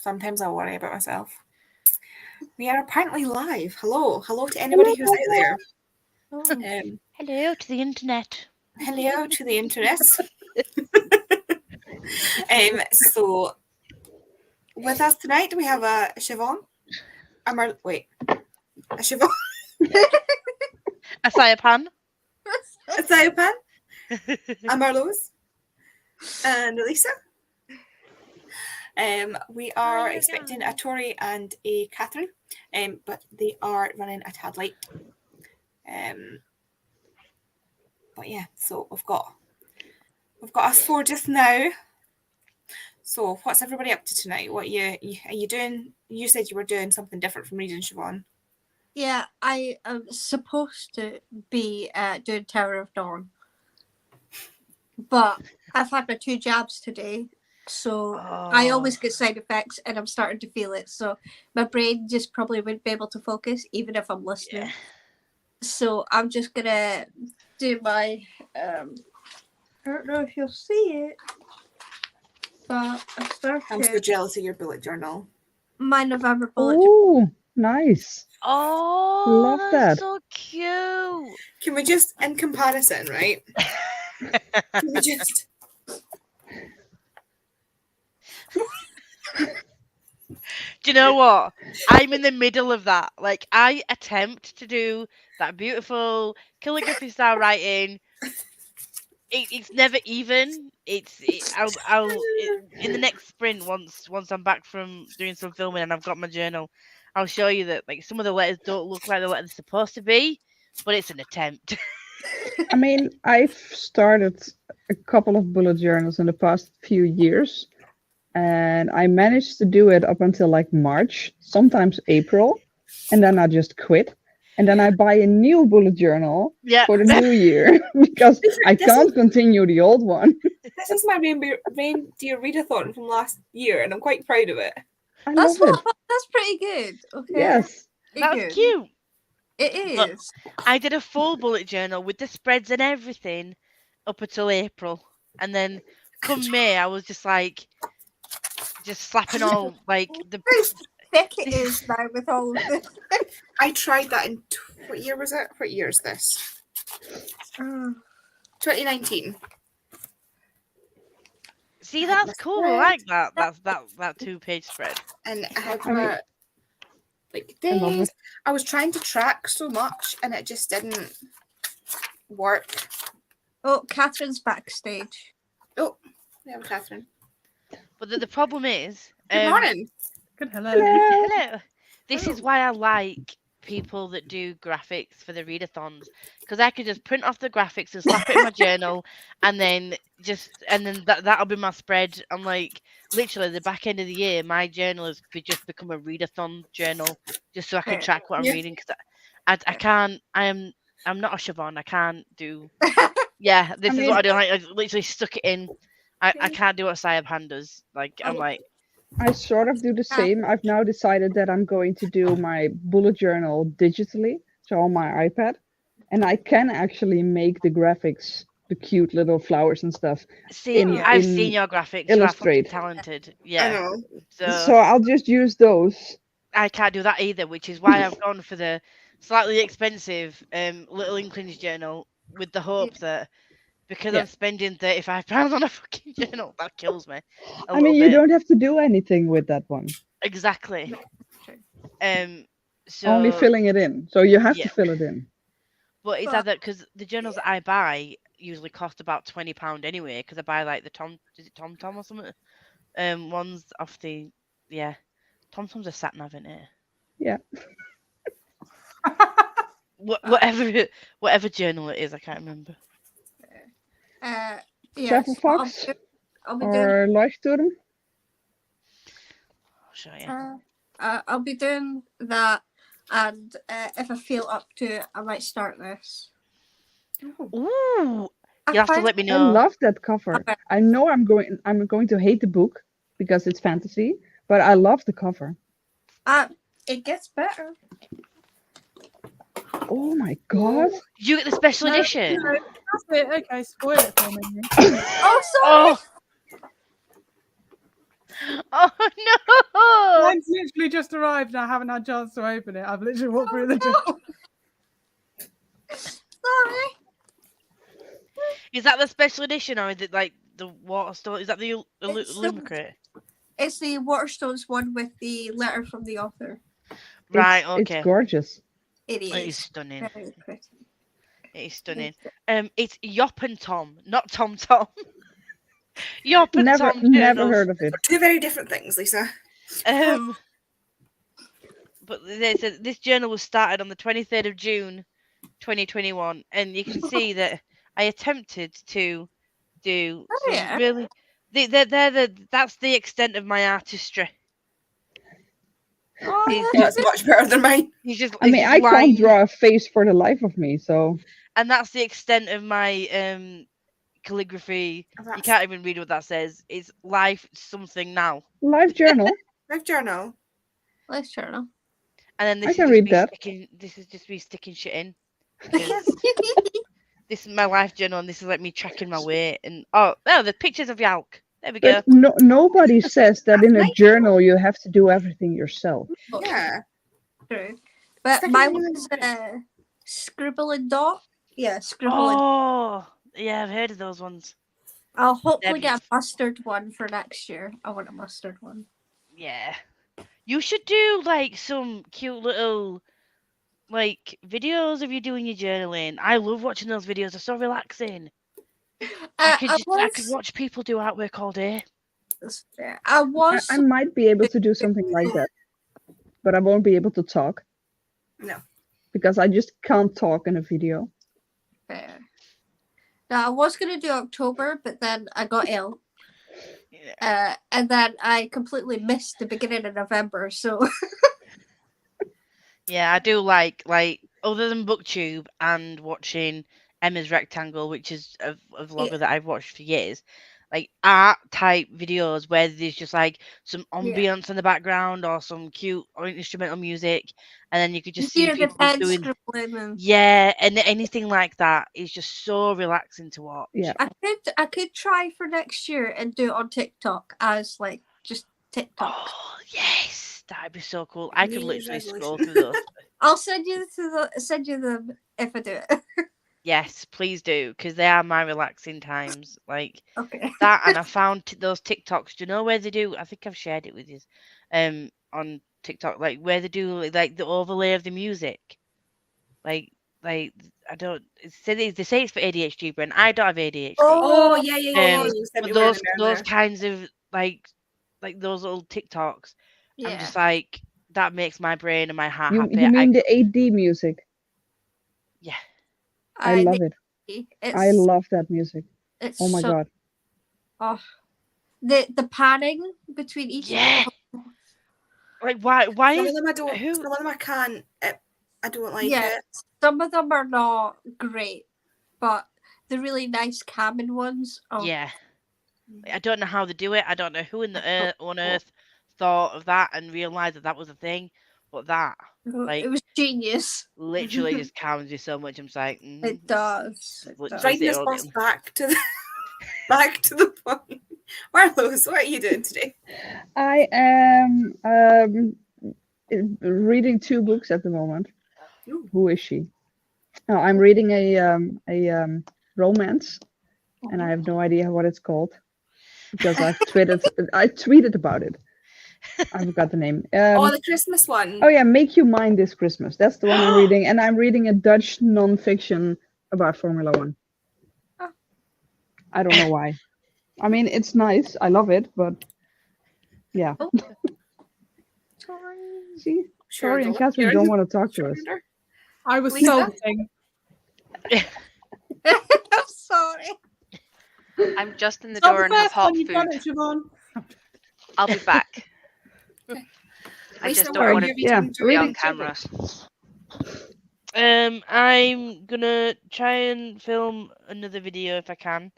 Sometimes I worry about myself. We are apparently live. Hello to anybody who's out there. Hello to the internet. Hello to the internet. So with us tonight we have a Siobhan. A Siobhan. A Sayapan. A Sayopan. A Marlowe's. And Elisa. We are expecting a Tori and a Catherine, but they are running a tad late. But yeah, so we've got us four just now. So what's everybody up to tonight? What are you doing? You said you were doing something different from reading, Siobhan. Yeah, I am supposed to be doing Tower of Dawn, but I've had my 2 jabs today, so I always get side effects, and I'm starting to feel it. So my brain just probably wouldn't be able to focus, even if I'm listening. Yeah. So I'm just gonna do my. I don't know if you'll see it, but I started. I'm so jealous of your bullet journal. My November bullet. Oh, nice. Oh, love that. So cute. Can we just, in comparison, right? Can we just? Do you know what? I'm in the middle of that. Like, I attempt to do that beautiful calligraphy style writing. It's never even. I'll in the next sprint once I'm back from doing some filming and I've got my journal, I'll show you that like some of the letters don't look like the letters they're supposed to be, but it's an attempt. I mean, I've started a couple of bullet journals in the past few years, and I managed to do it up until like March, sometimes April, and then I just quit. And then I buy a new bullet journal for the new year because I can't continue the old one. This is my reindeer readathon from last year, and I'm quite proud of it. That's pretty good. Okay. Yes. That's cute. It is. But I did a full bullet journal with the spreads and everything up until April. And then come May, I was just like, slapping all like the... thick it is now with all of this. I tried that in what year was it? What year is this? 2019. See, that's cool. I like that. That's that 2-page spread. And I have like days. I was trying to track so much, and it just didn't work. Oh, Catherine's backstage. Oh, we have Catherine. But the problem is, good morning. Good hello. Hello. This is why I like people that do graphics for the readathons, because I could just print off the graphics and slap it in my journal, and then that'll be my spread. I'm like, literally the back end of the year, my journal has just become a readathon journal, just so I can track what I'm reading. Because I can't. I'm not a Siobhan. I can't do. Yeah, this is what I do. Like, I literally stuck it in. I can't do what Sayapan does. Like, I'm like. I sort of do the same. I've now decided that I'm going to do my bullet journal digitally, so on my iPad, and I can actually make the graphics, the cute little flowers and stuff. I've seen your graphics. Illustrate. You're talented. Yeah. I know. So I'll just use those. I can't do that either, which is why I've gone for the slightly expensive Little Inklings journal with the hope that. Because I'm spending £35 on a fucking journal, that kills me. I mean, you don't have to do anything with that one. Exactly. So only filling it in. So you have to fill it in. But it's either because the journals that I buy usually cost about £20 anyway. Because I buy like the TomTom or something. Ones off the TomTom's a sat nav, isn't it? Yeah. Whatever journal it is, I can't remember. Travel Fox or Leuchtturm? Sure, yeah. I'll be doing that, and if I feel up to it, I might start this. Ooh, you have to let me know. I love that cover. Okay. I know I'm going to hate the book because it's fantasy, but I love the cover. It gets better. Oh my god! You get the special edition. No, that's it. Okay, spoil it for me. Oh, sorry. Oh no! Mine's literally just arrived and I haven't had a chance to open it. I've literally walked through the door. Sorry. Is that the special edition or is it like the Waterstone? Is that the It's Illumicrate? It's the Waterstones one with the letter from the author. Right, It's okay. gorgeous. It It is is stunning. very pretty. It is stunning. It's Yop and Tom, not Tom Tom. Yop and Never, Tom never journals. heard of it. Two very different things, Lisa. But they said this journal was started on the 23rd of June, 2021, and you can see that I attempted to do Oh, some yeah. really. That's the extent of my artistry. Oh, That's much better than mine. He's just. I mean, it's I just can't lines, draw a face for the life of me, so and that's the extent of my calligraphy. You can't even read what that says. It's life something now. life journal. Life journal. let's journal. And then I this can is read that. This is just me sticking shit in. Because this is my life journal, and this is like me tracking my weight. And the pictures of Yalk. There we go. But nobody says that in a journal you have to do everything yourself. Yeah. True. But Stick my it in one's Scribble and Dot. Yeah, Scribble and Oh, yeah, I've heard of those ones. I'll hopefully They're get a mustard one for next year. I want a mustard one. Yeah, you should do like some cute little like videos of you doing your journaling. I love watching those videos. They're so relaxing. I could watch people do artwork all day. I was I might be able to do something like that, but I won't be able to talk. No. Because I just can't talk in a video. fair. Now I was gonna do October, but then I got ill. Yeah. And then I completely missed the beginning of November. So Yeah, I do like other than BookTube and watching Emma's Rectangle, which is a vlogger that I've watched for years, like art type videos where there's just like some ambience in the background or some cute or instrumental music, and then you could just see hear the people pen doing scribbling and and anything like that is just so relaxing to watch. Yeah. I could try for next year and do it on TikTok as like just TikTok. Oh yes, that'd be so cool. I could New Year's literally scroll resolution. through those. I'll send you them if I do it. Yes, please do, because they are my relaxing times. Like Okay. that, and I found those TikToks. Do you know where they do? I think I've shared it with you. On TikTok, like where they do like the overlay of the music. Like I don't. They say it's for ADHD, Brent. I don't have ADHD. Oh, yeah. You sent me But one of them those earlier. kinds of like those little TikToks. I'm Yeah. just like that makes my brain and my heart You happy. mean the AD music? Yeah. I love it. I love that music. It's Oh my so, god. Oh, the panning between each. Yeah. Like why Some is of them I don't. who- Some of them I can't. I don't like Yeah. it. Some of them are not great, but the really nice cabin ones. Oh, Yeah. I don't know how they do it. I don't know who on earth thought of that and realized that was a thing. But that it was genius. literally just calms me so much. I'm just like, It does. It Which does. Driving this bus back to the back to the point. Marlos, what are you doing today? I am reading 2 books at the moment. Ooh. Who is she? Oh, I'm reading a romance, and I have no idea what it's called because I tweeted about it. I forgot the name. Oh, the Christmas one. Oh yeah, Make You Mine This Christmas. That's the one I'm reading, and I'm reading a Dutch non-fiction about Formula 1. Oh. I don't know why. I mean, it's nice. I love it, but yeah. Oh. See, Sure, Tori and don't. Catherine You're- don't want to talk to Sure, us. Wonder. I was Lisa? sulking. I'm sorry. I'm just in the Not door the and have first hot one you've done it, food. Siobhan. I'll be back. I Lisa, just what don't have want you to been yeah, doing be during on the camera. I'm gonna try and film another video if I can.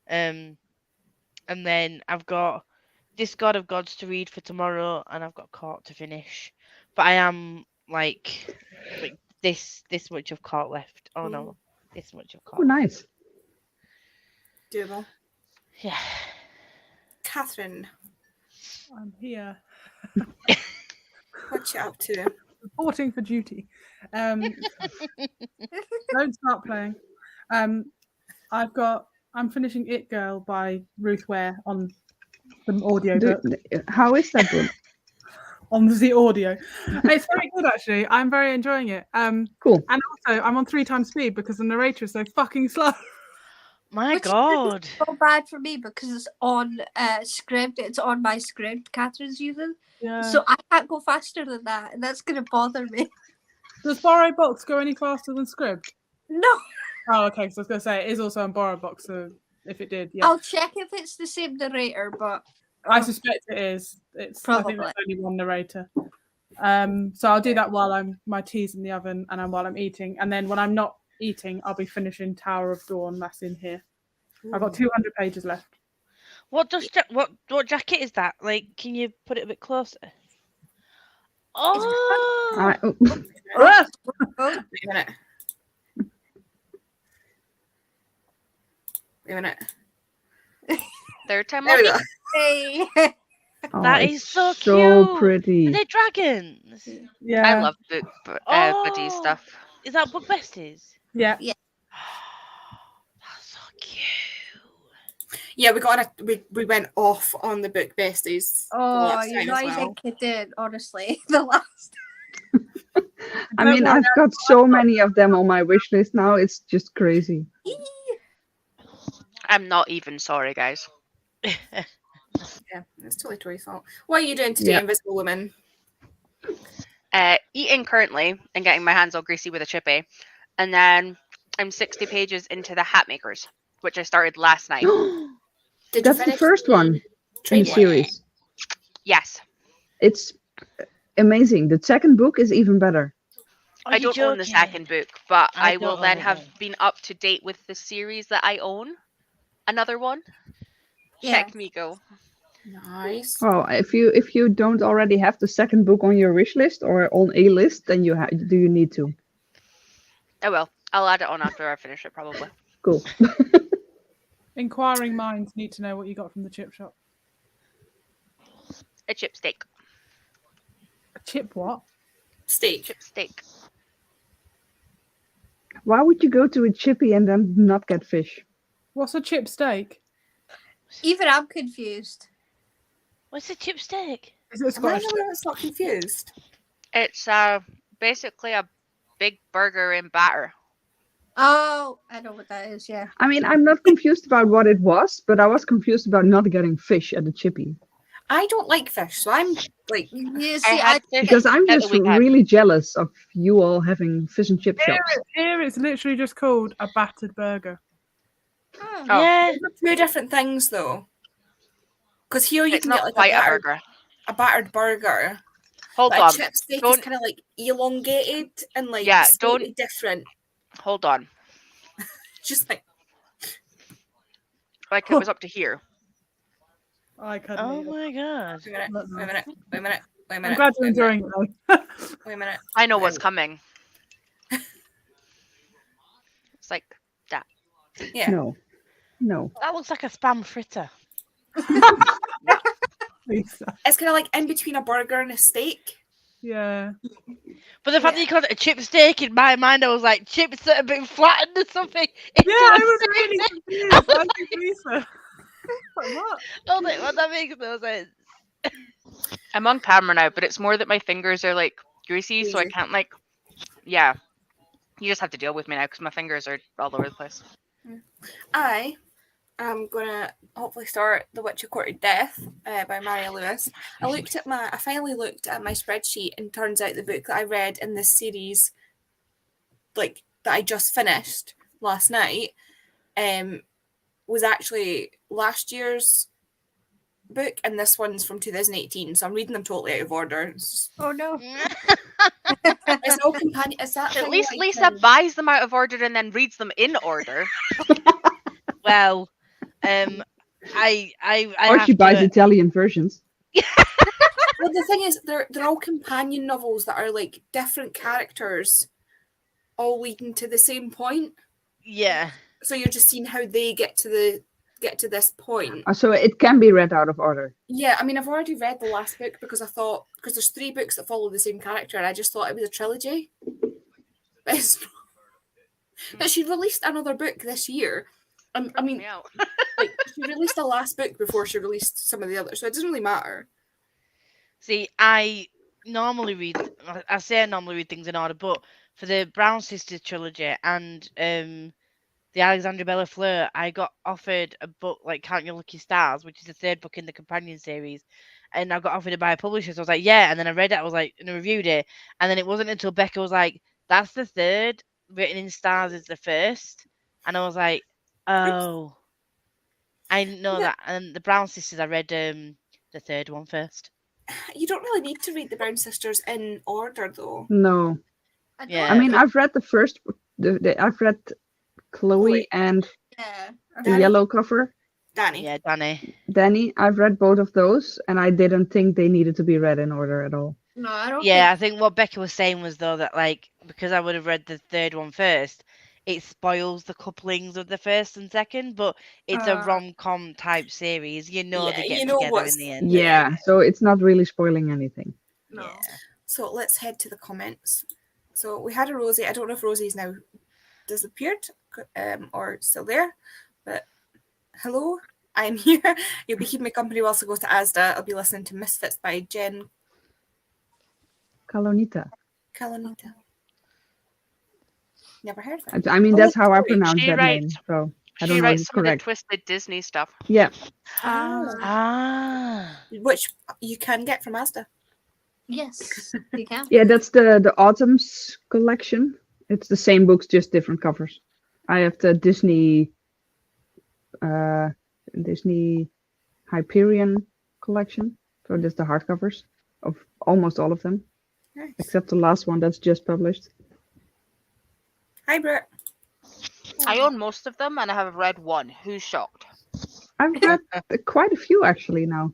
And then I've got this God of Gods to read for tomorrow, and I've got Court to finish. But I am like this much of Court left. Oh no, this much of Oh, Court. nice. Doable. Yeah. Catherine. I'm here. What you up to? Reporting for duty. Don't start playing. I'm finishing It Girl by Ruth Ware on the audiobook. How is that book? On the audio. It's very good actually. I'm very enjoying it. Cool. And also I'm on 3 times speed because the narrator is so fucking slow. My Which is God. so bad for me because it's on script. It's on my script Catherine's using. Yeah. So I can't go faster than that, and that's gonna bother me. Does Borrow Box go any faster than Scribd? No, Oh, okay. So I was going to say it is also on Borrow Box. So if it did, yeah, I'll check if it's the same narrator, but I suspect it is. I think Probably. there's only one narrator. So I'll do that while my tea's in the oven and while I'm eating, and then when I'm not eating, I'll be finishing Tower of Dawn. That's in here. I've got 200 pages left. What jacket is that? Like, can you put it a bit closer? Oh, Ah! oh, Wait a minute. Wait a minute. Third time There we lucky. go. hey. That it's is so so cute. pretty. are they dragons? Yeah. I love buddy Oh. stuff. Is that Book Besties? Yeah. That's so cute. Yeah, we went off on the book besties. the Oh, last you're time not as well. even kidding, honestly. The last. I mean, I've got so many of them on my wish list now. It's just crazy. I'm not even sorry, guys. Yeah, it's totally Tori's fault. What are you doing today, Yeah. Invisible Woman? Eating currently and getting my hands all greasy with a chippy. And then I'm 60 pages into the Hat Makers, which I started last night. Did That's the first one in the trade series. Yes. It's amazing. The second book is even better. Are I you don't own the joking? second book, but I I will don't then own it have then. been up to date with the series that I own. Another one. Yeah. Check me go. Nice. Oh, if you don't already have the second book on your wish list or on a list, then you need to. I will. I'll add it on after I finish it, probably. Cool. Inquiring minds need to know what you got from the chip shop. A chip steak. A chip what? Steak. Chip steak. Why would you go to a chippy and then not get fish? What's a chip steak? Even I'm confused. What's a chip steak? Is it Am I Scottish? the one that's not confused? It's basically a big burger in batter. Oh, I know what that is. Yeah. I mean, I'm not confused about what it was, but I was confused about not getting fish at the chippy. I don't like fish, so I'm like, You I see, had fish Because I'm at the just weekend. really jealous of you all having fish and chip shops. Here it's literally just called a battered burger. Oh. Oh. Yeah. two different things though. Because here you It's can not get like quite a burger. a battered burger. Hold But on. a chip steak is Don't- kind of like elongated and like Yeah, slightly different. Hold on. Just like Like it was up to here. I couldn't Oh eat it. my god. wait a minute, Look, wait a minute, wait a minute, wait a minute. I'm glad you're wait a minute, enjoying it though. Wait a minute. I know what's coming. It's like that. Yeah. No. That looks like a spam fritter. Lisa. It's kind of like in between a burger and a steak. Yeah. But the fact that you called it a chip steak, in my mind, I was like, chips that have been flattened or something. Yeah, I was really confused. I was like, Lisa. Like, what? Oh, well, that makes no sense. I'm on camera now, but it's more that my fingers are like greasy, so I Greasy. can't like. Yeah. You just have to deal with me now because my fingers are all over the place. I am gonna hopefully start The Witcher Courted Death by Maria Lewis. I finally looked at my spreadsheet, and turns out the book that I read in this series, like that I just finished last night, was actually last year's book, and this one's from 2018. So I'm reading them totally out of order. It's Oh no. no companion. Is that At thing least like, Lisa buys them out of order and then reads them in order. Well, I Or have she buys to, Italian versions. Well, the thing is, they're all companion novels that are like different characters, all leading to the same point. yeah. So you're just seeing how they get to get to this point. So it can be read out of order. Yeah, I mean, I've already read the last book because I thought, because there's 3 books that follow the same character, and I just thought it was a trilogy. But, but she released another book this year. I mean, Yeah. like, she released the last book before she released some of the others, so it doesn't really matter. See, I normally read. I say I normally read things in order, but for the Brown Sisters trilogy and the Alexandra Bella Fleur, I got offered a book like Count Your Lucky Stars, which is the 3rd book in the companion series, and I got offered it by a publisher. So I was like, yeah, and then I read it. I was like, and I reviewed it, and then it wasn't until Becca was like, that's the 3rd. Written in Stars is the 1st, and I was like, oh, I didn't know that. And the Brown Sisters, I read the 3rd one first. You don't really need to read the Brown Sisters in order, though. No. I don't Yeah. I mean, know. I've read the first. I've read Chloe Wait. and Yeah. the Danny. yellow cover. Danny. Yeah, Danny. Danny, I've read both of those, and I didn't think they needed to be read in order at all. No, I don't Yeah, I think. think what Becca was saying was though that like because I would have read the 3rd one first, it spoils the couplings of the 1st and 2nd, but it's a Uh, rom-com type series. You know Yeah, they get you know together what's- in the end. Yeah, so it's not really spoiling anything. No. Yeah. So let's head to the comments. So we had a Rosie. I don't know if Rosie's now disappeared or still there, but hello, I'm here. You'll be keeping me company whilst I go to Asda. I'll be listening to Misfits by Jen Kalonita. Kalanita. Never heard of it. I mean, Oh, that's how I sorry. pronounce She that name. writes- So I She don't know if writes it's some of the correct. twisted Disney stuff. Yeah. Ah. Which you can get from Asda. Yes, you can. Yeah, that's the Autumn's collection. It's the same books, just different covers. I have the Disney Hyperion collection. So that's the hardcovers of almost all of them, Nice. except the last one that's just published. Hi, Brett. I own most of them, and I have read one. Who's shocked? I've read quite a few actually now.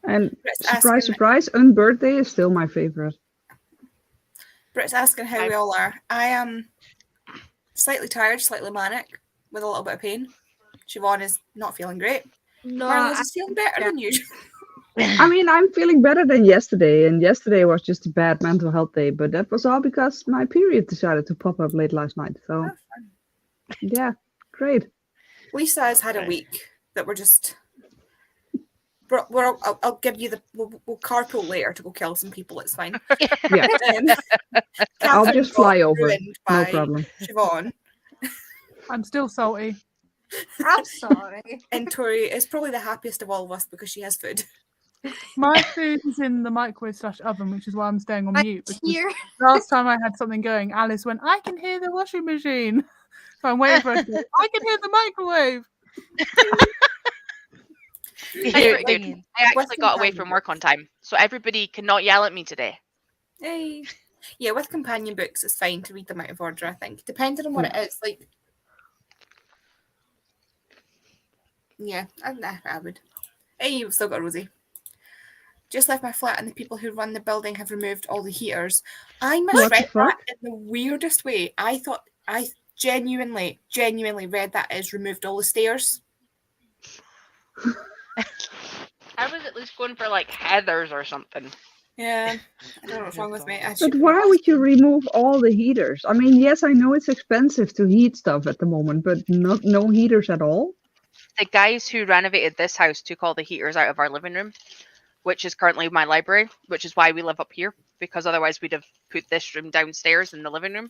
And Brett's surprise, asking, surprise, Unbirthday is still my favorite. Brett's asking how we all are. I am slightly tired, slightly manic, with a little bit of pain. Siobhan is not feeling great. No, Marlo's is feeling better than usual. I mean, I'm feeling better than yesterday, and yesterday was just a bad mental health day, but that was all because my period decided to pop up late last night. So, yeah, great. Lisa has had a Right. week that we're just. I'll give you the. We'll carpool later to go kill some people. It's fine. Yeah, I'll Catherine just fly got over. ruined No by problem. Siobhan, I'm still salty. I'm sorry. and Tori is probably the happiest of all of us because she has food. My food is in the microwave/oven, which is why I'm staying on I'm mute. Because here. last time I had something going, Alice went, "I can hear the washing machine." So I'm waiting for her to go, "I can hear the microwave." You I hear agree. it ringing. I actually With got away companion from work on time, so everybody cannot yell at me today. Hey. Yeah, with companion books, it's fine to read them out of order, I think. Depending on what it is. Like, yeah, I would. Hey, you've still got Rosie. Just left my flat and the people who run the building have removed all the heaters. I What the misread that fuck? in the weirdest way. I thought, I genuinely read that as removed all the stairs. I was at least going for like Heathers or something. Yeah, I don't know what's wrong with me. I But should- why would you remove all the heaters? I mean, yes, I know it's expensive to heat stuff at the moment, but no heaters at all. The guys who renovated this house took all the heaters out of our living room, which is currently my library, which is why we live up here, because otherwise we'd have put this room downstairs in the living room.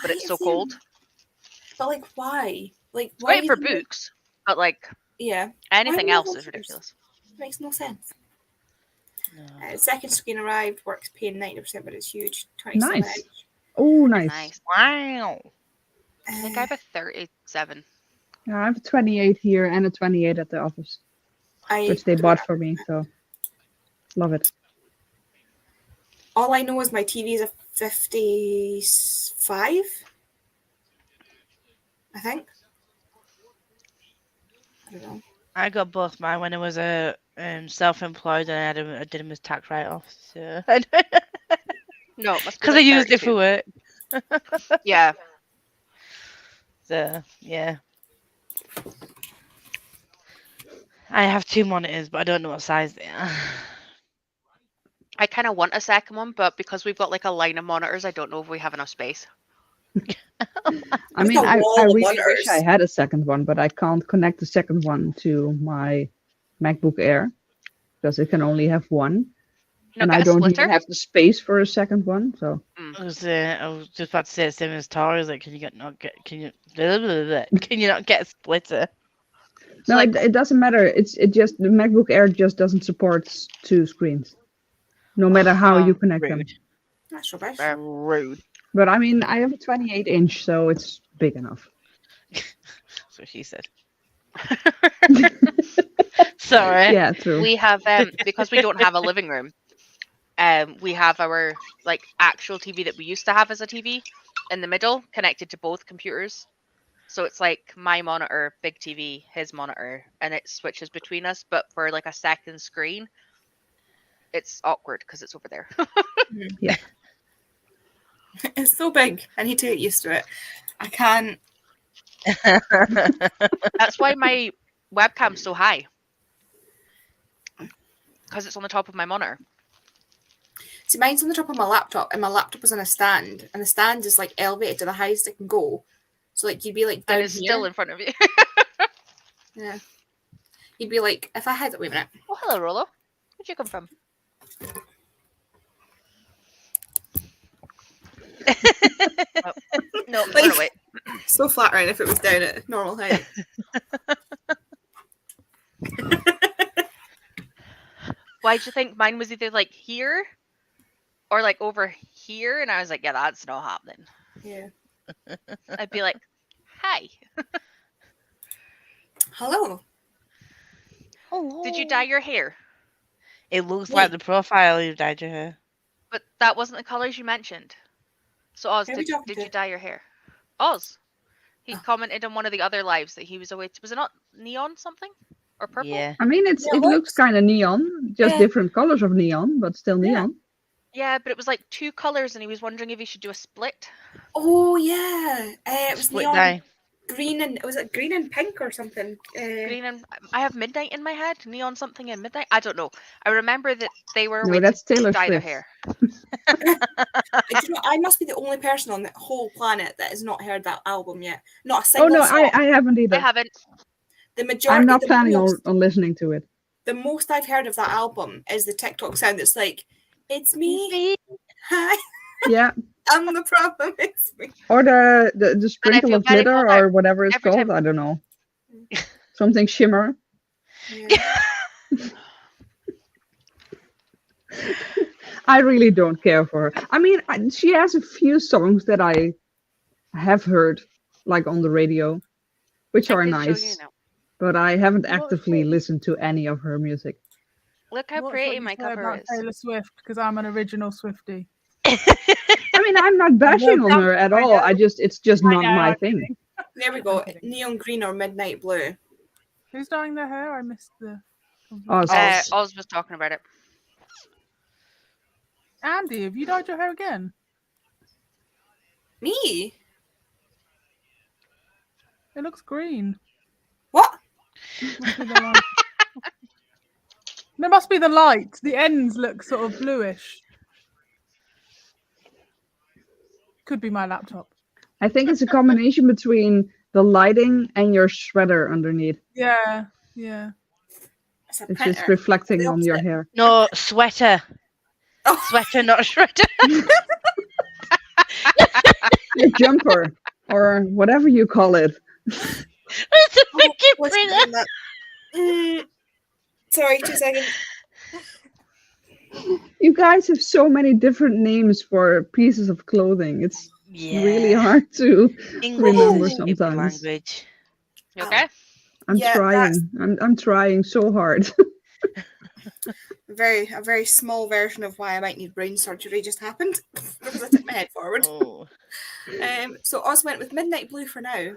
But Why it's so is it- cold. But like, why? Like, why? Great for even- books, but like Yeah, anything remove else all is heaters? ridiculous. makes no sense. No. Second screen arrived. Works paying 90%, but it's huge. 27 Nice. inch. Oh, nice. Nice. Wow. I think I have a 37. Yeah, I have a 28 here and a 28 at the office, which they bought for me. So, love it. All I know is my TV is a 55. I think. I don't know. I got both mine when I was self-employed and I did them as tax write-offs. So. No, it must be Because I like used it 32. for work. Yeah. So, yeah. I have 2 monitors, but I don't know what size they are. I kind of want a second one, but because we've got like a line of monitors, I don't know if we have enough space. I With mean, a I wall of really wish monitors. I had a second one, but I can't connect the second one to my MacBook Air because it can only have one. No, And get I a don't splitter. even have the space for a second one. So I was just about to say the same as Tori. Is like, can you not get a splitter? no, like- it doesn't matter. It just the MacBook Air just doesn't support 2 screens, no matter how you connect them. Rude. That's rubbish. Rude. But I mean, I have a 28-inch, so it's big enough. That's what she said. Sorry. Yeah, true. We have because we don't have a living room. We have our like actual TV that we used to have as a TV in the middle, connected to both computers. So it's like my monitor, big TV, his monitor, and it switches between us. But for like a second screen, it's awkward because it's over there. It's so big. I need to get used to it. I can't. That's why my webcam's so high. Because it's on the top of my monitor. See, mine's on the top of my laptop, and my laptop is on a stand, and the stand is like elevated to the highest it can go. So like you'd be like down And it's here. still in front of you. Yeah. You'd be like, if I had, wait a minute. Oh, hello, Rollo. Where'd you come from? Oh, no, Like- run away. So flattering if it was down at normal height. Why'd you think mine was either like here or like over here? And I was like, yeah, that's not happening. Yeah. I'd be like, hi. Hello. Did you dye your hair? It looks like the profile you dyed your hair. But that wasn't the colours you mentioned. So Oz, Who are we did talking you to? dye your hair? Oz. He Oh. commented on one of the other lives that he was away. Was it not neon something or purple? Yeah. I mean, Yeah, it looks kind of neon, just Yeah. different colors of neon, but still Yeah. neon. Yeah, but it was like 2 colours, and he was wondering if he should do a split. Oh yeah. It was Split neon dye. green and was it green and pink or something? Green and I have midnight in my head. Neon something in midnight. I don't know. I remember that they were No, away that's to Taylor dye their Swift. hair. Do you know, I must be the only person on the whole planet that has not heard that album yet. Not a Oh single no, song. I haven't either. I haven't. The majority. I'm not the planning most, on listening to it. The most I've heard of that album is the TikTok sound that's like, "It's me, hi, Yeah, I'm the problem, it's me." or the sprinkle feel of very glitter well or whatever it's every called. time. I don't know. Something shimmer. Yeah. I really don't care for her. I mean, she has a few songs that I have heard, like on the radio, which I are can show you nice, now. but I haven't What actively song? listened to any of her music. Look how What's pretty what you my say cover about is. Taylor Swift, because I'm an original Swiftie. I mean, I'm not bashing on her at I all. know. It's just not know, my I'm thing. There we go. I'm kidding. Neon green or midnight blue. Who's dyeing their hair? I missed the. Oz. Oz was talking about it. Andy, have you dyed your hair again? Me? It looks green. What? Must be the light. There must be the light. The ends look sort of bluish. Could be my laptop. I think it's a combination between the lighting and your shredder underneath. Yeah, yeah. It's a It's printer. just reflecting The on your opposite. hair. No, sweater. Oh. Sweater, not shredder. Your jumper or whatever you call it. It's a Oh, freaking what's printer. doing that? Sorry, 2 seconds. You guys have so many different names for pieces of clothing. It's Yeah. really hard to English remember is a stupid sometimes. language. You okay? I'm Yeah, trying. I'm trying so hard. A very small version of why I might need brain surgery just happened because I took my head forward. Oh. So Oz went with midnight blue for now.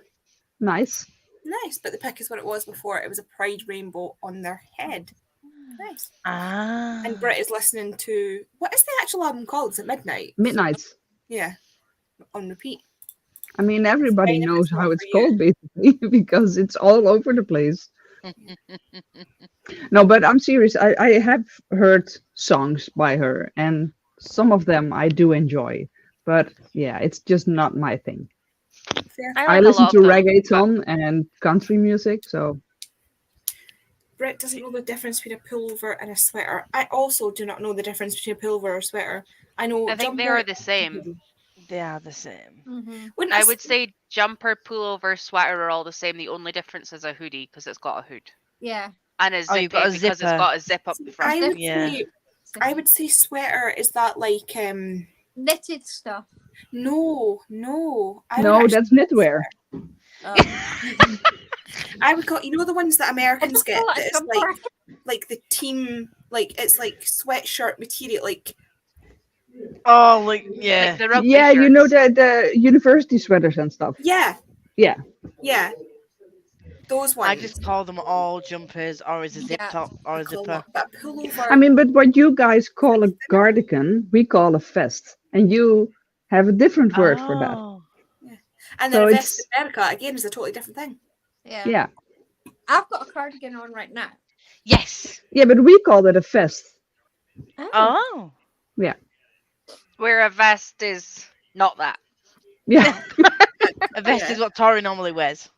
Nice. Nice, but the pick is what it was before. It was a pride rainbow on their head. Nice. Ah. And Britt is listening to, what is the actual album called? Is it Midnight? Midnights. Yeah, on repeat. I mean, everybody Kind of knows is not how it's for you. called basically because it's all over the place. No, but I'm serious. I have heard songs by her, and some of them I do enjoy. But yeah, it's just not my thing. Fair. I I like a listen lot to of them, but reggaeton and country music, so Brett doesn't know the difference between a pullover and a sweater. I also do not know the difference between a pullover or a sweater. I know I think they jumper are the same. They are the same. Mhm. Wouldn't I s- would say jumper, pullover, sweater are all the same. The only difference is a hoodie because it's got a hood Yeah. and a Oh, you've got zippy a because it's zipper. got a zip up the front. I would Yeah. say I would say sweater is that like Knitted stuff. no. I would no, actually that's knitwear. I would call the ones that Americans just get call it a that is jumper. like the team it's like sweatshirt material like Oh, like yeah. Like the rugby Yeah, you know shirts. the university sweaters and stuff. yeah. Yeah. Yeah. Those ones. I just call them all jumpers, or as a zip Yeah. top, or I a call zipper. that pullover. I mean, but what you guys call a cardigan, we call a vest, and you have a different word for that. Oh. and then so a vest it's- in America again is a totally different thing. Yeah. Yeah, I've got a cardigan on right now. Yes. yeah, but we call it a vest. Oh. Where a vest is not that. Yeah. A vest is what Tori normally wears.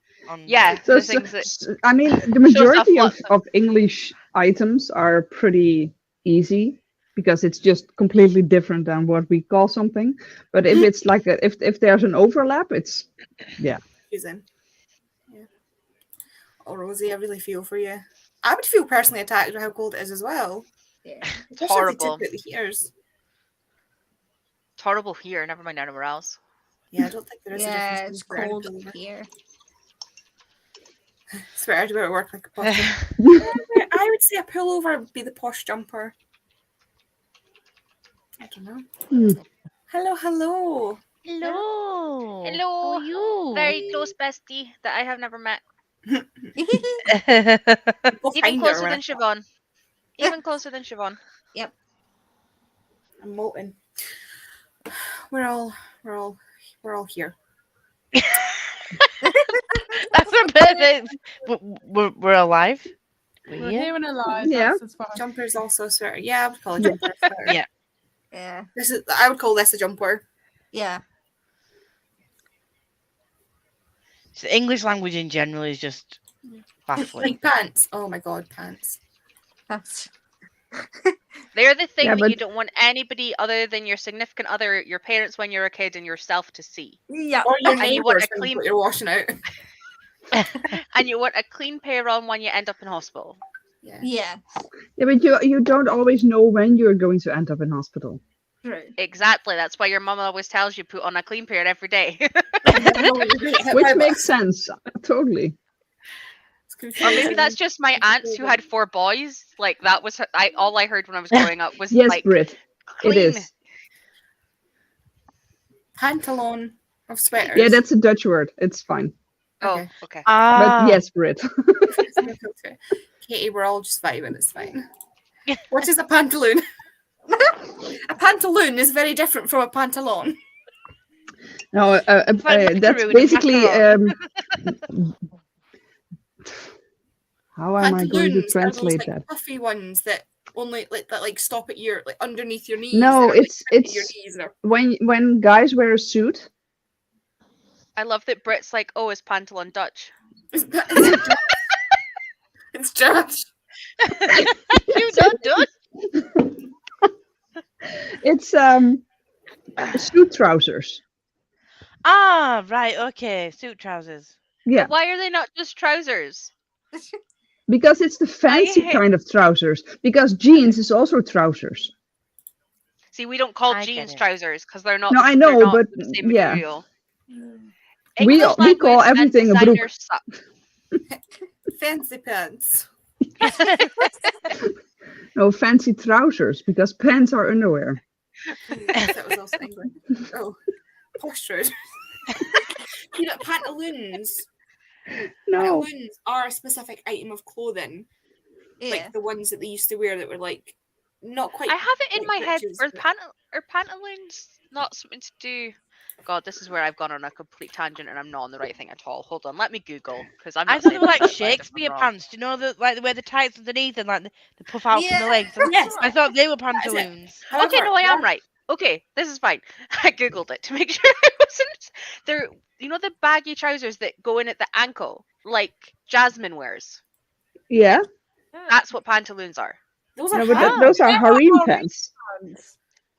Yeah, So, the things that I mean, the off majority of, what- of English items are pretty easy because it's just completely different than what we call something. But if it's like if there's an overlap, it's Confusing. Yeah. Oh, Rosie, I really feel for you. I would feel personally attacked with how cold it is as well. Yeah. Especially if they horrible. took out the heaters. It's horrible here. Never mind anywhere else. Yeah, I don't think there is a Yeah, difference. it's between cold sweater and up pullover. here. Swear I'd wear it at work like a posh. I would say a pullover would be the posh jumper. I don't know. Hmm. Hello. Hello. Hello. How are you? Very close bestie that I have never met. Go Even find her closer when than Siobhan. Even closer than Siobhan. I'm molten. We're all here. That's a perfect. We're alive. We're here. here and alive. Yeah. That's as far as- Jumper is also a sweater. Yeah, I would call a jumper a sweater. Yeah. Yeah. I would call this a jumper. Yeah. So English language in general is just baffling. Like pants. Oh my god, pants. That's They're the thing Yeah, that you but- don't want anybody other than your significant other, your parents when you're a kid, and yourself to see. yeah. Or your And you want neighbours a when clean- you're washing out. And you want a clean pair on when you end up in hospital. Yeah. Yeah. Yeah, but you don't always know when you're going to end up in hospital. True. Exactly. That's why your mum always tells you put on a clean pair every day. Which makes sense. Totally. Or maybe that's just my aunts who had 4 boys. Like that was all I heard when I was growing up was Yes, like Brit. clean. It is. Pantalon of sweaters. Yeah, that's a Dutch word. It's fine. Oh, okay. But yes, Brit. Katie, we're all just vibing. It's fine. What is a pantaloon? A pantaloon is very different from a pantalon. No, like that's macaroon, basically. macaron. How am I going to Pantaloons are those translate like that? puffy ones that only like stop at your underneath your knees. No, They're, like, it's- stuck at your it's- knees and are- When guys wear a suit, I love that Brit's like, oh, is pantalon Dutch? It's Josh. You don't Dutch? it's suit trousers. Ah, right. Okay. Suit trousers. Yeah, Why are they not just trousers? because it's the fancy hate- kind of trousers. Because jeans is also trousers. See, we don't call I get jeans it. trousers because they're not. No, I they're know, not but, the same yeah. material. We English call language and everything a broek. designers suck. Fancy pants. No, fancy trousers because pants are underwear. That was also English. Oh, postured. Pantaloons. No, Pantaloons are a specific item of clothing, Yeah. like the ones that they used to wear that were not quite. I have it in my like head. breeches, Are but- pantaloons not something to do? God, this is where I've gone on a complete tangent and I'm not on the right thing at all. Hold on, let me Google because I'm. I not thought they saying were this like is right if I'm Shakespeare wrong. pants. Do you know the like where the tights underneath and like the puff out from the Yeah. legs? Yes. I thought they were is it. pantaloons. Okay, no, I am right. Okay, this is fine. I googled it to make sure I wasn't. There, you know the baggy trousers that go in at the ankle, like Jasmine wears. Yeah. That's what pantaloons are. Those are No, but hard. those are They're harem harem pants.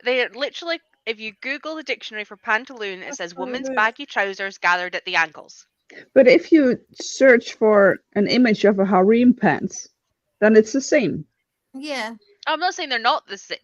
They are literally, if you Google the dictionary for pantaloon, it That's says what it women's is. baggy trousers gathered at the ankles. But if you search for an image of a harem pants, then it's the same, Yeah. I'm not saying they're not the same.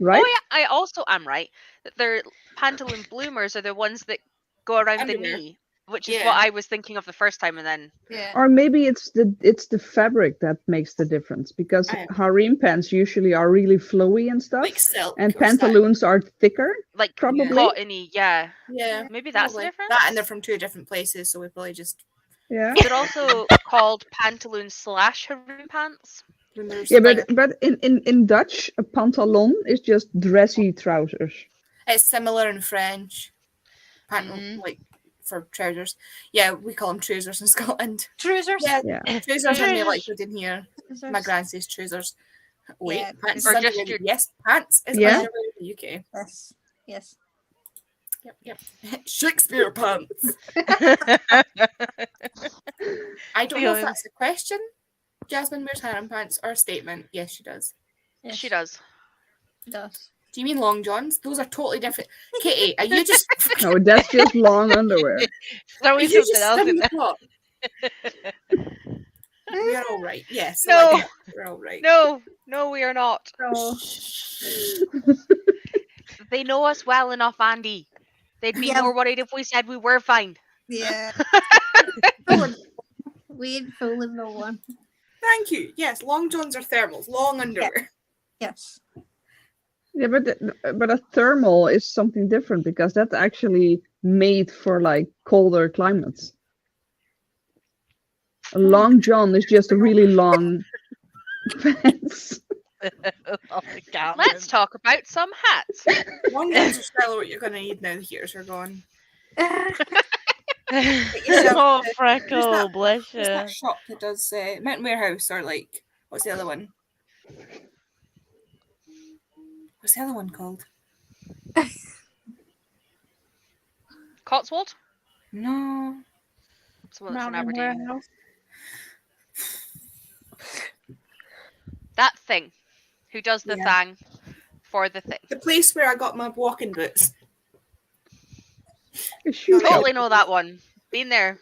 right? Oh yeah, I also am right that they're pantaloon bloomers are the ones that go around Underwear. the knee, which is Yeah. what I was thinking of the first time, and then Yeah. Or maybe it's the fabric that makes the difference, because I- harem pants usually are really flowy and stuff, Like silk. and or satin. pantaloons are thicker. like Probably. cottony, yeah. Yeah. Maybe that's the probably. difference. That and they're from two different places, so we probably just. Yeah. They're also called pantaloon / harem pants. When there's Yeah, like, but in Dutch, a pantalon is just dressy trousers. it's similar in French. Mhm. Like for trousers. Yeah, we call them trousers in Scotland. Trousers. Yeah, Yeah. trousers are Trousers. like good in here. My gran says trousers. Wait, Yeah, pants or is just underwear. your- Yes, pants is Yeah. underwear in the UK. Yes. Yes. Yep. Shakespeare pants. I don't know if Feelings. that's a question. Jasmine wears harem pants or a statement. Yes, she does. Yes. She does. Does. Do you mean long johns? Those are totally different. Katie, are you just No, that's just long underwear. Throw are in you something just else in stirring there. the pot? We're all right. Yes. No. we're all right. No, we are not. No. They know us well enough, Andy. They'd be Yeah. more worried if we said we were fine. Yeah. Fooling. We ain't fooling no one. Thank you. Yes, long johns are thermals, long underwear. Yes. Yeah, but a thermal is something different, because that's actually made for like colder climates. A long john is just a really long pants. Oh, I can't Let's talk about some hats. Long johns are still what you're going to need now the heaters are gone. remember. Oh, Freckle, that- bless What's you. that shop that does Mountain Warehouse or like, what's the other one? What's the other one called? Cotswold? No. It's the one that's in Mountain Aberdeen. Warehouse. That thing. Who does the Yeah. thing for the thing. The place where I got my walking boots. A shoe shop. Totally know that one. Been there.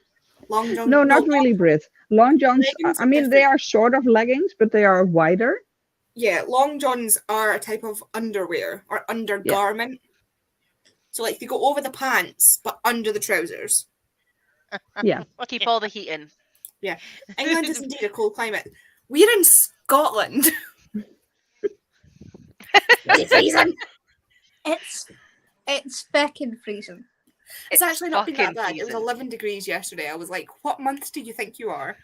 Long johns. No, not really, Brit. Long johns. Leggings I are mean, they different. are sort of leggings, but they are wider. Yeah, long johns are a type of underwear or undergarment. So like they go over the pants but under the trousers. Yeah. Keep all the heat in. England is indeed a cold climate. We're in Scotland. It's freezing. It's feckin' freezing. It's actually not been that fucking bad. It was freezing. 11 degrees yesterday. I was like, what month do you think you are?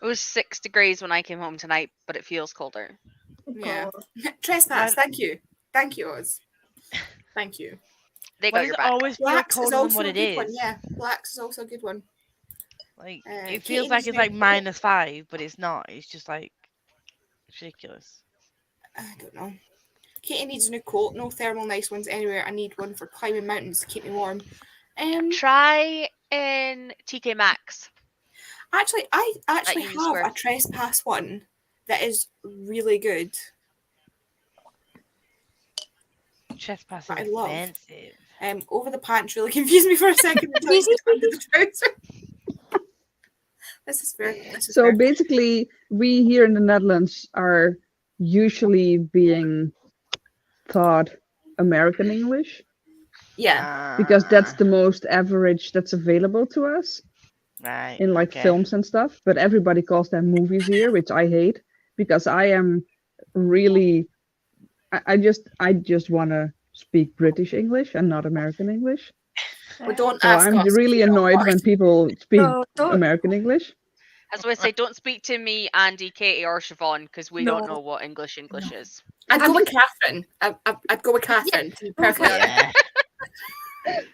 It was 6 degrees when I came home tonight, but it feels colder. Yeah. Oh, Trespass, thank you. Thank you, Oz. Thank you. They Why got does your it back. always feel Blacks is colder than also what a it good is? one. Yeah, Blacks is also a good one. Like Katie it feels like needs it's to like know- -5, but it's not. It's just like ridiculous. I don't know. Katie needs a new coat. No thermal nice ones anywhere. I need one for climbing mountains to keep me warm. Try in TK Maxx. Actually, I actually Union have Square. a Trespass one that is really good. Trespass is I love. expensive. Over the pants really confused me for a second until you said under the trouser. This is fair. This is So fair. basically, we here in the Netherlands are usually being taught American English, Yeah. because that's Ah, the most average that's available to us right in like okay. films and stuff. But everybody calls them movies here, which I hate, because I am really, I just want to speak British English and not American English. But don't So ask I'm us. really We don't annoyed work. when people speak No, don't. American English. As I say, don't speak to me, Andy, Katie, or Siobhan, because we don't No. know what English is. I'd I go mean- with Catherine. I'd go with Catherine. To be perfectly honest. Yeah. It's,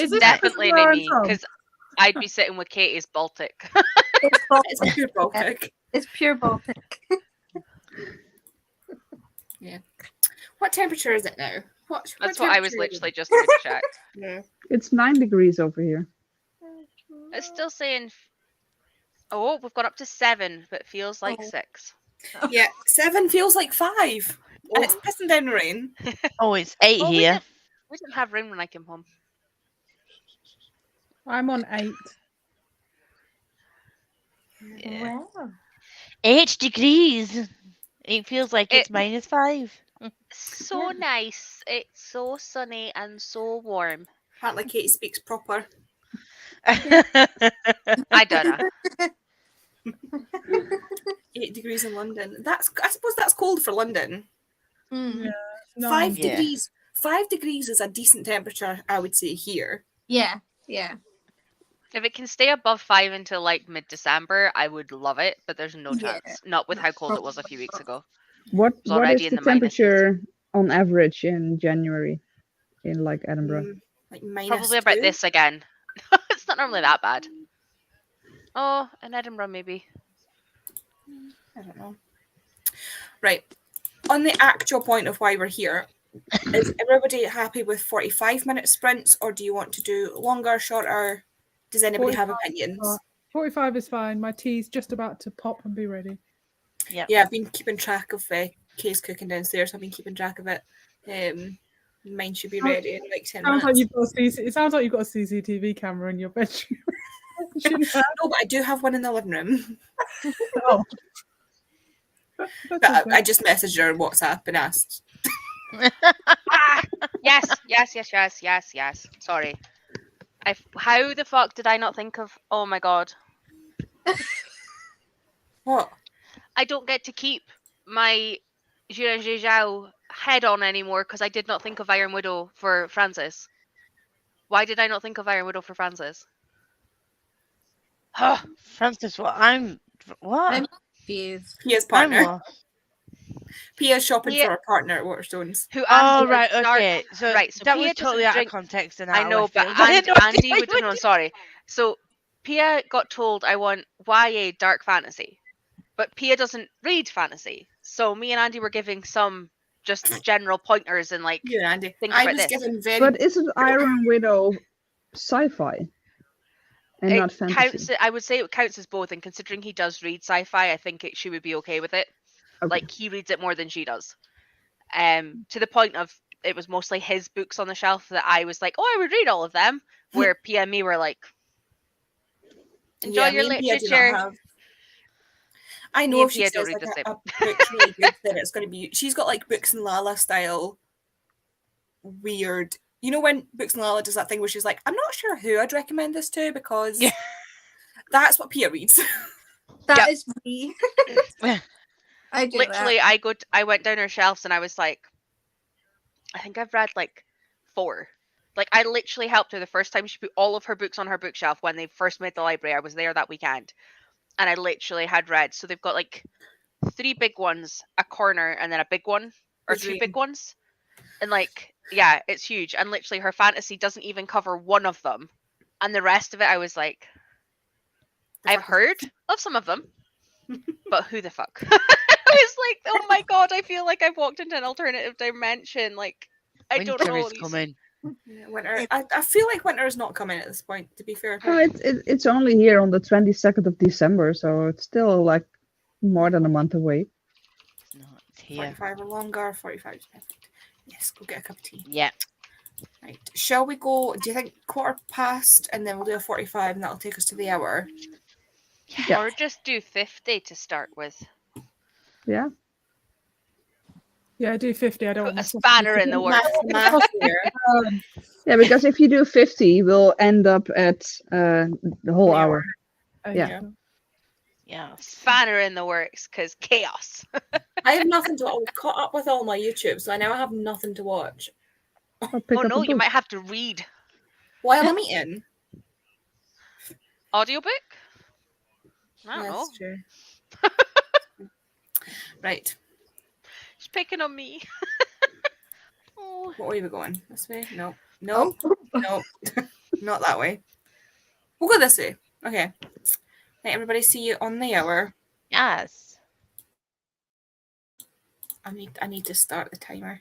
Is it Definitely where not I'm me, from? because I'd be sitting with Katie's Baltic. it's, It's a pure Baltic. it's pure Baltic. What temperature is it now? That's what I was temperature is it? literally just about to check. Yeah. It's 9 degrees over here. It's still saying. Oh, we've gone up to 7, but it feels like Oh. 6. Yeah, 7 feels like 5. And it's pissing down rain. Oh, it's 8 Well, here. We didn't have rain when I came home. I'm on 8. Yeah. Wow. 8 degrees. It feels like it's It- -5. So nice. It's so sunny and so warm. Apparently Katie speaks proper. I don't know. 8 degrees in London. I suppose that's cold for London. Mm. Yeah. 5 Yeah. degrees. 5 degrees is a decent temperature, I would say, here. Yeah. If it can stay above 5 until like mid-December, I would love it. But there's no Yeah. chance. Not with how cold it was a few weeks ago. What It's what already is in the the minuses. temperature on average in January in like Edinburgh? Like minus Probably about 2. this again. It's not normally that bad. Oh, in Edinburgh maybe. I don't know. Right. On the actual point of why we're here, is everybody happy with 45-minute sprints, or do you want to do longer, shorter? Does anybody have 45 opinions? 45 is fine. My tea's just about to pop and be ready. Yep. Yeah, I've been keeping track of Kay's cooking downstairs. I've been keeping track of it. Mine should be ready in like 10 Sounds minutes. like you've got it sounds like you've got a CCTV camera in your bedroom. Shouldn't have. No, but I do have one in the living room. Oh. That's But okay. I just messaged her on WhatsApp and asked. Ah, yes. Sorry. How the fuck did I not think of? Oh my god. What? I don't get to keep my Jiren Zhao head on anymore because I did not think of Iron Widow for Francis. Why did I not think of Iron Widow for Francis? Huh. Francis, what? What? I'm confused. Pia's I'm partner. lost. Pia's shopping Pia- for her partner at Waterstones. Who Oh, Andy right, has dark- okay. So, right, so that Pia was totally doesn't out drink- of context and I how know, but feel. I had no Andy idea would what no, sorry. So Pia got told I want YA dark fantasy, but Pia doesn't read fantasy. So me and Andy were giving some just general pointers and like You and Andy. Think I about was this. given very. But isn't Iron Widow sci-fi and it not fantasy? counts. I would say it counts as both. And considering he does read sci-fi, I think she would be okay with it. Okay. Like he reads it more than she does. To the point of it was mostly his books on the shelf that I was like, oh, I would read all of them. Where Pia and me were like, enjoy Yeah, your me and Pia do not literature. have- I Me know and if she Pia don't says read like the a book's really good, then it's going to be. She's got like Books and Lala style weird. You know when Books and Lala does that thing where she's like, I'm not sure who I'd recommend this to because Yeah. that's what Pia reads. That Yep. is me. I do Literally, that. I went down her shelves and I was like, I think I've read like 4. Like I literally helped her the first time she put all of her books on her bookshelf when they first made the library. I was there that weekend, and I literally had read. So they've got like 3 big ones, a corner, and then a big one, or The 2 dream. big ones. And like, yeah, it's huge. And literally, her fantasy doesn't even cover one of them, and the rest of it, I was like, I've heard of some of them, but who the fuck? It's like, oh my god, I feel like I've walked into an alternative dimension. Like, I don't Winter know. is these- coming. Yeah, winter. I feel like winter is not coming at this point. To be fair. Oh, it's only here on the 22nd of December, so it's still like more than a month away. No, it's here. 45 or longer. 45 is perfect. Yes, go get a cup of tea. Yeah. Right. Shall we go? Do you think 1:15 and then we'll do a 45 and that'll take us to the hour? Yeah. Or just do 50 to start with. Yeah. Yeah, I do 50. I don't Put want a myself spanner in the works. Math here. Yeah, because if you do 50, we'll end up at the whole The hour. Yeah. Yeah. Spanner in the works, because chaos. I have nothing to. I've caught up with all my YouTube, so I now have nothing to watch I'll pick Oh up no, a you book. might have to read. while I'm eating. Audiobook? I don't know. That's true. Right. She's picking on me. No. What way are we going? This way? No. No. Oh, No. Not that way. We'll go this way. Okay. Right, everybody see you on the hour. Yes. I need to start the timer.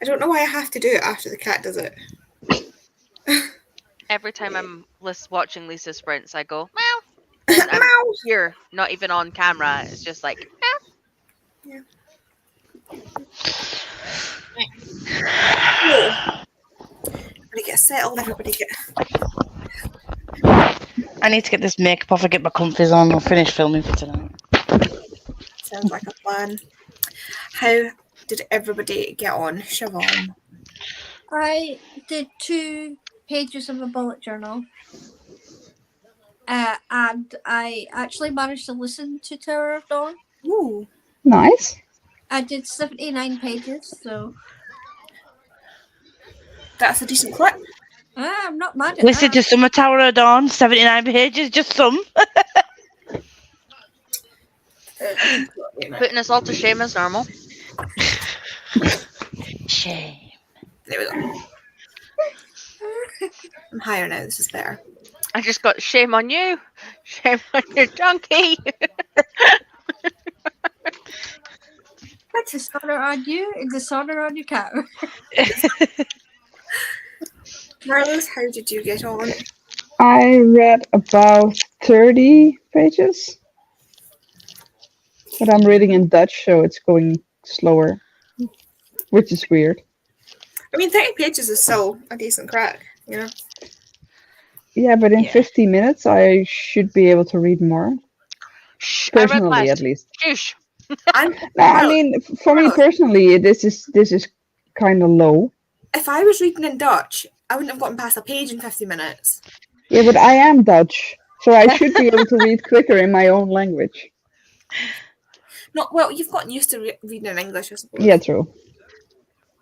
I don't know why I have to do it after the cat does it. Every time I'm watching Lisa sprints, I go meow. And I'm Meow. here, not even on camera. It's just like meow. Everybody get settled. Everybody get. I need to get this makeup off and get my comfies on. I'll finish filming for tonight. Sounds like a plan. How did everybody get on, Siobhan? I did 2 pages of a bullet journal. And I actually managed to listen to Tower of Dawn. Ooh, Nice. I did 79 pages, so that's a decent clip. I'm not mad at Listen that. to Summer Tower of Dawn, 79 pages, just some. Putting us all to shame as normal. Shame. There we go. I'm higher now. This is better. I just got shame on you. Shame on your donkey. Dishonor on you and dishonor on your cow. Marlos, how did you get on? I read about 30 pages. But I'm reading in Dutch, so it's going slower, which is weird. I mean, 30 pages is still a decent crack, you know? Yeah, but in Yeah. 50 minutes, I should be able to read more. Shh, I read Personally, last. at least. Shoosh. I'm, No, I Well, mean, for me well- personally, this is kind of low. if I was reading in Dutch, I wouldn't have gotten past a page in 50 minutes. Yeah, but I am Dutch, so I should be able to read quicker in my own language. Not well. You've gotten used to reading in English, I suppose. Yeah, true.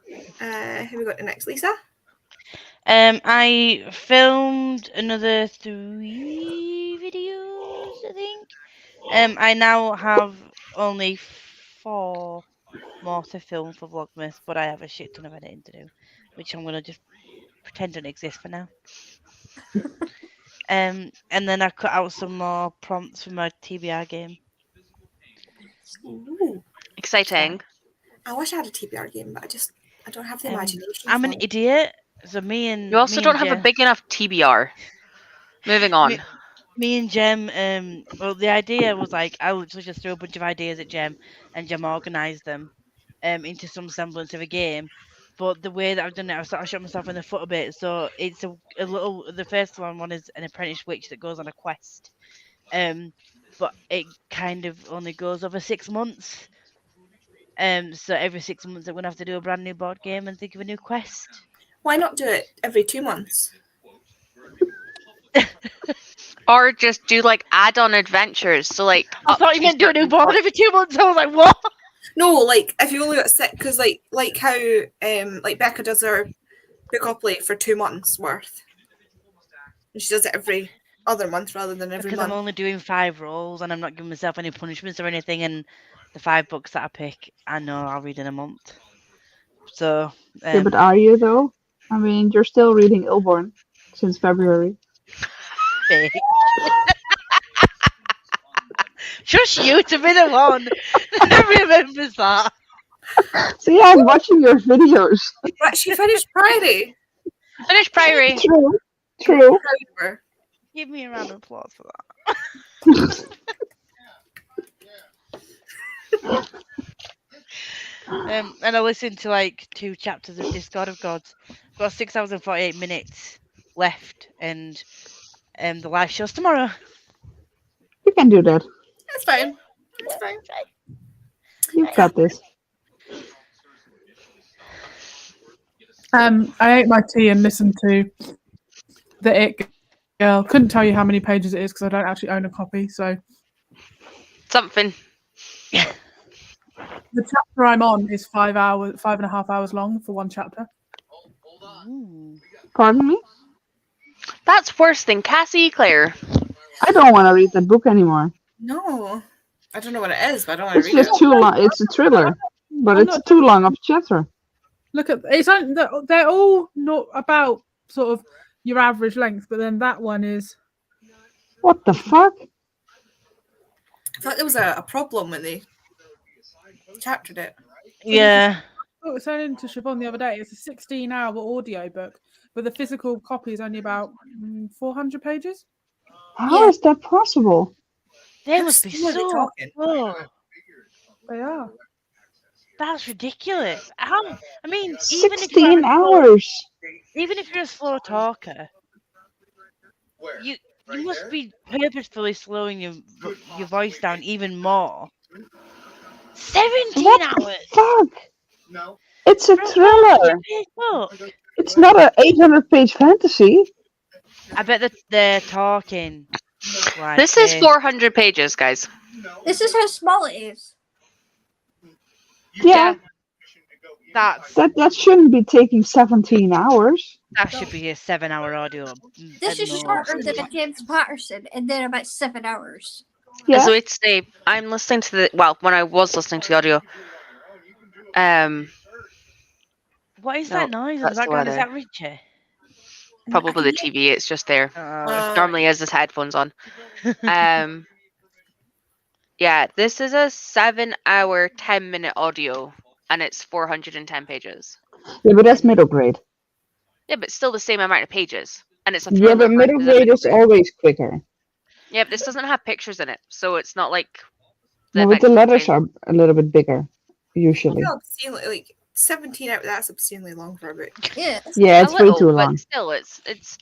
Who we got next, Lisa? I filmed another 3 videos, I think. I now have only 4 more to film for Vlogmas, but I have a shit ton of editing to do, which I'm gonna just pretend don't exist for now. And then I cut out some more prompts for my TBR game. Ooh, Exciting. I wish I had a TBR game, but I don't have the imagination. I'm for an it. idiot, so me and You also me don't and have a Jem- big enough TBR. Moving on. Me and Jem, well, the idea was like I literally just threw a bunch of ideas at Jem, and Jem organised them, into some semblance of a game. But the way that I've done it, I've sort of shot myself in the foot a bit. So it's a little. The first one is an apprentice witch that goes on a quest, but it kind of only goes over 6 months. So every 6 months, I'm gonna have to do a brand new board game and think of a new quest. Why not do it every 2 months? Or just do like add-on adventures. So like I thought you meant do a new board every 2 months. I was like, what? No, like if you only got 6, because like how like Becca does her Bookopoly for 2 months worth, and she does it every other month rather than every Because month. I'm only doing 5 rolls and I'm not giving myself any punishments or anything. And the 5 books that I pick, I know I'll read in a month. So, Yeah, but are you though? I mean, you're still reading Ilborn since February. fake. Just you to be the one that remembers that. See, I'm watching your videos. But she finished Friday. Finish Priory. True. True. Give me a round of applause for that. And I listened to like 2 chapters of Discord of Gods. Got 6 hours and 48 minutes left, and the live show's tomorrow. You can do that. It's fine. It's fine. You've got this. I ate my tea and listened to The It Girl. Couldn't tell you how many pages it is because I don't actually own a copy. So Something. the chapter I'm on is 5.5 hours long for one chapter. Ooh. Pardon me? That's worse than Cassie Claire. I don't want to read that book anymore. No, I don't know what it is, but I don't want It's to read just it. too long. It's a thriller, but I'm it's not- too long of a chapter. Look at it's only, they're all not about sort of your average length, but then that one is. What the fuck? I thought there was a problem when they chaptered it. Yeah. saying to Siobhan the other day, it's a 16-hour audio book, but the physical copy is only about 400 pages. How is that possible? They How must be slow are they so talking? slow. They are. That's ridiculous. I mean, 16 hours. even if you're a slow talker, you must be purposefully slowing your voice down even more. 17 What hours. the fuck? It's a for a thriller. 400-page book. It's not an 800-page fantasy. I bet that they're talking. Like This is 400 pages, guys. This is how small it is. Yeah, that shouldn't be taking 17 hours. That should be a 7-hour audio. This is shorter than a James Patterson, and then about 7 hours. Yeah. So it's I'm listening to when I was listening to the audio. What is No, that noise in the that's the background? Is weather. that Richie? Probably the TV. It's just there. Normally has his headphones on. Yeah, this is a 7-hour, 10-minute audio, and it's 410 pages. Yeah, but that's middle grade. Yeah, but still the same amount of pages, and it's a Yeah, thriller but middle versus a grade is always quicker. Yeah, but this doesn't have pictures in it, so it's not like. No, but the letters are a little bit bigger, usually. Obscenely, like 17 hours. That's obscenely long for a book. Yeah. Yeah, it's way too long. But still, it's.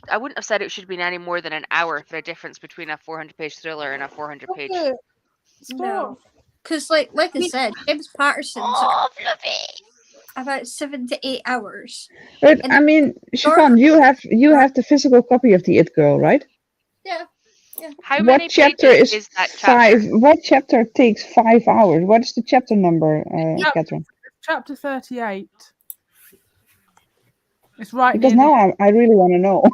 I wouldn't have said it should be any more than an hour for a difference between a 400-page thriller and a 400-page. No. Because, like I said, James Patterson's are about 7 to 8 hours. But And I mean, Siobhan, you have the physical copy of the It Girl, right? Yeah. How many What chapter pages is that chapter? 5? What chapter takes 5 hours? What is the chapter number, Catherine? Chapter 38. It's right Because near now I really want to know.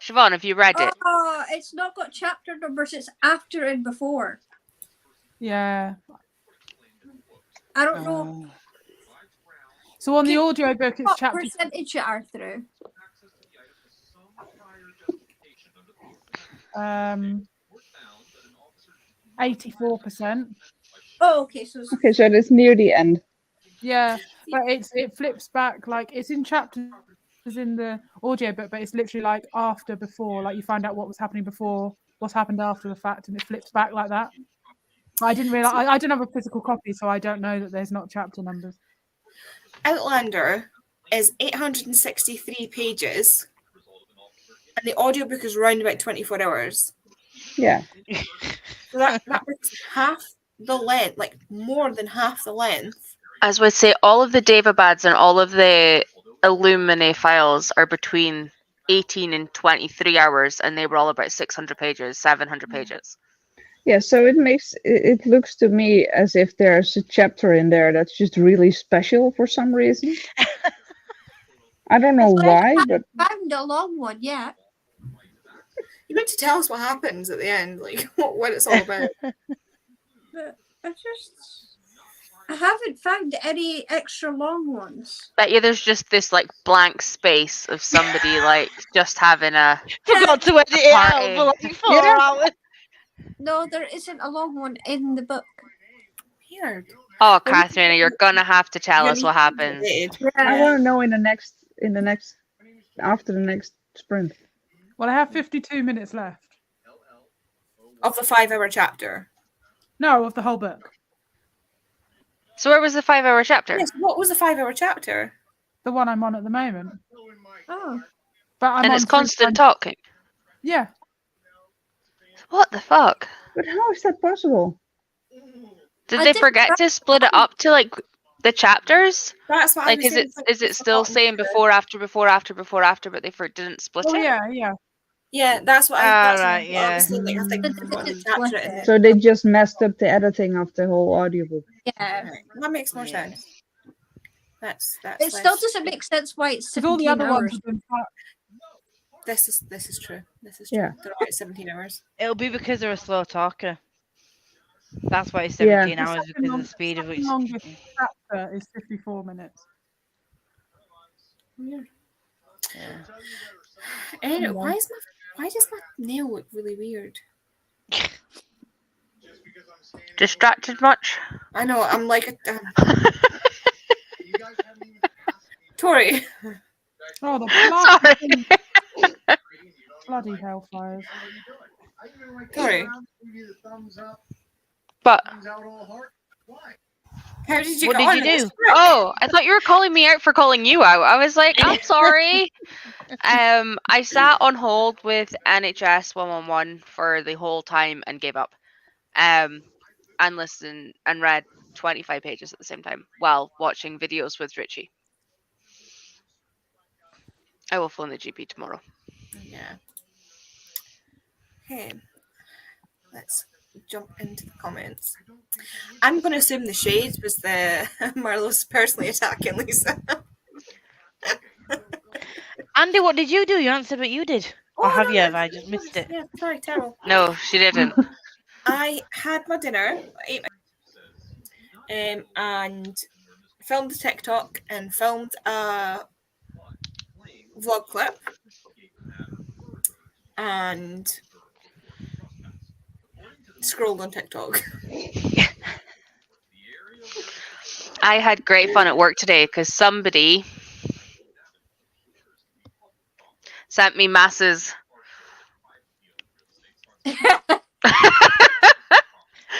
Siobhan, have you read it? Oh, it's not got chapter numbers. It's after and before. Yeah. I don't know So on the audio book, it's what chapter. percentage you are through. 84%. Oh, okay. So Okay, so it's near the end. Yeah, but it flips back, like it's in chapters in the audiobook, but it's literally like after, before, like you find out what was happening before, what's happened after the fact, and it flips back like that. I didn't realize. I don't have a physical copy, so I don't know that there's not chapter numbers. Outlander is 863 pages, and the audiobook is around about 24 hours. Yeah. So that makes half the length, like more than half the length. As we say, all of the Davabads and all of the Illumine files are between 18 and 23 hours, and they were all about 600 pages, 700 pages. Yeah, so it looks to me as if there's a chapter in there that's just really special for some reason. I don't know why, but I haven't found a long one yet. You meant to tell us what happens at the end, like what it's all about. But I haven't found any extra long ones. But yeah, there's just this like blank space of somebody like just having a. Forgot to edit it out party. for like 4 hours. No, there isn't a long one in the book. Weird. Oh, Catherine, you're gonna have to tell us what happens. I want to know after the next sprint. Well, I have 52 minutes left. Of the 5-hour chapter. No, of the whole book. So where was the 5-hour chapter? Yes, what was the 5-hour chapter? The one I'm on at the moment. Oh. But I'm And on it's constant 300 talking. Yeah. What the fuck? But how is that possible? Did I they did forget try- to split it up to like the chapters? That's what I Like, was saying. is it still saying before, after, but they didn't split Oh it? yeah. Yeah, that's what Ah, I right, what I was saying. Like, I think Mm. what the chapter in it. So they just messed up the editing of the whole audiobook. Yeah. That makes more Yeah. sense. That's It still doesn't make sense why it's Because all the 17 other ones hours. have been. This is true. This is Yeah. true. They're about 17 hours. It'll be because they're a slow talker. That's why it's Yeah. 17 hours, because of the speed of which. Longest chapter is 54 minutes. Yeah. Yeah. Anyway, why does my nail look really weird? Distracted much? I know, I'm like Tori. Oh, the Sorry. bloody hellfires. Tori, But how did you What get did you on? do? oh, I thought you were calling me out for calling you out. I was like, I'm sorry. I sat on hold with NHS 111 for the whole time and gave up. And listened and read 25 pages at the same time while watching videos with Richie. I will phone the GP tomorrow. Yeah. Okay. Let's jump into the comments. I'm going to assume the shade was the Marlo's personally attacking Lisa. Andy, what did you do? You answered what you did. Or have you? Have I just missed it? Yeah, sorry, terrible. No, she didn't. I had my dinner, ate and filmed a TikTok and filmed a vlog clip and scrolled on TikTok. I had great fun at work today because somebody sent me masses.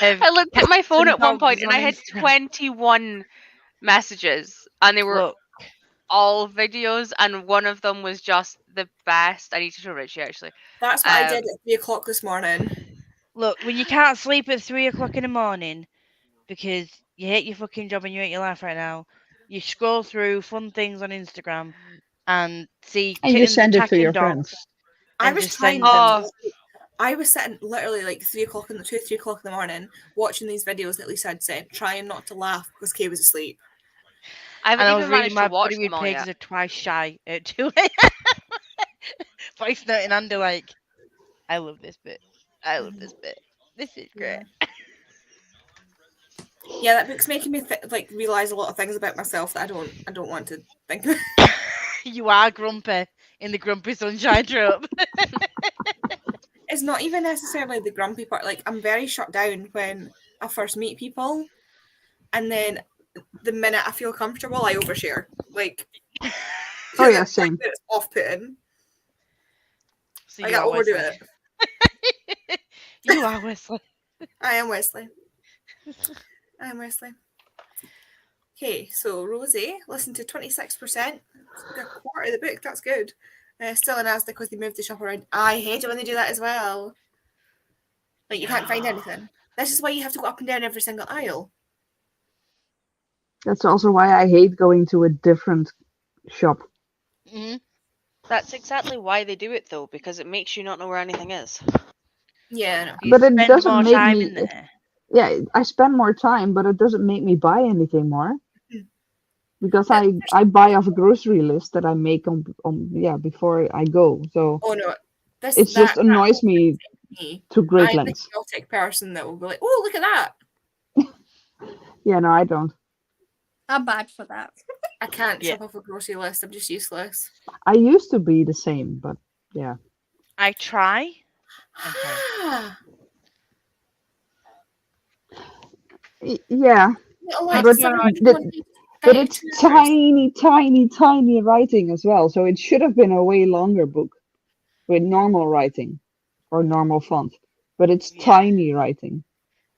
I looked at my phone at one point and I had 21 messages and they were Look, all videos and one of them was just the best. I need to show Richie actually. That's what I did at 3 o'clock this morning. look, when you can't sleep at 3 o'clock in the morning because you hate your fucking job and you hate your life right now, you scroll through fun things on Instagram and see And you kittens send it to attacking your dogs. friends. I and was just trying send them. to. I was sitting literally like 3 o'clock in the 3 o'clock in the morning watching these videos that Lisa had sent, trying not to laugh because Kay was asleep. I And haven't I was even reading managed my to watch body read them all pages yet. are twice shy at 2 a.m. Voice noting under like, I love this bit. I love this bit. This is great. Yeah, that book's making me realize a lot of things about myself that I don't want to think about. You are grumpy in the Grumpy Sunshine trope. It's not even necessarily the grumpy part. Like, I'm very shut down when I first meet people, and then the minute I feel comfortable, I overshare. Like, Oh yeah, same. it's off-putting. So Like, you I are overdo Wesley. it. You are Wesley. I am Wesley. I am Wesley. Okay, so Rosie listened to 26%. A quarter of the book. That's good. Still in Asda because they moved the shop around. I hate it when they do that as well. Like, you can't find anything. This is why you have to go up and down every single aisle. That's also why I hate going to a different shop. Mm-hmm. That's exactly why they do it though, because it makes you not know where anything is. Yeah, I know. You But it spend doesn't more make time me. in there. Yeah, I spend more time, but it doesn't make me buy anything more. Mm. Because I buy off a grocery list that I make on before I go. So Oh no, it just annoys me me. to great I'm the lengths. chaotic person that will be like, "Oh, look at that." Yeah, no, I don't. I'm bad for that. I can't Yeah. shop off a grocery list. I'm just useless. I used to be the same, but yeah. I try. Yeah, Like but someone but wanted to but buy it's 2 hours. tiny, tiny, tiny writing as well. So it should have been a way longer book with normal writing or normal font. But it's Yeah. tiny writing.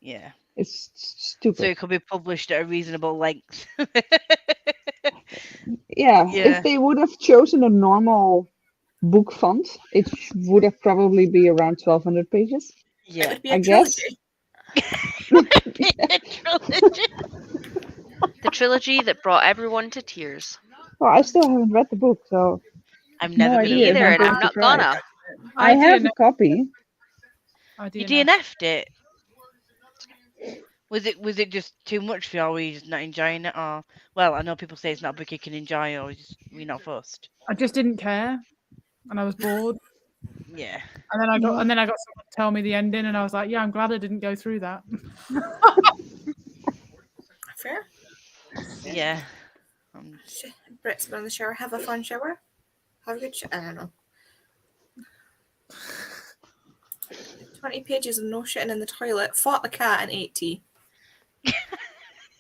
Yeah. It's So stupid. it could be published at a reasonable length. Yeah, Yeah. if they would have chosen a normal book font, it would have probably be around 1,200 pages. It Yeah. would be I a guess. trilogy. Trilogy. The trilogy that brought everyone to tears. Well, I still haven't read the book, so I'm no never idea if Either, I'm and going I'm to not try it. gonna. I have a copy. You DNF'd it. Was it just too much for you, or were you just not enjoying it? Or well, I know people say it's not a book you can enjoy, or were you not fussed? I just didn't care, and I was bored. Yeah. And then I got someone to tell me the ending, and I was like, yeah, I'm glad I didn't go through that. Fair. Yeah. Brett's been in the shower. Have a fun shower. Have a good shower. I don't know. 20 pages of no shitting in the toilet, fought the cat, and ate tea.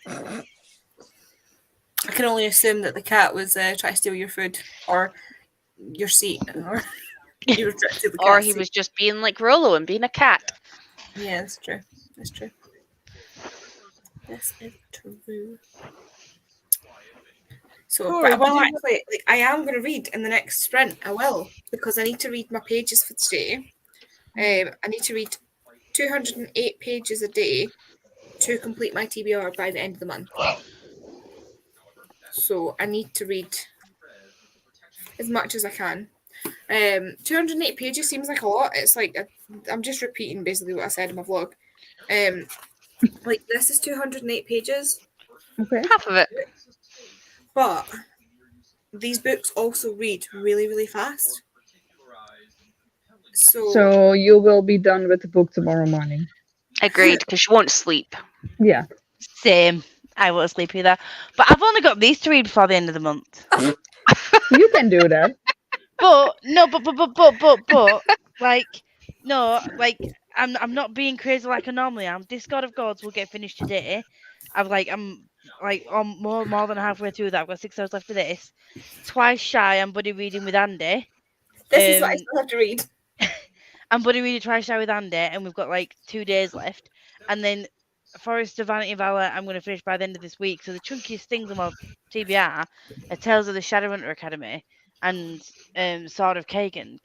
I can only assume that the cat was trying to steal your food or your seat, or you were trying to steal the Or cat's he seat. was just being like Rollo and being a cat. Yeah, that's true. That's true. This is true. So, Corey, but I will did you- actually, like, I am going to read in the next sprint. I will, because I need to read my pages for today. I need to read 208 pages a day to complete my TBR by the end of the month. So I need to read as much as I can. 208 pages seems like a lot. It's like I'm just repeating basically what I said in my vlog. Like this is 208 pages, Okay. Half of it. but these books also read really, really fast. So you will be done with the book tomorrow morning. Agreed, because she won't sleep. Yeah. Same. I won't sleep either. But I've only got these to read before the end of the month. You can do that. But no, but like no, like I'm not being crazy like I normally am. Discord of Gods will get finished today. I'm more than halfway through that. I've got 6 hours left of this. Twice Shy, I'm buddy reading with Andy. This is what I still have to read. I'm buddy reading Twice Shy with Andy, and we've got like 2 days left. And then Forest of Vanity Valor, I'm going to finish by the end of this week. So the chunkiest things on my TBR are Tales of the Shadowhunter Academy and Sword of Kagan,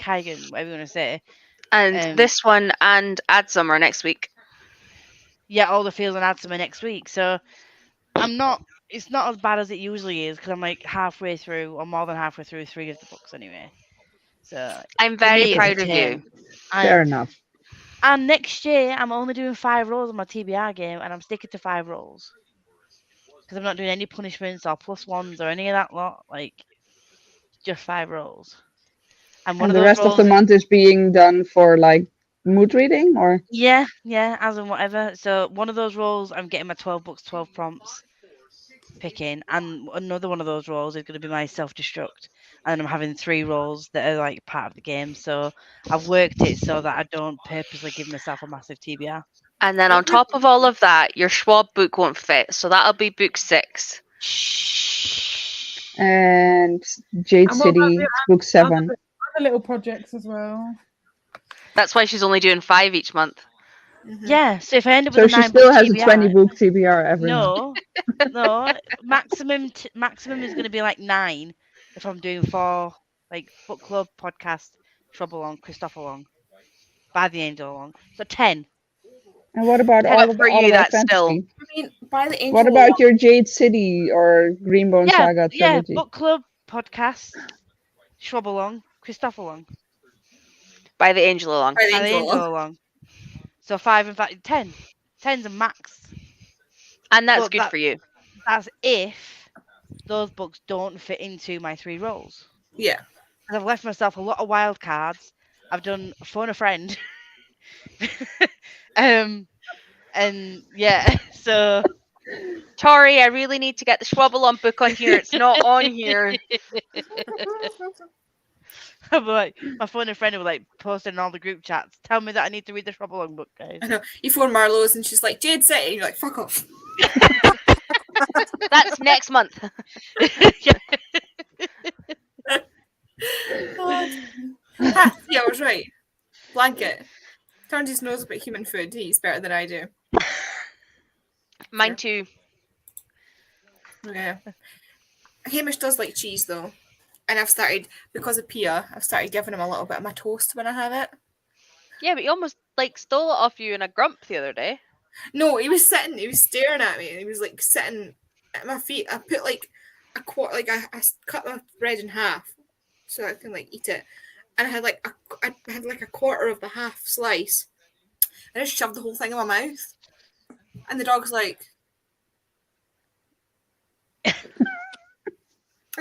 whatever you want to say. And this one and Adsum are next week. Yeah, all the fields and Adsum are next week. So it's not as bad as it usually is because I'm like halfway through or more than halfway through 3 of the books anyway. So I'm very it's proud a of you. tame. Fair enough. And next year, I'm only doing 5 rolls on my TBR game, and I'm sticking to 5 rolls. Because I'm not doing any punishments or +1s or any of that lot. Like, just 5 rolls. And And the rest of the month is being done for like mood reading, or? Yeah, as in whatever. So one of those rolls, I'm getting my 12 books, 12 prompts picking, and another one of those rolls is going to be my self-destruct. And then I'm having 3 rolls that are like part of the game. So I've worked it so that I don't purposely give myself a massive TBR. And then on top of all of that, your Schwab book won't fit. So that'll be book 6. And Jade And what about City, the book 7. Other little projects as well. That's why she's only doing 5 each month. Mm-hmm. Yeah, so if I end up So with a she 9 still book has a TBR, 20 book TBR every month. No, maximum is going to be like 9 if I'm doing 4 like book club, podcast, Trouble Along, Christopher Long, By the Angel Along. So 10. And what about But all of for all you, of our that's still- fantasy? I mean, by the angel. What about your Jade City or Greenbone Saga trilogy? Book club, podcast, Trouble Along, Christopher Long, By the Angel Along. By the By the angel. Angel Along. So 5 and 5, 10. 10's a max. And that's But good for you. That's if those books don't fit into my 3 roles. Yeah. I've left myself a lot of wild cards. I've done phone a friend. And yeah, so Tori, I really need to get the Schwabbalon book on here. It's not on here. I'm like, my phone a friend will like posting in all the group chats. Tell me that I need to read the Trouble Along book, guys. I know. You phone Marlowe's and she's like, Jade City. And you're like, fuck off. That's next month. Yeah, I was right. Blanket. Turned his nose up at human food. He eats better than I do. Mine too. Yeah. Hamish does like cheese though. And I've started, because of Pia, I've started giving him a little bit of my toast when I have it. Yeah, but he almost like stole it off you in a grump the other day. No, he was staring at me and he was like sitting at my feet. I put like a quarter, like I cut my bread in half so I can like eat it. And I had like a quarter of the half slice. I just shoved the whole thing in my mouth. And the dog's like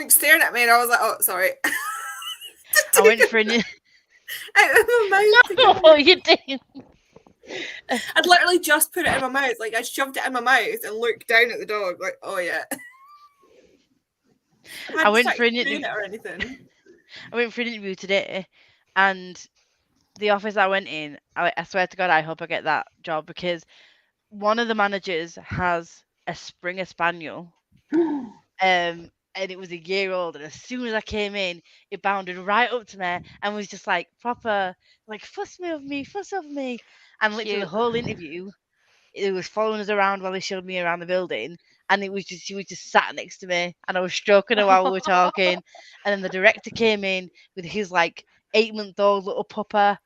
staring at me, and I was like, "Oh, sorry." I went for an. Out of my mouth. Oh, you didn't. I'd literally just put it in my mouth, like I shoved it in my mouth and looked down at the dog, like, "Oh yeah." I went for an interview interview. or anything. I went for an interview today, and the office I went in, I swear to God, I hope I get that job because one of the managers has a Springer Spaniel. And it was a year old, and as soon as I came in, it bounded right up to me and was just like proper, like fuss me, and literally the Cute. whole interview, it was following us around while he showed me around the building, and she was just sat next to me, and I was stroking her while we were talking, and then the director came in with his like 8-month-old little pupper.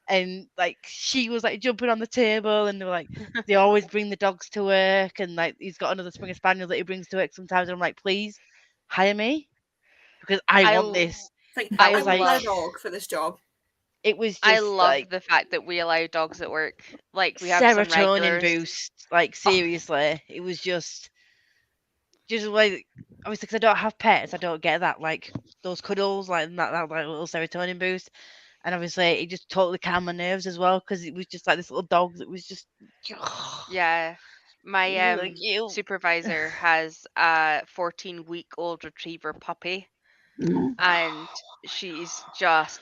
And like she was like jumping on the table, and they were like, they always bring the dogs to work, and like he's got another Springer Spaniel that he brings to work sometimes. And I'm like, please hire me because I I want l- this. It's like, That I was want like a dog for this job. it was I just love like the fact that we allow dogs at work. Like we have some serotonin regulars. boost. Like seriously, it was just like obviously because I don't have pets, I don't get that like those cuddles like that like little serotonin boost. And obviously, it just totally calmed my nerves as well because it was just like this little dog that was just. Yeah. My It was really cute. supervisor has a 14-week-old retriever puppy, and she's just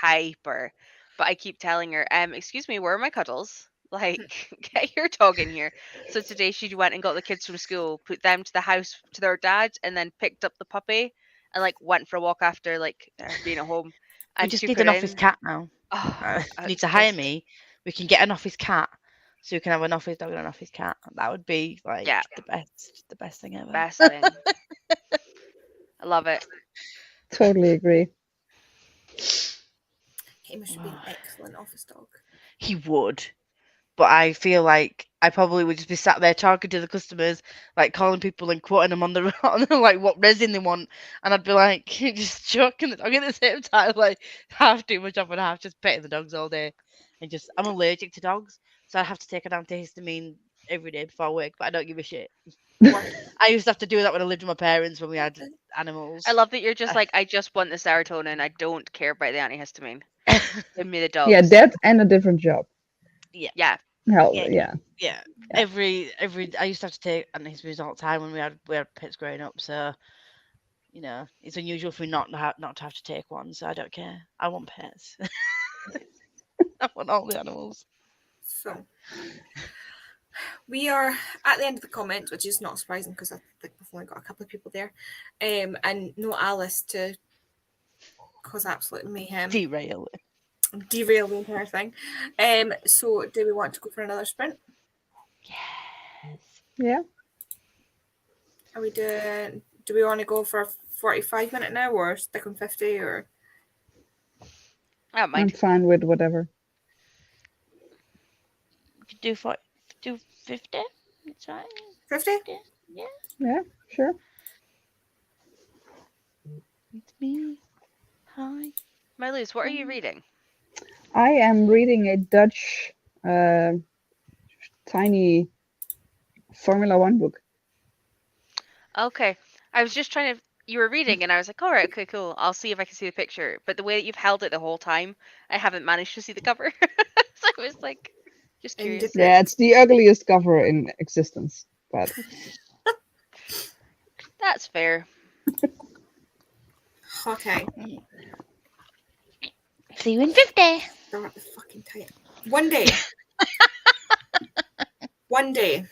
hyper. But I keep telling her, excuse me, where are my cuddles? Like, get your dog in here. So today she went and got the kids from school, put them to the house to their dad, and then picked up the puppy and like went for a walk after like being at home, We and just took need her an office in. cat now. Oh, If you need it's to hire just me, we can get an office cat, so you can have an office dog and an office cat. That would be like yeah, the best thing ever. best thing. I love it. Totally agree. Hamish would be an excellent office dog. He would, but I feel like I probably would just be sat there talking to the customers, like calling people and quoting them on the like what resin they want, and I'd be like just choking the dog at the same time, like half doing my job and half just petting the dogs all day, and just I'm allergic to dogs, so I have to take an antihistamine every day before work, but I don't give a shit. I used to have to do that when I lived with my parents when we had animals. I love that you're just like, I just want the serotonin. I don't care about the antihistamine. Give me the dogs. Yeah, that and a different job. Yeah. Hell, Yeah. yeah. Every I used to have to take antihistamines all the time when we had pets growing up, so you know it's unusual for me not to have to take one. So I don't care. I want pets. I want all the animals. So we are at the end of the comments, which is not surprising because I think we've only got a couple of people there, and no Alice to cause absolute mayhem, Derail. derail the entire thing. So do we want to go for another sprint? Yes. Yeah. Are we doing? Do we want to go for a 45-minute now, or stick on 50, or? I don't I'm mind. fine with whatever. We could do 50. It's fine. 50? Yeah. Yeah, sure. It's me. Hi. Marlise, what are you reading? I am reading a Dutch tiny Formula One book. Okay. I was just trying to. You were reading, and I was like, all right, okay, cool. I'll see if I can see the picture. But the way that you've held it the whole time, I haven't managed to see the cover. So I was like, just curious. Yeah, it's the ugliest cover in existence. But That's fair. Okay. See you in 50. Start the fucking time. One day. One day.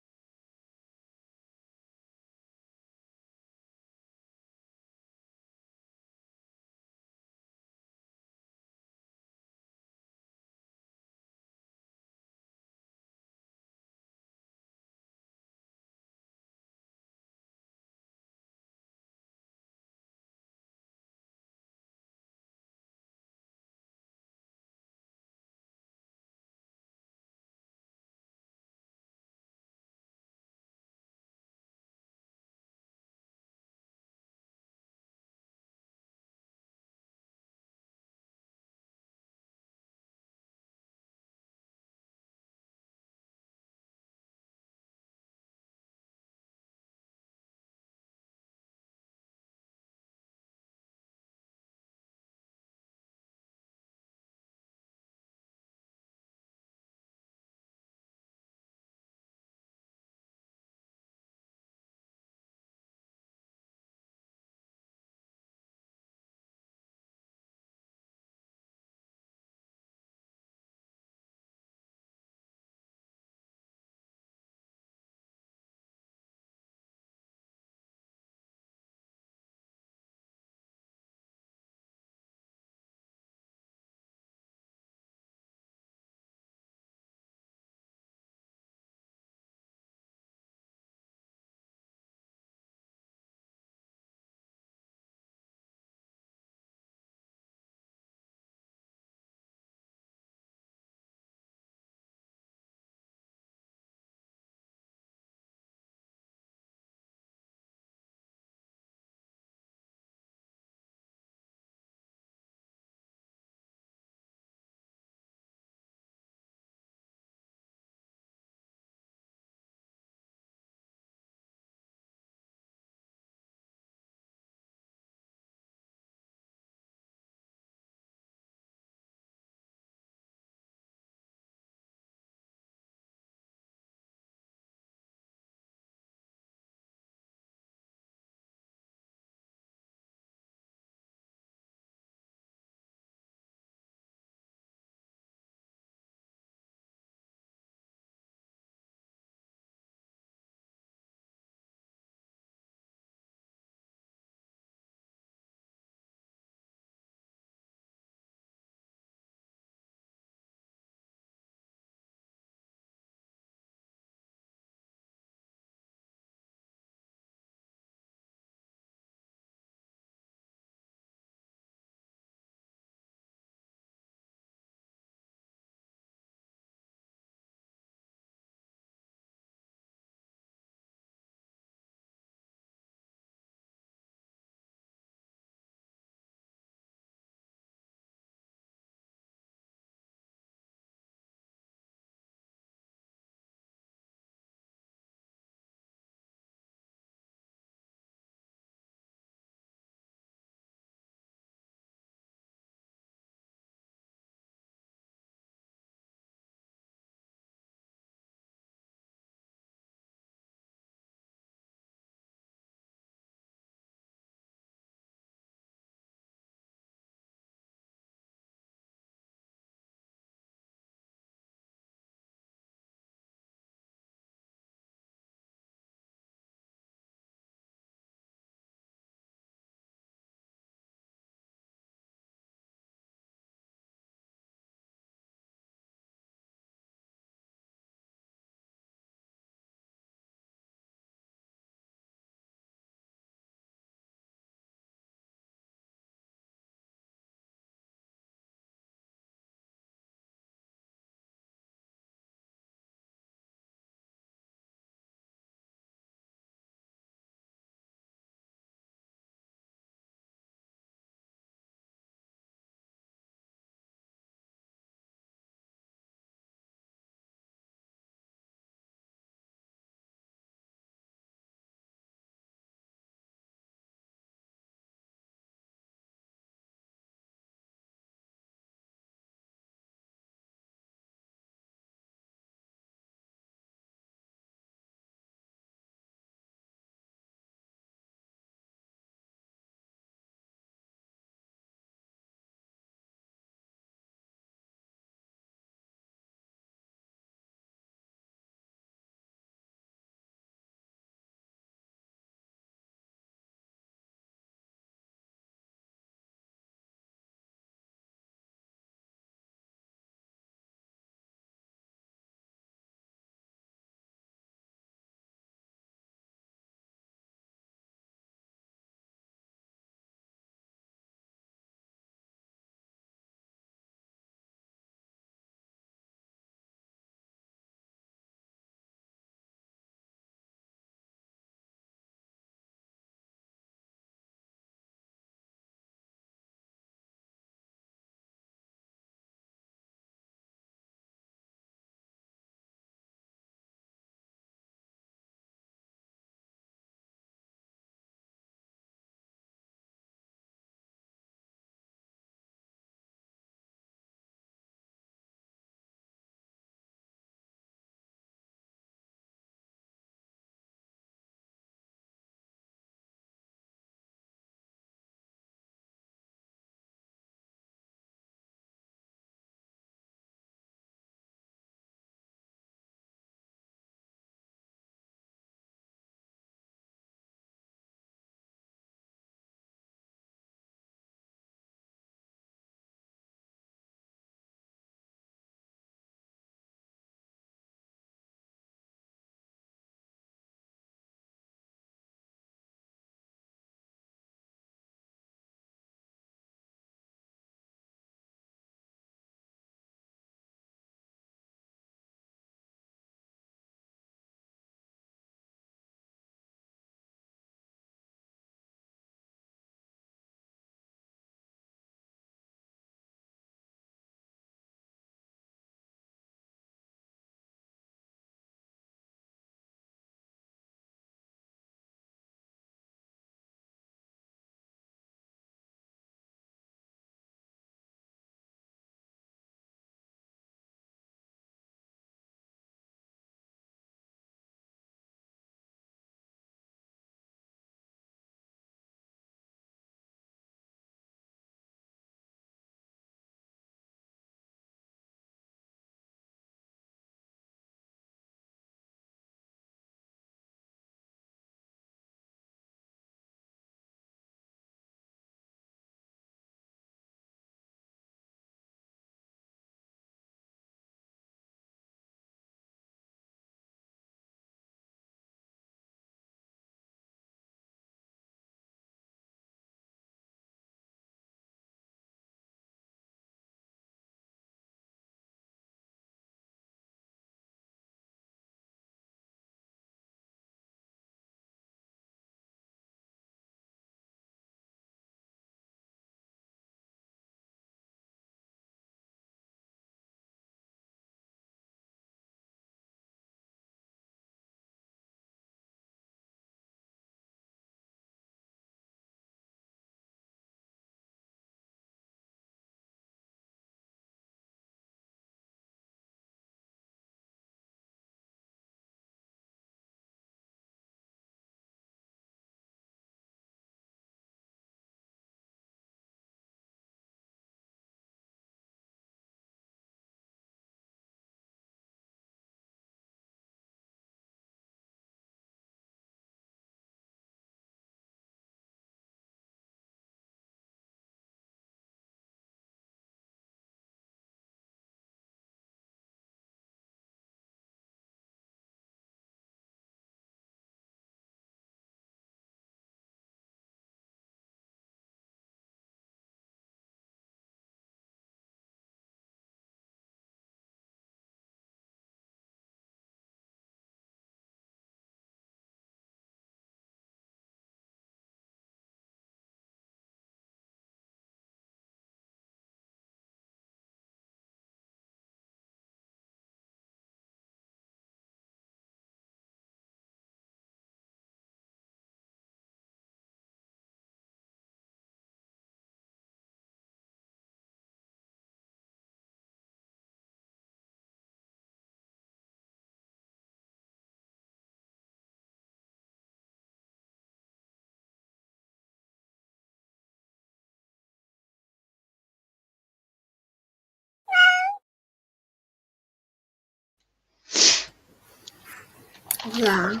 Yeah.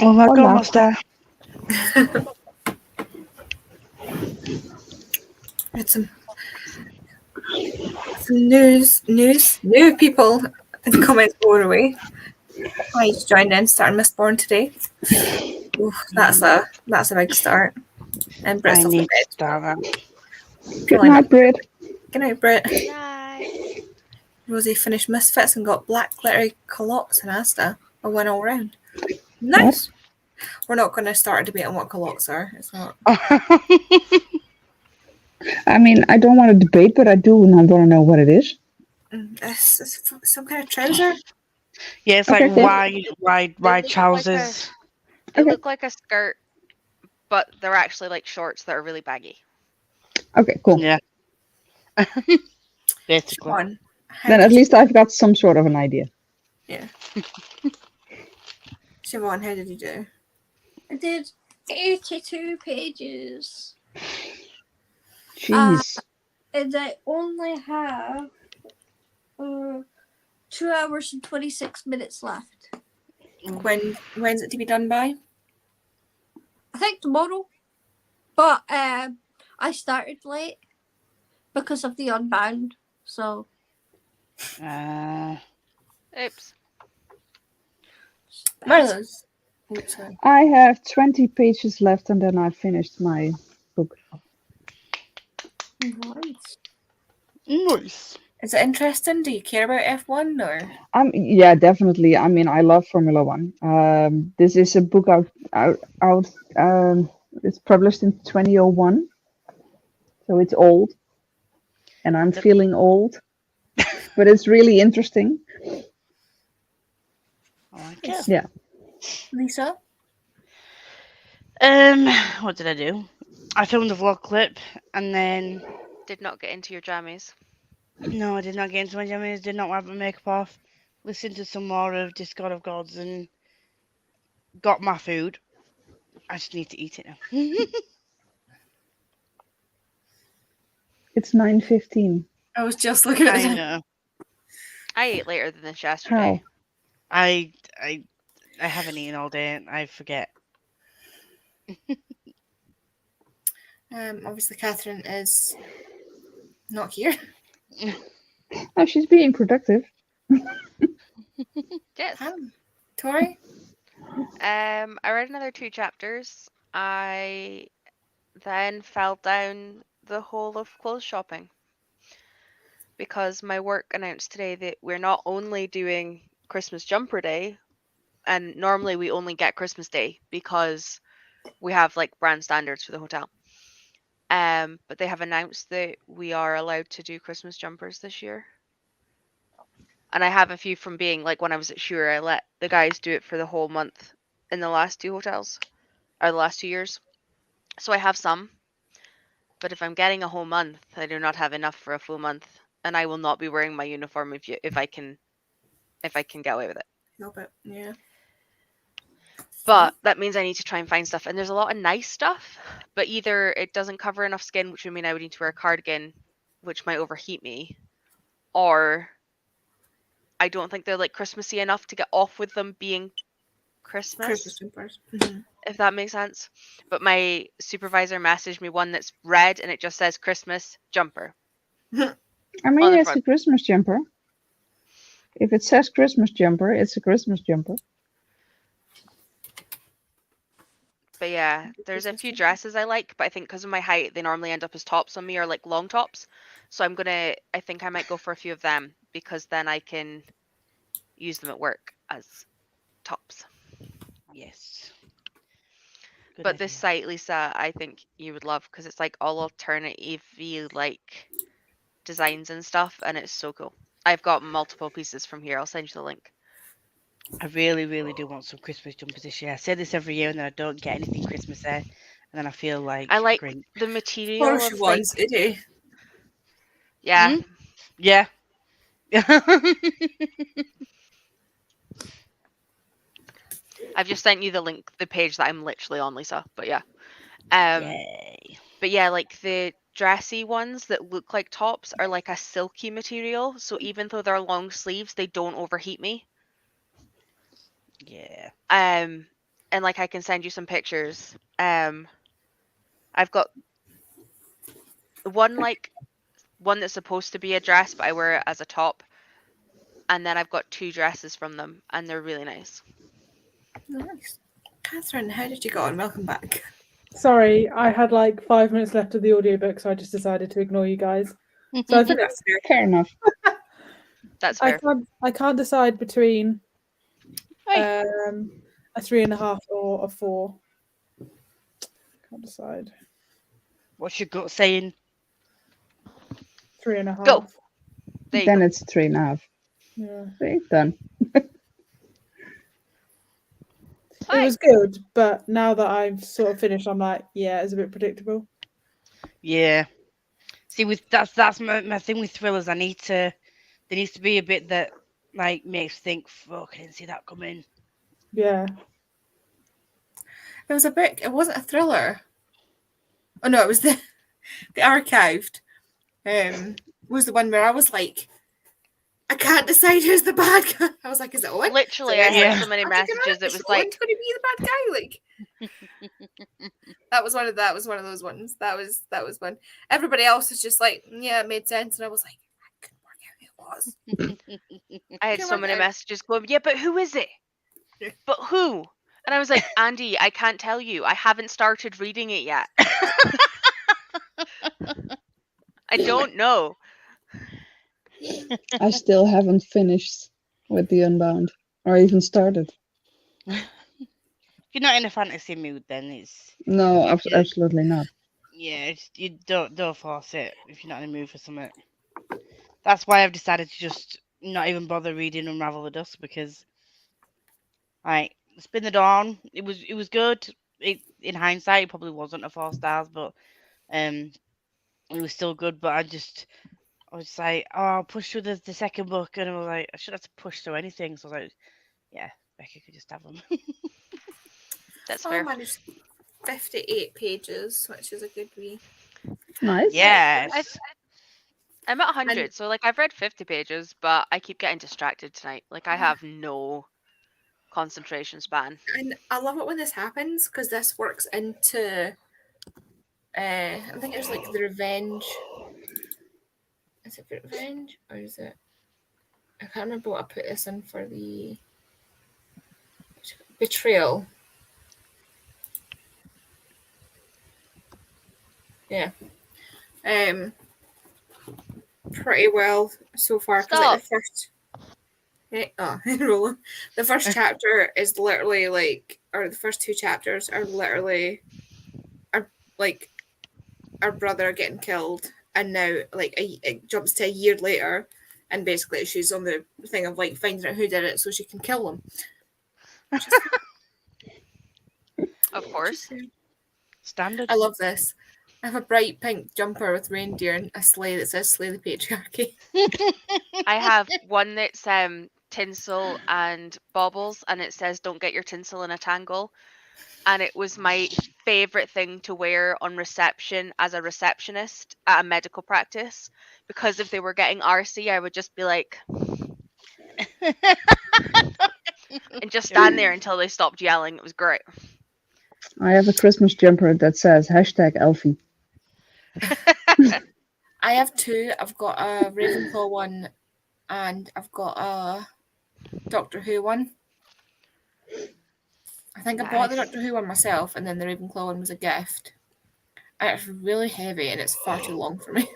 Oh my god, Hola. almost there. It's some new people in the comments going away. I just joined in, starting Mistborn today. Oof, that's a big start. And Brit's I off to need to bed. start that. Good Probably night, not. Brit. Good night, Brit. Night. Rosie finished Misfits and got black glittery culottes in Asta. I went all round. Nice. We're not going to start a debate on what culottes are. It's not. I mean, I don't want to debate, but I do want to know what it is. It's some kind of trouser. Yeah, it's Okay, like cool. wide They look like trousers. They Okay. look like a skirt, but they're actually like shorts that are really baggy. Okay, cool. Yeah. Basically. Siobhan, how Then at did you- least I've got some sort of an idea. Siobhan, how did you do? I did 82 pages. Jeez. And I only have 2 hours and 26 minutes left. When's it to be done by? I think tomorrow. But I started late because of the Unbound. So Oops. Marlowe's. Oops, sorry. I have 20 pages left and then I finished my book. nice. Nice. Is it interesting? Do you care about F1 or? Yeah, definitely. I mean, I love Formula One. This is a book out. It's published in 2001, so it's old, and I'm feeling old, but it's really interesting. I like it. Yeah. Lisa? What did I do? I filmed a vlog clip and then Did not get into your jammies. no, I did not get into my jammies, did not wipe my makeup off, listened to some more of Discord of Gods and got my food. I just need to eat it now. It's 9:15. I was just looking at I it. know. I ate later than this yesterday. How? I haven't eaten all day and I forget. Obviously, Catherine is not here. Oh, she's being productive. Yes. Tori? I read another 2 chapters. I then fell down the hole of clothes shopping because my work announced today that we're not only doing Christmas jumper day, and normally we only get Christmas day because we have like brand standards for the hotel. But they have announced that we are allowed to do Christmas jumpers this year. And I have a few from being like when I was at Shure, I let the guys do it for the whole month in the last 2 hotels, or the last 2 years. So I have some, but if I'm getting a whole month, I do not have enough for a full month, and I will not be wearing my uniform if I can get away with it. No, but yeah. But that means I need to try and find stuff, and there's a lot of nice stuff, but either it doesn't cover enough skin, which would mean I would need to wear a cardigan, which might overheat me, or I don't think they're like Christmassy enough to get off with them being Christmas, jumpers. if that makes sense. But my supervisor messaged me one that's red and it just says Christmas jumper. I On mean, the it's a front. Christmas jumper. If it says Christmas jumper, it's a Christmas jumper. But yeah, there's a few dresses I like, but I think because of my height, they normally end up as tops on me or like long tops. So I think I might go for a few of them because then I can use them at work as tops. Yes. Good But this idea. site, Lisa, I think you would love because it's like all alternative like designs and stuff, and it's so cool. I've got multiple pieces from here. I'll send you the link. I really, really do want some Christmas jumpers this year. I say this every year and then I don't get anything Christmas there. And then I feel like I like Grinch. the Of material course of she like, wants it. yeah. Hmm? Yeah. I've just sent you the link, the page that I'm literally on, Lisa. But yeah. Yay. But yeah, like the dressy ones that look like tops are like a silky material. So even though they're long sleeves, they don't overheat me. Yeah. And like I can send you some pictures. I've got one that's supposed to be a dress, but I wear it as a top. And then I've got 2 dresses from them, and they're really nice. Nice. Catherine, how did you go on? Welcome back. Sorry, I had like 5 minutes left of the audiobook, so I just decided to ignore you guys. So I think That's fair. Fair enough. That's fair. I can't decide between Hey. a 3.5 or a 4. Can't decide. What's your gut saying? 3.5. Go. There you Then go. it's 3.5. Yeah. See, done. It was good, but now that I've sort of finished, I'm like, yeah, it's a bit predictable. Yeah. See, with that's my thing with thrillers. There needs to be a bit that like makes you think, fuck, I didn't see that coming. Yeah. It was a book. It wasn't a thriller. Oh no, it was the archived. Was the one where I was like, I can't decide who's the bad guy. I was like, is it Owen? Literally, I Yeah. had so many messages. It was Owen's like, going to be the bad guy. Like that was one of those ones. That was one. Everybody else was just like, yeah, it made sense, and I was like, I couldn't work out who it was. I had Can't so work many out. messages going, yeah, but who is it? Yeah. But who? And I was like, Andy, I can't tell you. I haven't started reading it yet. I don't know. I still haven't finished with The Unbound or even started. If you're not in a fantasy mood, then it's No, You should. absolutely not. you don't force it if you're not in the mood for something. That's why I've decided to just not even bother reading Unravel the Dusk, because like Spin the Dawn, it was good. It, in hindsight, it probably wasn't a 4 stars, but it was still good. But I was like, oh, I'll push through the second book, and I was like, I should have to push through anything. So I was like, yeah, Becky could just have them. That's I fair. managed 58 pages, which is a good read. Nice. Yes. I'm at 100, so like I've read 50 pages, but I keep getting distracted tonight. Like I have no concentration span. And I love it when this happens because this works into I think it's like the revenge. Is it revenge or is it? I can't remember what I put this in for the betrayal. Yeah. Pretty well so far because like the first. The first chapter is literally like, or the first 2 chapters are literally, like our brother getting killed, and now like it jumps to a year later, and basically she's on the thing of like finding out who did it so she can kill them. Of course. Standard. I love this. I have a bright pink jumper with reindeer and a sleigh that says "Slay the Patriarchy." I have one that's tinsel and baubles, and it says "Don't get your tinsel in a tangle." And it was my favorite thing to wear on reception as a receptionist at a medical practice, because if they were getting arsey, I would just be like, and just stand there until they stopped yelling. It was great. I have a Christmas jumper that says #Elfie. I have 2. I've got a Ravenclaw one, and I've got a Doctor Who one. I think I bought the Nice. Doctor Who one myself, and then the Ravenclaw one was a gift. And it's really heavy, and it's far too long for me.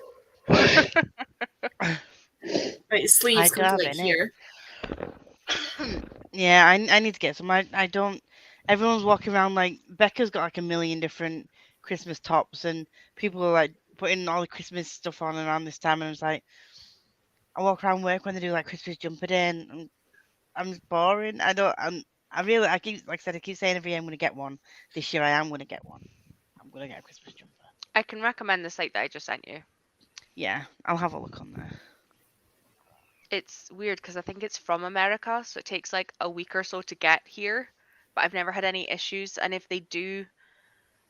Right, the sleeves come to have like any. here. Yeah, I need to get some. I don't. Everyone's walking around like Becca's got like a million different Christmas tops, and people are like putting all the Christmas stuff on around this time. And it's like, I walk around work when they do like Christmas jumper day, and I'm just boring. I keep, like I said, I keep saying every year I'm going to get one. This year I am going to get one. I'm going to get a Christmas jumper. I can recommend the site that I just sent you. Yeah, I'll have a look on there. It's weird because I think it's from America, so it takes like a week or so to get here, but I've never had any issues. And if they do,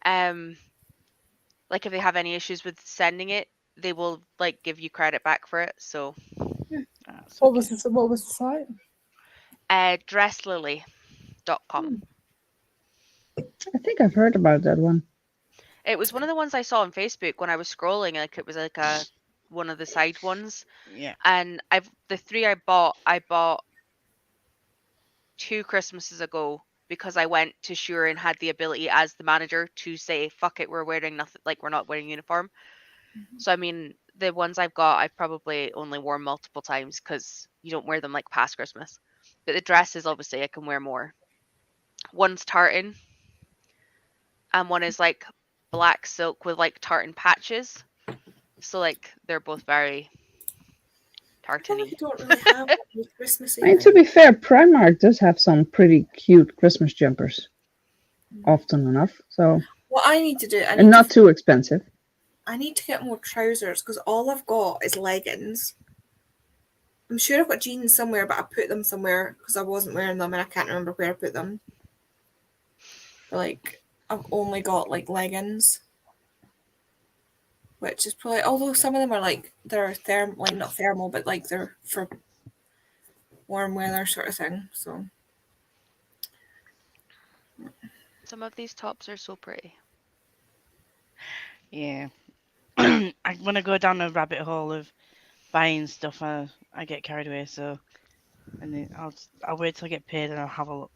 like if they have any issues with sending it, they will like give you credit back for it. So What was the site? Dress Lily. Christmas.com. I think I've heard about that one. It was one of the ones I saw on Facebook when I was scrolling. Like it was like one of the side ones. Yeah. And the 3 I bought 2 Christmases ago because I went to Shure and had the ability as the manager to say, fuck it, we're wearing nothing, like we're not wearing uniform. So I mean, the ones I've got, I've probably only worn multiple times because you don't wear them like past Christmas. But the dresses, obviously, I can wear more. One's tartan, and one is like black silk with like tartan patches. So like they're both very I feel like tartany. you don't really have any Christmassy. I mean, to be fair, Primark does have some pretty cute Christmas jumpers, often enough. So, What I need to do, and not too expensive. I need to get more trousers because all I've got is leggings. I'm sure I've got jeans somewhere, but I put them somewhere because I wasn't wearing them and I can't remember where I put them. But like, I've only got like leggings, which is probably, although some of them are like they're like not thermal, but like they're for warm weather sort of thing. So Some of these tops are so pretty. Yeah. When I go down a rabbit hole of buying stuff, I get carried away. So, and then I'll wait till I get paid and I'll have a look.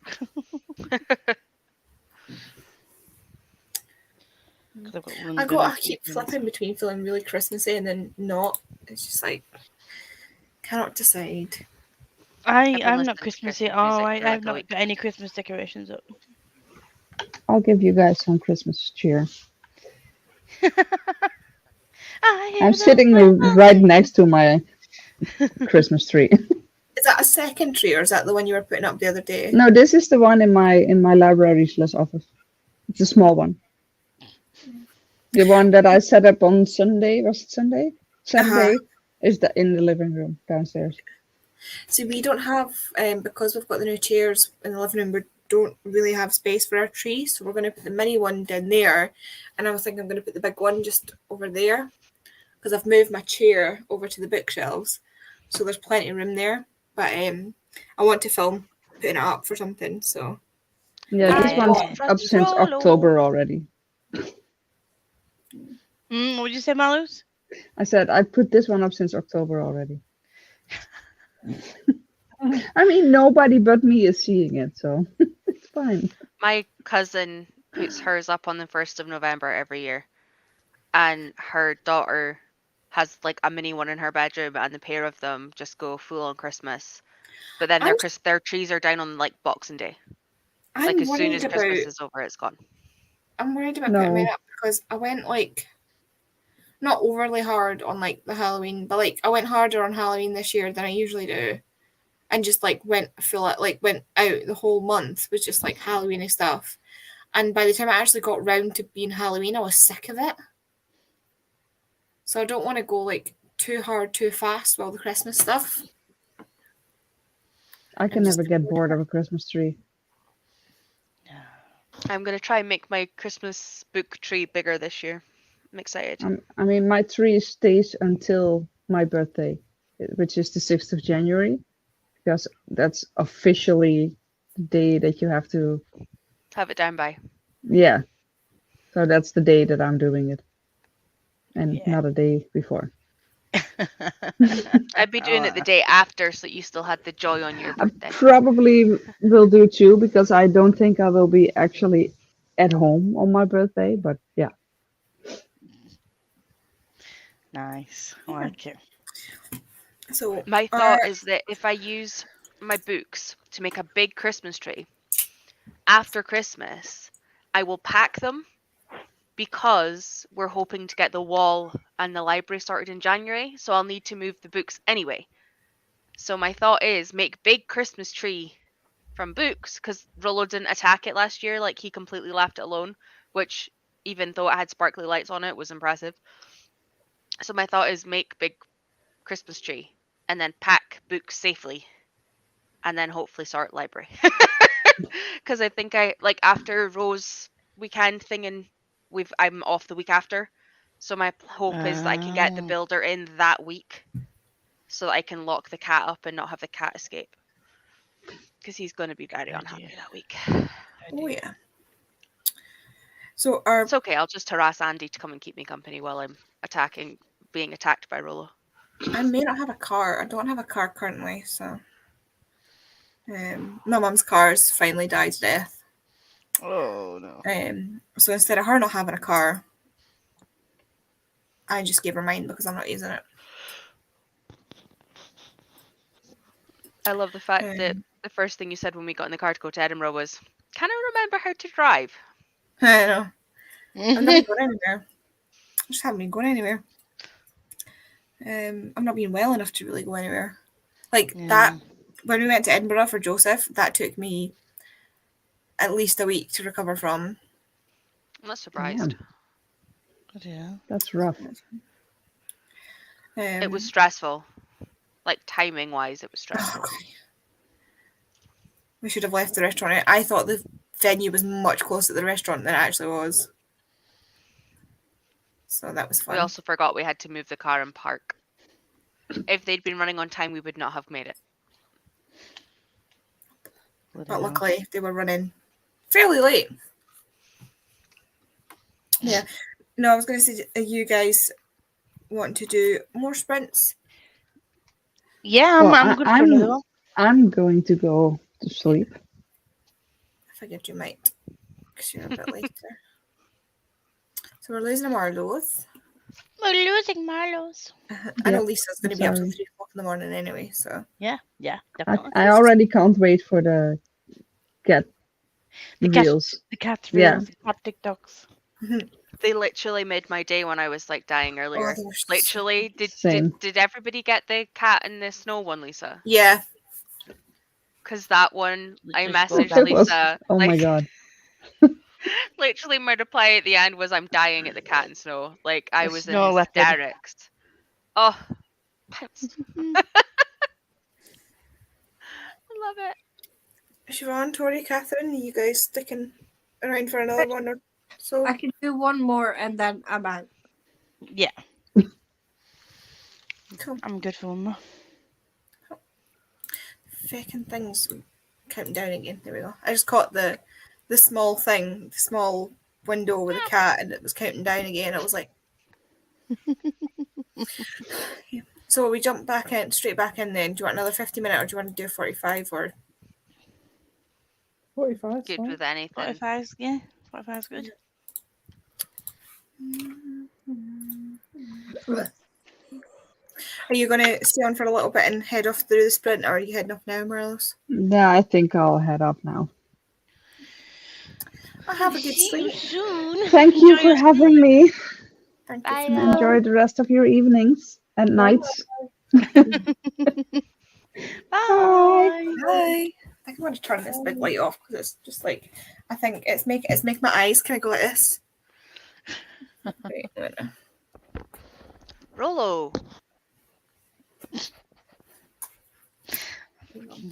'Cause I've got I keep flipping between feeling really Christmassy and then not. It's just like cannot decide. I'm been not listening to Christmassy at Christmas all. music for like I've a not week. got any Christmas decorations up. I'll give you guys some Christmas cheer. I'm sitting right next to my Christmas tree. Is that a second tree or is that the one you were putting up the other day? No, this is the one in my library/office. It's a small one. The one that I set up on Sunday. Was it Sunday? Saturday is in the living room downstairs. So we don't have, because we've got the new chairs in the living room, we don't really have space for our tree. So we're going to put the mini one down there. And I was thinking I'm going to put the big one just over there because I've moved my chair over to the bookshelves. So there's plenty of room there. But I want to film putting it up for something. So Yeah, this I one's want up since Frollo. October already. What did you say, Malus? I said I put this one up since October already. I mean, nobody but me is seeing it, so it's fine. My cousin puts hers up on the 1st of November every year. And her daughter has like a mini one in her bedroom and the pair of them just go full on Christmas. But then their trees are down on like Boxing Day. Like I'm as soon worried as Christmas about is over, it's gone. I'm worried about No. putting mine up because I went like not overly hard on like the Halloween, but like I went harder on Halloween this year than I usually do. And just like went out the whole month was just like Halloweeny stuff. And by the time I actually got round to being Halloween, I was sick of it. So I don't want to go like too hard, too fast with all the Christmas stuff. I can never get bored of a Christmas tree. I'm gonna try and make my Christmas book tree bigger this year. I'm excited. I mean, my tree stays until my birthday, which is the 6th of January, because that's officially the day that you have to. Have it down by. Yeah. So that's the day that I'm doing it, and Yeah. not a day before. I'd be doing it the day after, so you still had the joy on your I birthday. probably will do too, because I don't think I will be actually at home on my birthday. But yeah. Nice. I like it. So My thought is that if I use my books to make a big Christmas tree, after Christmas, I will pack them because we're hoping to get the wall and the library started in January, so I'll need to move the books anyway. So my thought is make big Christmas tree from books, because Rollo didn't attack it last year, like he completely left it alone, which even though it had sparkly lights on it was impressive. So my thought is make big Christmas tree and then pack books safely and then hopefully start library. Because I think after Rose weekend thing and I'm off the week after. So my hope is that I can get the Ah. builder in that week so that I can lock the cat up and not have the cat escape. because he's going to be very Oh, unhappy dear. that week. Oh yeah. So our It's okay. I'll just harass Andy to come and keep me company while I'm being attacked by Rolo. I may not have a car. I don't have a car currently, so my mum's car's finally died to death. Oh no. So instead of her not having a car, I just gave her mine because I'm not using it. I love the fact that the first thing you said when we got in the car to go to Edinburgh was, "Can I remember how to drive?" I know. I've never gone anywhere. I just haven't been going anywhere. I'm not being well enough to really go anywhere. Like that, when we went to Edinburgh for Joseph, that took me at least a week to recover from. I'm not surprised. Yeah. That's rough. It was stressful. Like timing wise, it was stressful. God. We should have left the restaurant. I thought the venue was much closer to the restaurant than it actually was. So that was fun. We also forgot we had to move the car and park. If they'd been running on time, we would not have made it. But luckily, they were running fairly late. Yeah. No, I was going to say, are you guys want to do more sprints? Yeah, Well, I'm good for another one. I'm going to go to sleep. I figured you might, because you're a bit later. So we're losing a Marlowe's. We're losing Marlowe's. I know Yep, Lisa's going to I'm be up till sorry. 3 o'clock in the morning anyway, so. Yeah, definitely. I already can't wait for the cat The cat- reels. The cat Yeah. reels, the cat TikToks. They literally made my day when I was like dying Oh, earlier. they were so- Literally, Same. did everybody get the cat in the snow one, Lisa? Yeah. Because that one, I Literally scroll messaged down. It was- Lisa. oh my like, god. Literally, my reply at the end was, "I'm dying at the cat in snow." Like I The was snow in leopard. hysterics. Oh, pounced. I love it. Siobhan, Tori, Catherine, are you guys sticking around for another one or so? I can do one more and then I'm out. Yeah, Cool. I'm good for one more. Fucking things counting down again. There we go. I just caught the small thing, the small window with a cat, and it was counting down again. I was like, yeah. So we jump back in, straight back in. Then do you want another 50-minute, or do you want to do 45? Or 45. Good Fine. with anything. 45's, yeah. 45's good. are you going to stay on for a little bit and head off through the sprint, or are you heading off now, Marlos? Yeah, I think I'll head up now. I'll have a good See you sleep. soon. Thank you Enjoy for your having me. Thank Bye, you. love. Enjoy the rest of your evenings and nights. Bye. Bye. I think I want to turn this big light off because it's just like I think it's making my eyes kind of go like this. Wait a minute. Rolo.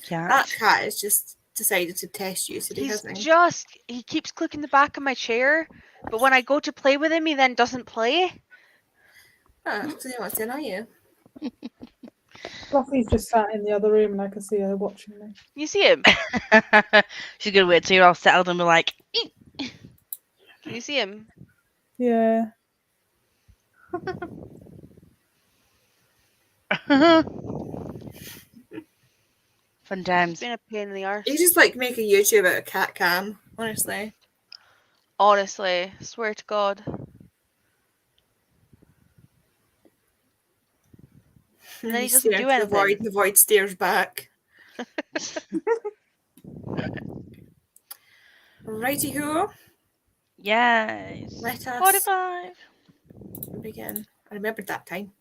Cat. That cat has just decided to test you today, hasn't he? He keeps clicking the back of my chair, but when I go to play with him, he then doesn't play. So he wants to annoy you. Fluffy's just sat in the other room and I can see her watching me. You see him? She's gonna wait till you're all settled and be like, Can you see him? Yeah. fun It's times. been a pain in the arse. You just like make a YouTube out of cat cam, honestly. Honestly, swear to God. And then he You doesn't stare do into the void, anything. the void stares back. Righty ho, Yes. let us 45. begin. I remembered that time.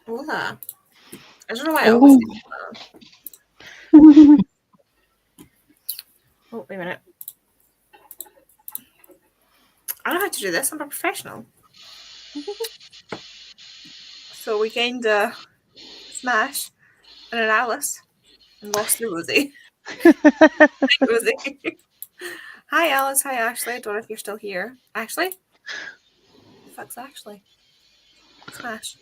Hola. I don't know why I always Oh. think that. Oh, wait a minute. I know how to do this. I'm a professional. So we gained a Smash and an Alice and lost to Rosie. Rosie. Hi, Alice. Hi, Ashley. I don't know if you're still here. Ashley? The fuck's Ashley? Smash.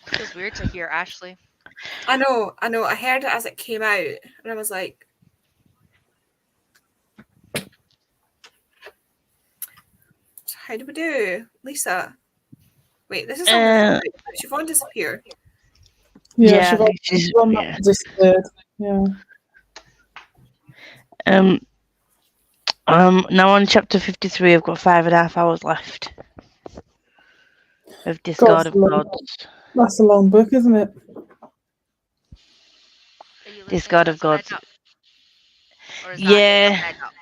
Feels weird to hear Ashley. I know. I heard it as it came out, and I was like, how do we do? Lisa. Wait, this is something. Siobhan disappeared. Yeah, I think Siobhan yeah. disappeared. Yeah. Now on chapter 53, I've got 5.5 hours left of Discard of Gods. That's a long book, isn't it? Are you listening Discard to of it sped Gods. up? Or is that it Yeah, sped up?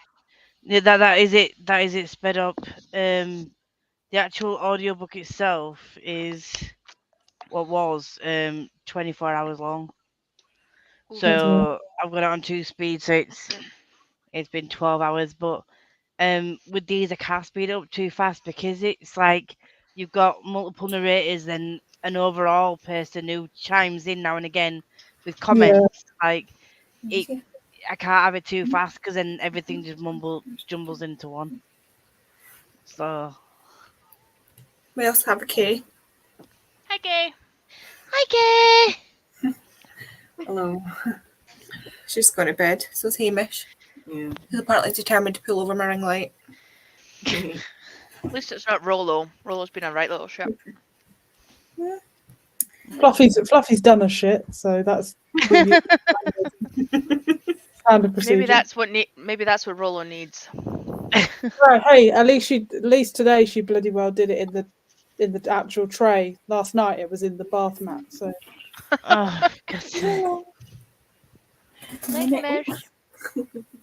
yeah, that is it. That is it sped up. The actual audiobook itself is what was 24 hours long. So I've got it on 2 speeds, so it's been 12 hours. But with these, I can't speed it up too fast because it's like you've got multiple narrators and an overall person who chimes in now and again with comments. Like I can't have it too fast because then everything just jumbles into one. So We also have a Kay. Hi, Gay. hi, Kay. Hello. She's going to bed. So is Hamish. Yeah. He's apparently determined to pull over my ring light. At least it's not Rolo. Rolo's been a right little shit. Fluffy's done a shit, so that's really standard procedure. Maybe that's what Rolo needs. Right, hey, at least today she bloody well did it in the actual tray. Last night it was in the bath mat. So Oh, God.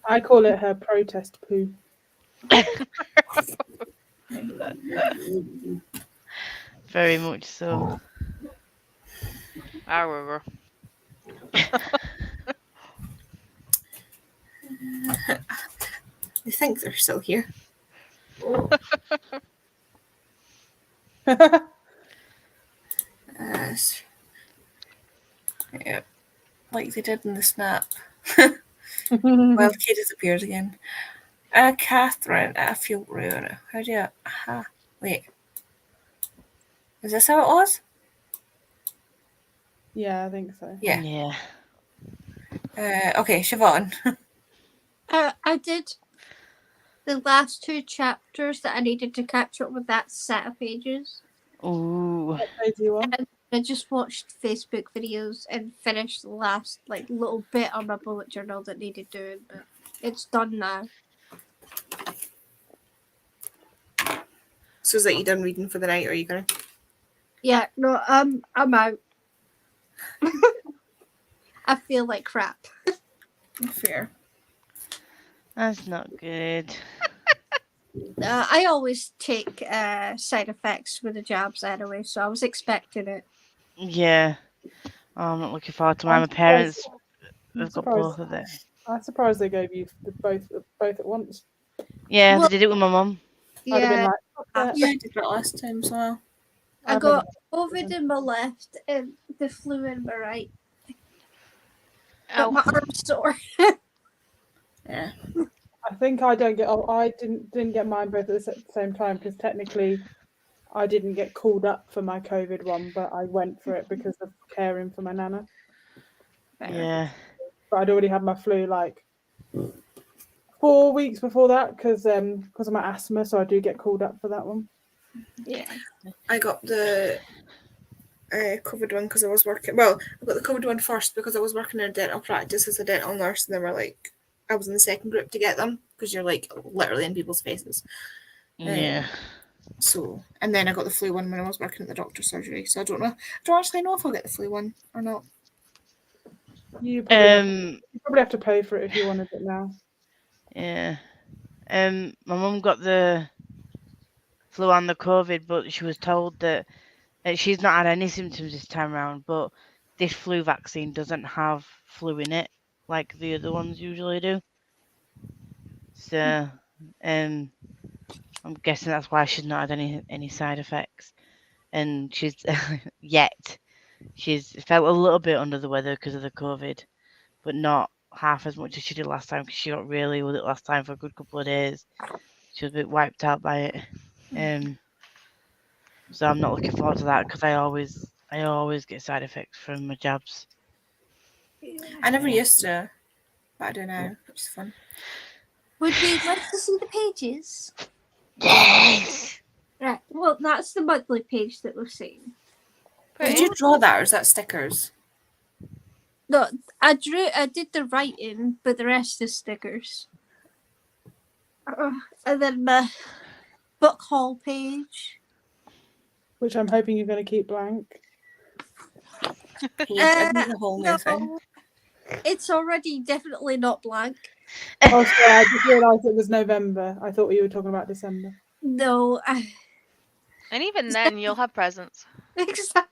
I call it her protest poo. Very much so. However. They think they're still here. Yeah, like they did in the snap. Well, Kay disappears again. Catherine, I feel rude. How do you? Wait. Is this how it was? Yeah, I think so. Yeah. Yeah. Okay, Siobhan. I did the last 2 chapters that I needed to catch up with that set of pages. Ooh. What page do you want? I just watched Facebook videos and finished the last little bit on my bullet journal that needed doing, but it's done now. So is that you done reading for the night, or are you gonna? Yeah, no, I'm out. I feel like crap. Fair. That's not good. I always take side effects with the jabs anyway, so I was expecting it. Yeah. Oh, I'm not looking forward to mine. My parents have got both of them. I'm surprised they gave you both at once. Yeah, Well, they did it with my mum. I'd have been Yeah, like, Yeah, I did that last time as well. I got COVID in my left and the flu in my right. But my arm's sore. Yeah. I think I don't get. I didn't get mine both at the same time because technically, I didn't get called up for my COVID one, but I went for it because of caring for my nana. Yeah. But I'd already had my flu like 4 weeks before that because of my asthma, so I do get called up for that one. Yeah. I got the COVID one because I was working. Well, I got the COVID one first because I was working in a dental practice as a dental nurse, and they were like, I was in the second group to get them because you're like literally in people's faces. Yeah. So, and then I got the flu one when I was working at the doctor's surgery. So I don't know. I don't actually know if I'll get the flu one or not. You probably have to pay for it if you wanted it now. Yeah. My mum got the flu and the COVID, but she was told that She's not had any symptoms this time around, but this flu vaccine doesn't have flu in it like the other ones usually do. So, I'm guessing that's why she's not had any side effects. And she's she's felt a little bit under the weather because of the COVID, but not half as much as she did last time because she got really ill with it last time for a good couple of days. She was a bit wiped out by it. So I'm not looking forward to that because I always get side effects from my jabs. I never used to, but I don't know, which is fun. Would we like to see the pages? Yes. Right. Well, that's the monthly page that we've seen. Did you draw that, or is that stickers? No, I did the writing, but the rest is stickers. And then my book haul page. Which I'm hoping you're going to keep blank. Page, I need a whole new thing. No, it's already definitely not blank. Oh, sorry, I just realised it was November. I thought you were talking about December. No, And even then, you'll have presents. exactly.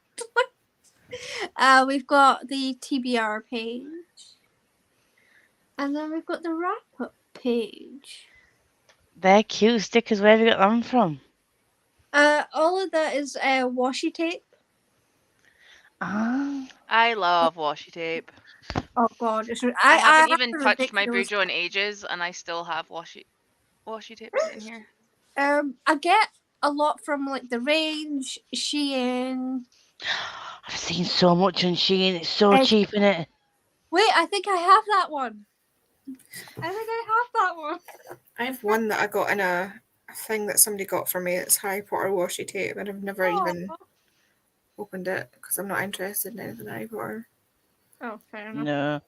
We've got the TBR page, and then we've got the wrap up page. They're cute stickers. Where have you got them from? All of that is washi tape. Ah, I love washi tape. Oh god, it's I haven't have even a touched my ridiculous- Bujo in ages, and I still have washi tape in here. I get a lot from like the Range, Shein. I've seen so much on Shein. It's so Uh, cheap, isn't it? Wait, I think I have that one. I think I have that one. I have one that I got in a thing that somebody got for me. It's Harry Potter washi tape, and I've never even opened it because I'm not interested in anything Harry Potter. Oh, fair enough. No.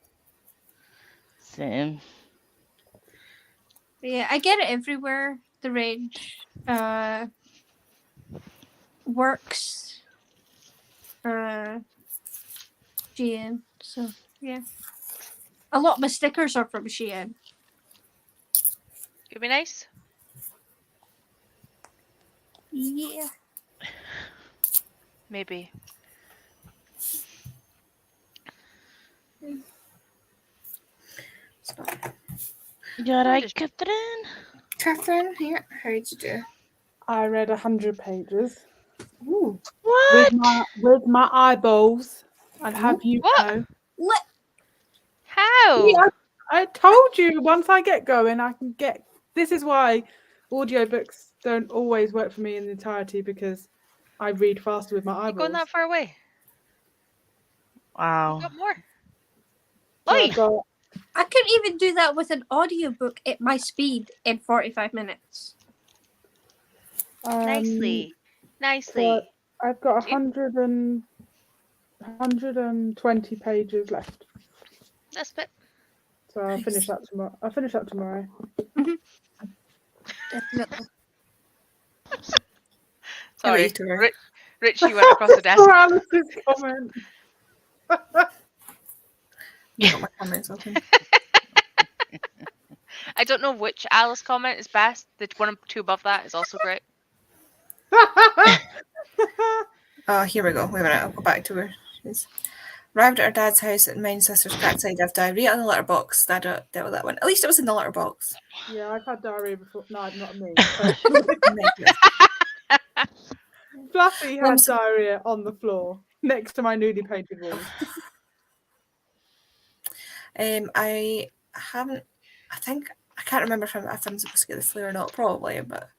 Same. Yeah, I get it everywhere. The Range, Works, Shein. So yeah, a lot of my stickers are from Shein. Could be nice. Yeah. Maybe. So, You alright, just- Catherine? Catherine, here, how did you do? I read 100 pages Ooh, What? with my eyeballs. And have you What? know? How? Yeah, I told you once I get going, I can get. This is why audiobooks don't always work for me in the entirety because I read faster with my You eyeballs. going that far away? Wow. Got more. So I've Life. got- I could even do that with an audiobook at my speed in 45 minutes. Nicely. Nicely. but I've got Do you- 120 pages left. That's it. So I'll finish that tomorrow. I'll finish that tomorrow. Definitely. Sorry. read to her. Richie went across the desk. For Alice's comment. got my comments open. I don't know which Alice comment is best. The one or two above that is also great. Oh, here we go. Wait a minute, I'll go back to her. She's arrived at her dad's house at mine sister's backside. I've diarrhea in the letterbox. Dad dealt with that one. At least it was in the letterbox. Yeah, I've had diarrhea before. No, not me. Fluffy had diarrhea on the floor next to my newly painted wall. I haven't. I think I can't remember if I'm supposed to get the flu or not. Probably, but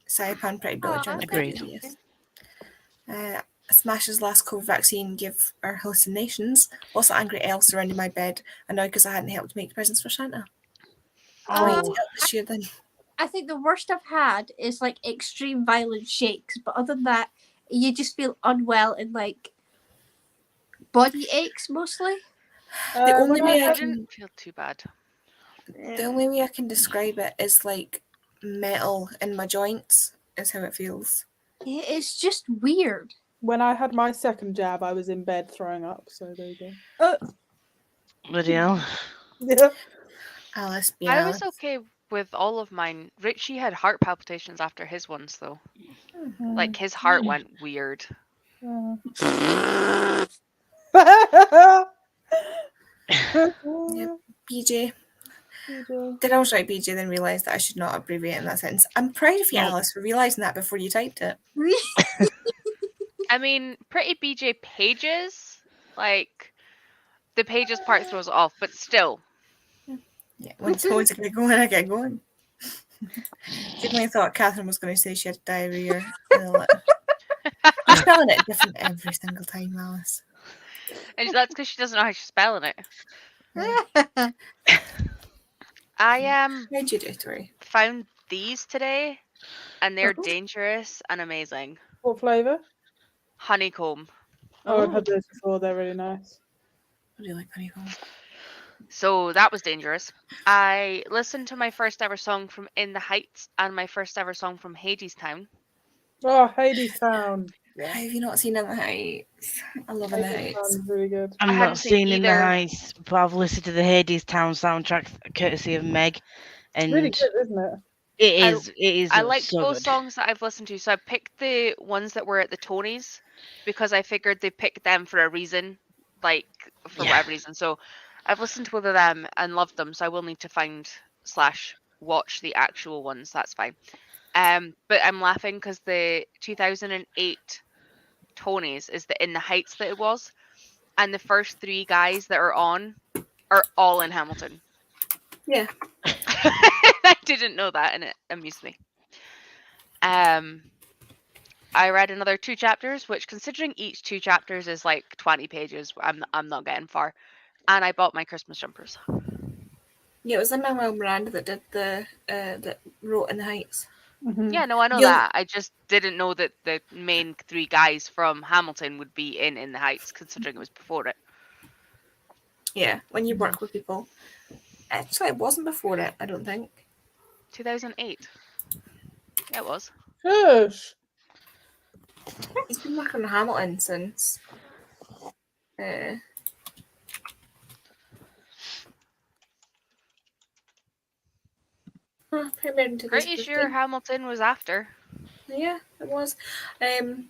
Saipan pretty bullet journal. Agreed. Yes. Smash's last COVID vaccine gave her hallucinations. Also, angry elves surrounding my bed, annoyed because I hadn't helped make presents for Santa. Wait, Oh. this year then. I think the worst I've had is like extreme violent shakes, but other than that, you just feel unwell and like body aches mostly. The only when way I I didn't feel too bad. The only way I can describe it is like metal in my joints is how it feels. It's just weird. When I had my second jab, I was in bed throwing up. So there you go. Bloody hell. Yeah. Alice, be I Alice. was okay with all of mine. Richie had heart palpitations after his ones, though. Mm-hmm. Like his heart went weird. BJ. Did I was right, BJ, then realise that I should not abbreviate in that sentence. I'm proud of you, No. Alice, for realising that before you typed it. I mean, pretty BJ pages, like the pages part throws it off, but still. Yeah, when someone's going to go in, I get going. Definitely thought Catherine was going to say she had diarrhea. You're spelling it different every single time, Alice. And that's because she doesn't know how she's spelling it. I How'd you do, Tori? found these today, and they're dangerous and amazing. What flavour? Honeycomb. Oh, I've had those before. They're really nice. I do like honeycomb. So that was dangerous. I listened to my first ever song from In the Heights and my first ever song from Hades Town. Oh, Hades Town. How have you not seen In the Heights? I love In the Hades Heights. Town's really good. I'm hadn't not seen seen In the either. Heights, but I've listened to the Hades Town soundtrack courtesy of Meg, and Really good, isn't it? it is. I liked so both good. songs that I've listened to, so I picked the ones that were at the Tonys because I figured they picked them for a reason, like for Yeah. whatever reason. So I've listened to both of them and loved them, so I will need to find / watch the actual ones. That's fine. But I'm laughing because the 2008 Tonys is the In the Heights that it was, and the first 3 guys that are on are all in Hamilton. Yeah. I didn't know that, and it amused me. I read another 2 chapters, which, considering each 2 chapters is like 20 pages, I'm not getting far. And I bought my Christmas jumpers. Yeah, it was Lin-Manuel Miranda that did that wrote In the Heights. Mhm. Yeah, no, I know You'll- that. I just didn't know that the main 3 guys from Hamilton would be in the Heights, considering it was before it. Yeah, when you work with people. Actually, it wasn't before it, I don't think. 2008. Yeah, it was. Shush. He's been working on Hamilton since. Pretty sure Hamilton was after. Yeah, it was. It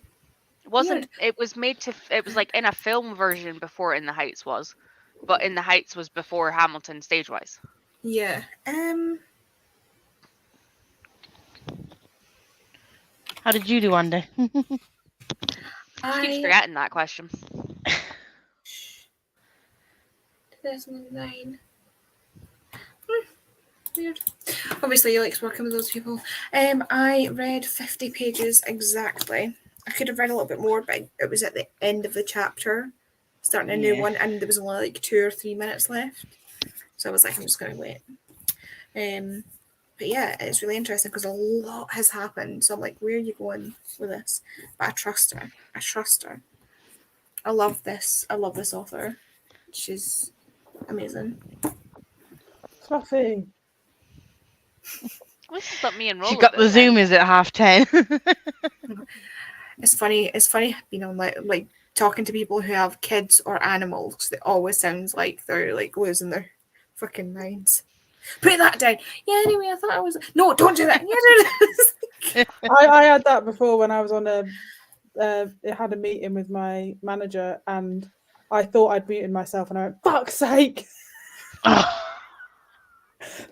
wasn't. It was made to. It was like in a film version before In the Heights was, but In the Heights was before Hamilton stage-wise. Yeah. How did you do, Andy? I keep forgetting that question. 2009. Weird. Obviously, he likes working with those people. I read 50 pages exactly. I could have read a little bit more, but it was at the end of the chapter, starting a new one, and there was only like 2 or 3 minutes left. So I was like, I'm just going to wait. But yeah, it's really interesting because a lot has happened. So I'm like, where are you going with this? But I trust her. I love this. I love this author. She's amazing. Fluffy. Let's just let me enroll. She got the with it then. Zoomies at 10:30. It's funny being on like talking to people who have kids or animals because it always sounds like they're like losing their fucking minds. Put that down. Yeah, anyway, I thought I was. No, don't do that. Yeah, I had that before when I was on had a meeting with my manager, and I thought I'd muted myself, and I went, "Fuck's sake!"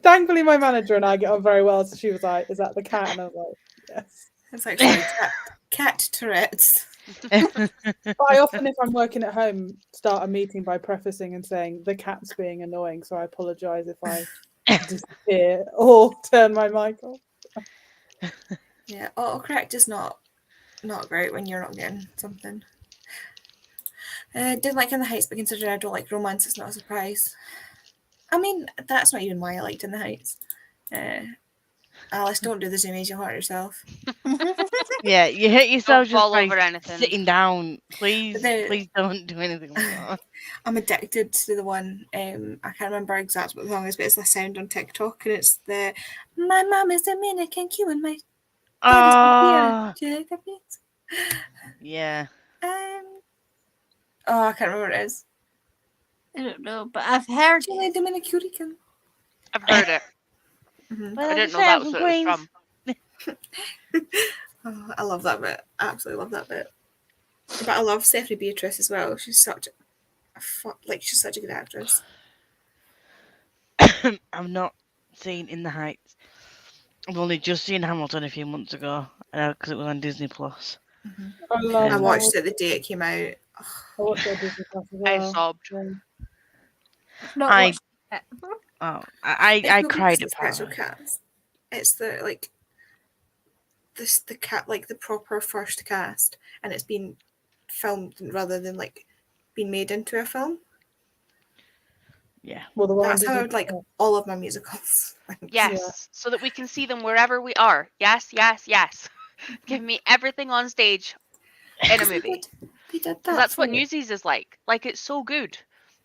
Thankfully, my manager and I get on very well, so she was like, "Is that the cat?" And I was like, "Yes." It's actually cat Tourette's. But I often, if I'm working at home, start a meeting by prefacing and saying the cat's being annoying, so I apologise if I disappear or turn my mic off. Yeah, autocorrect is not great when you're not getting something. Didn't like In the Heights, but considering I don't like romance, it's not a surprise. I mean, that's not even why I liked In the Heights. Alice, don't do the Zoomies, you'll hurt yourself. Yeah, you hit yourself Don't fall just over by anything. sitting down. Please, But please don't do anything like that. I'm addicted to the one. I can't remember exactly what the song is, but it's the sound on TikTok, and it's the "My mom is Dominican, Cuban, my Oh, Japanese." yeah. I can't remember what it is. I don't know, but I've heard Chile Dominican. I've heard it. Mhm. Well, I I'm didn't know that was from what it was Queens. from. Oh, I love that bit. I absolutely love that bit. But I love Stephanie Beatrice as well. She's such she's such a good actress. I've not seen In the Heights. I've only just seen Hamilton a few months ago because it was on Disney Plus. I love I Um, watched it the day it came out. I watched that Disney Plus as I well. sobbed. Yeah. Not I- watched it. Oh, I It's not cried because at it's part actual of it. cast. It's the cat the proper first cast, and it's been filmed rather than being made into a film. Yeah. Well, the one on That's how I Disney would like Plus. all of my musicals. Yes, so that we can see them wherever we are. Yes, yes, yes. Give me everything on stage in a movie. They did that. Because that's what for- Newsies is like. Like, it's so good.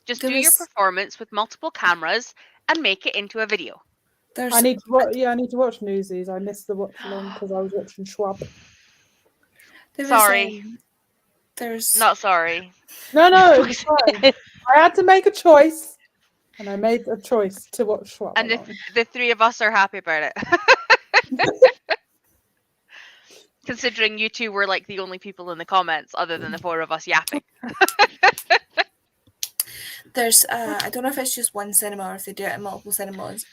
Just There do your was- performance with multiple cameras and make it into a video. There's I need to watch. Yeah, I need to watch Newsies. I missed the watch along because I was watching Schwab. there was, Sorry. there's Not sorry. No, it's fine. I had to make a choice, and I made a choice to watch Schwab. And along. the three of us are happy about it. Considering you two were like the only people in the comments other than the four of us yapping. There's I don't know if it's just one cinema or if they do it in multiple cinemas,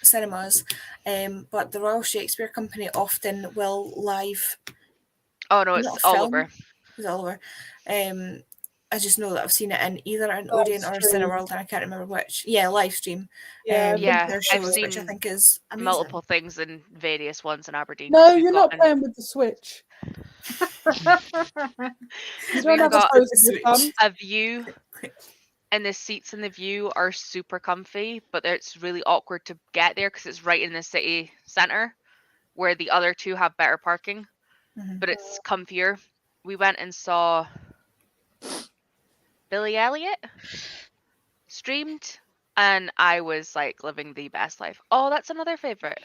but the Royal Shakespeare Company often will live. Oh no, Not it's all film. over. It's all over. I just know that I've seen it in either an Live Odeon or a stream. Cineworld, and I can't remember which. Yeah, live stream. Yeah, Yeah, their I've shows, which I seen think is amazing. multiple things in various ones in Aberdeen. No, We've you're got not playing with the Switch. You We've don't have a got supposed Switch. thumb. a view, and the seats in the view are super comfy, but it's really awkward to get there because it's right in the city centre, where the other two have better parking, Mhm. but it's comfier. We went and saw Billy Elliot streamed, and I was like living the best life. Oh, that's another favourite.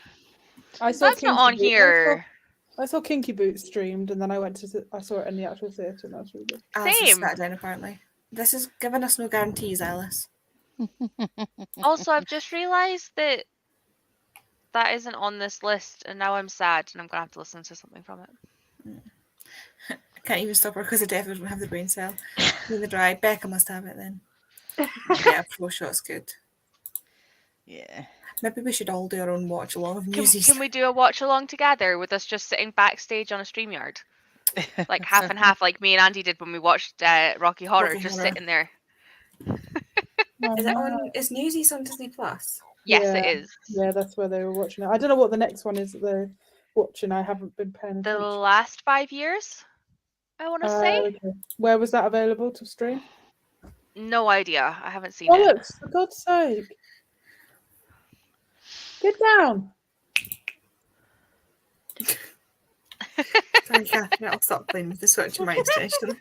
I saw That's not Kinky on Boots. here. I saw Kinky Boots streamed, and then I went to. I saw it in the actual theatre, and that was really good. Alice has Same. sat down apparently. This is giving us no guarantees, Alice. Also, I've just realised that that isn't on this list, and now I'm sad, and I'm gonna have to listen to something from it. I can't even stop her because I definitely don't have the brain cell. Neither do I. Becca must have it then. Yeah, Pro Shot's good. Yeah. Maybe we should all do our own watch along of Can, Newsies. can we do a watch along together with us just sitting backstage on a StreamYard? Like half and half, like me and Andy did when we watched Rocky Horror, Rocky just Horror. sitting there. Is it on? Is Newsies on Disney Plus? Yes, Yeah. it is. Yeah, that's where they were watching it. I don't know what the next one is that they're watching. I haven't been paying The attention. last 5 years, I want to say. Okay. Where was that available to stream? No idea. I haven't seen it. Bollocks, for God's sake. Get down. Sorry, Catherine, I'll stop playing with the Switch and my extension.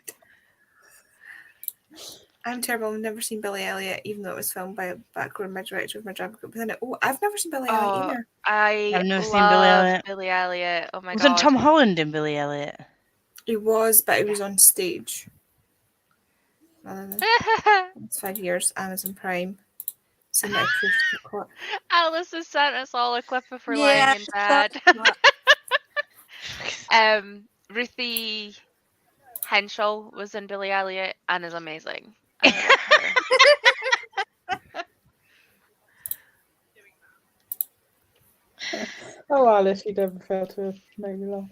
I'm terrible. I've never seen Billy Elliot, even though it was filmed by a background director of my drama group within it. Oh, I've never seen Billy Elliot Oh, either. I I've never seen love Billy Elliot. Billy Elliot. Oh my Wasn't god. Tom Holland in Billy Elliot? He was, but he was on stage. It's 5 years. Amazon Prime. Seen it approved. Alice has sent us all a clip of her Yeah, lying in bed. that's Ruthie Henschel was in Billy Elliot and is amazing. I love her. Oh, Alice, you never fail to make me laugh.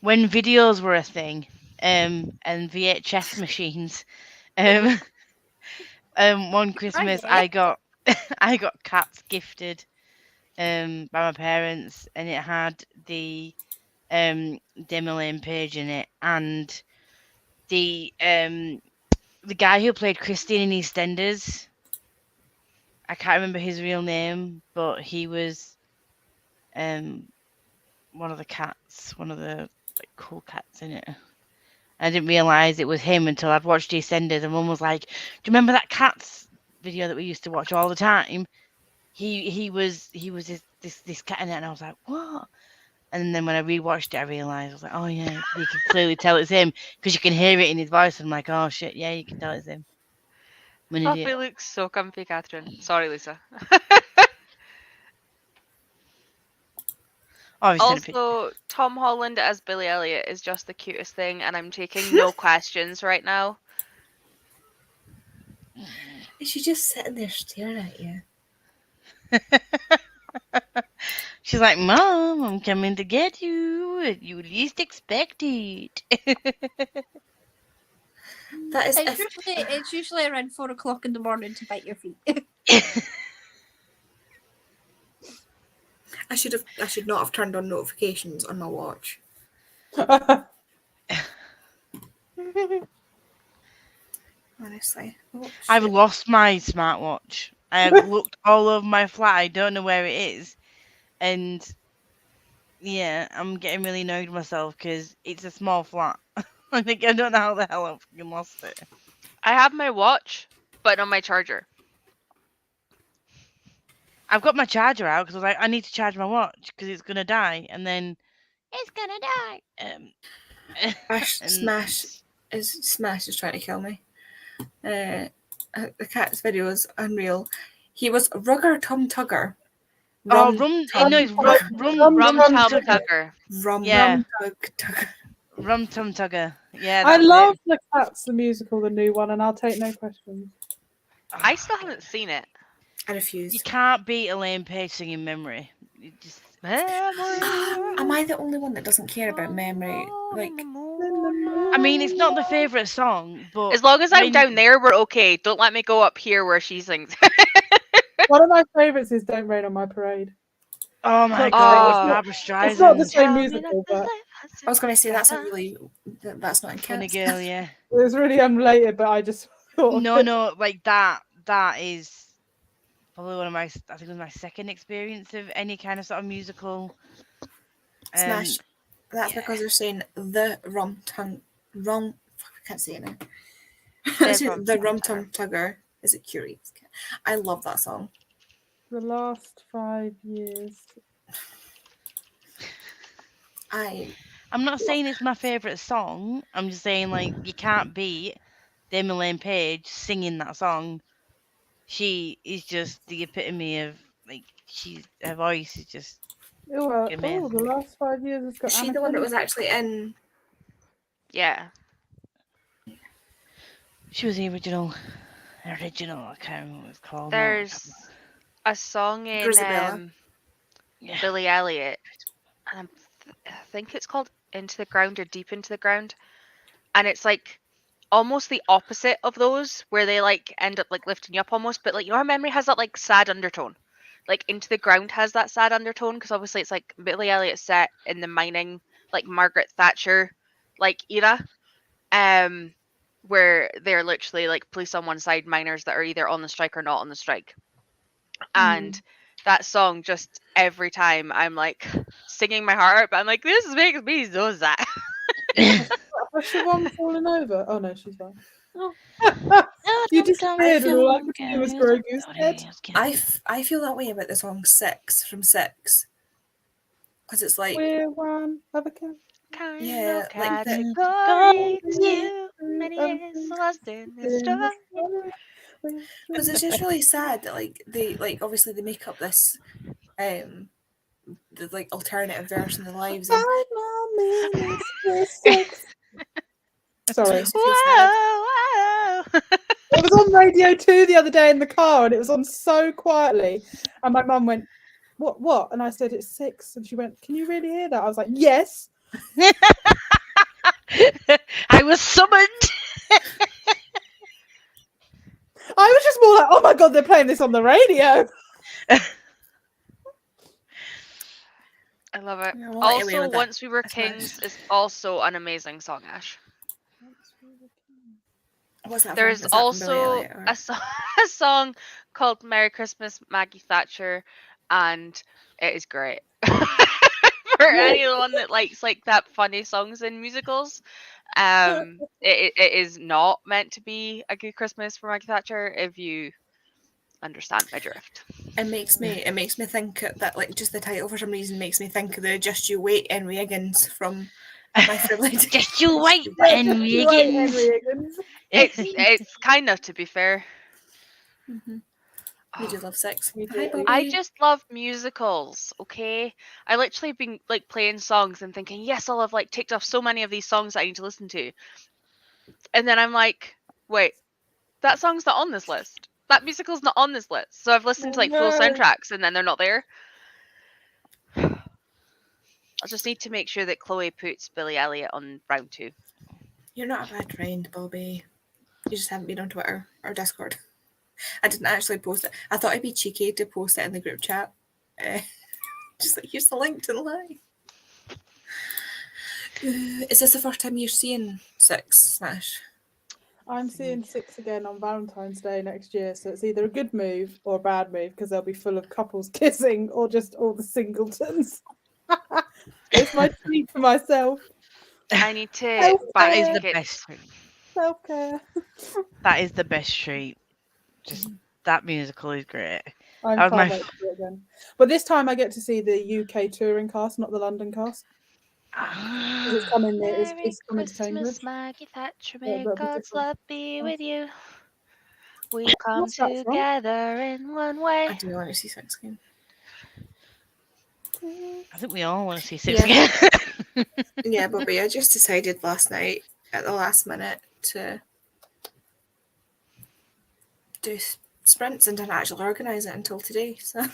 When videos were a thing, and VHS machines, one Christmas I got I got Cats gifted by my parents, and it had the Demi Lane page in it, and the guy who played Christine in EastEnders. I can't remember his real name, but he was one of the cats, one of the cool cats in it. I didn't realise it was him until I'd watched EastEnders, and Mum was like, "Do you remember that Cats video that we used to watch all the time? He was this cat in it," and I was like, "What?" And then when I rewatched it, I realised I was like, "Oh yeah, you can clearly tell it's him because you can hear it in his voice." I'm like, "Oh shit, yeah, you can tell it's him." I'm an Puppy idiot. looks so comfy, Catherine. Sorry, Lisa. Oh, I've sent a picture. Also, Tom Holland as Billy Elliot is just the cutest thing, and I'm taking no questions right now. Is she just sitting there staring at you? She's like, Mom, I'm coming to get you. You least expect it. That is. It's usually around 4 o'clock in the morning to bite your feet. I should not have turned on notifications on my watch. Honestly. Oh, I've shit. lost my smartwatch. I have looked all over my flat. I don't know where it is. And yeah, I'm getting really annoyed with myself because it's a small flat. I don't know how the hell I fucking lost it. I have my watch, but not my charger. I've got my charger out because I was like, I need to charge my watch because it's gonna die, and then it's gonna die. Smash is trying to kill me. The cat's video is unreal. He was Rugger Tum Tugger. Oh, Rum Tum Tugger. Yeah. Tugger. Rum Tum Tugger. Yeah. I that's love it. the Cats, the musical, the new one, and I'll take no questions. I still haven't seen it. I refuse. You can't beat Elaine Page singing Memory. You just... Am I the only one that doesn't care about memory? Like, I mean, it's not the favourite song, but As long as I'm when- down there, we're okay. Don't let me go up here where she sings. One of my favourites is Don't Rain on My Parade. Oh my Oh. god, Barbara Streisand. It's not the same musical, but I was going to say that's not in Funny Cats. girl, yeah. it was really unrelated, but I just thought of it. No, like that is probably one of my, I think it was my second experience of any kind of sort of musical. Smash. That's yeah. because they're saying the wrong. Fuck, I can't say it now. The Rum Tum Tugger. Is it Curious? I love that song. The last 5 years. I'm not saying it's my favourite song. I'm just saying, like, you can't beat Dame Elaine Page singing that song. She is just the epitome of, like, her voice is just... Oh, Good man. the last 5 years has got Is she Anna the one that was Kendrick. actually in? Yeah. She was the original. I can't remember what it's called. now. There's a song in Grisabella. Yeah. Billy Elliot, and I think it's called Into the Ground or Deep Into the Ground. And it's like almost the opposite of those, where they like end up like lifting you up almost, but like, you know how Memory has that like sad undertone? Like Into the Ground has that sad undertone, because obviously it's like Billy Elliot set in the mining, like Margaret Thatcher like era. Where they're literally like police on one side, miners that are either on the strike or not on the strike. And that song, just every time I'm like singing my heart out, but I'm like, this makes me so sad. Was she one falling over? Oh no, she's fine. You disappeared and all I could see was Grogu's head. I feel that way about the song Six from Six, because it's like We're one of a kind. Yeah, like the- Going to many years lost in this story. because it's just really sad that like they like obviously they make up this the like alternative version of their lives. And Sorry. it's really sad. Whoa, whoa. It was on Radio 2 the other day in the car and it was on so quietly. And my mum went, What? And I said, it's 6. And she went, can you really hear that? I was like, yes. I was summoned. I was just more like, oh my God, they're playing this on the radio. I love it. Yeah, we'll let you away Also, with that. Once We Were That's nice. Kings is also an amazing song, Ash. What's that There's from? Is that from Billy also Elliot, or- a song called Merry Christmas, Maggie Thatcher, and it is great. For anyone that likes like that funny songs in musicals, it is not meant to be a good Christmas for Maggie Thatcher if you understand my drift. It makes me think that like just the title for some reason makes me think of the Just You Wait Henry Higgins from My Fair Lady. Just you wait, Henry Higgins. It's kind of, to be fair. Mhm. We do love Six. We Hi, do. Bobby. I just love musicals, okay? I literally been like playing songs and thinking, yes, I'll have like ticked off so many of these songs that I need to listen to. And then I'm like, wait, that song's not on this list. That musical's not on this list. So I've listened to like full No. soundtracks and then they're not there. I just need to make sure that Chloe puts Billy Elliot on round 2. You're not a bad friend, Bobby. You just haven't been on Twitter or Discord. I didn't actually post it. I thought it'd be cheeky to post it in the group chat. Just like, here's the link to the live. Is this the first time you're seeing Six, Smash? I'm seeing Six again on Valentine's Day next year, so it's either a good move or a bad move because they'll be full of couples kissing or just all the singletons. It's my treat for myself. I need to Oh, buy That is the tickets. best treat. Self-care. That is the best treat. Just that musical is great. I That was my can't wait to do it again. But this time I get to see the UK touring cast, not the London cast. 'Cause it's coming there. It's coming to Cambridge. Maggie Thatcher, Yeah, may that'll be God's different. love be with you. We come What's that from? together in one I way. do want to see Six again. I think we all want to see Six Yeah. again. Yeah, Bobby, I just decided last night at the last minute to do sprints and didn't actually organise it until today. So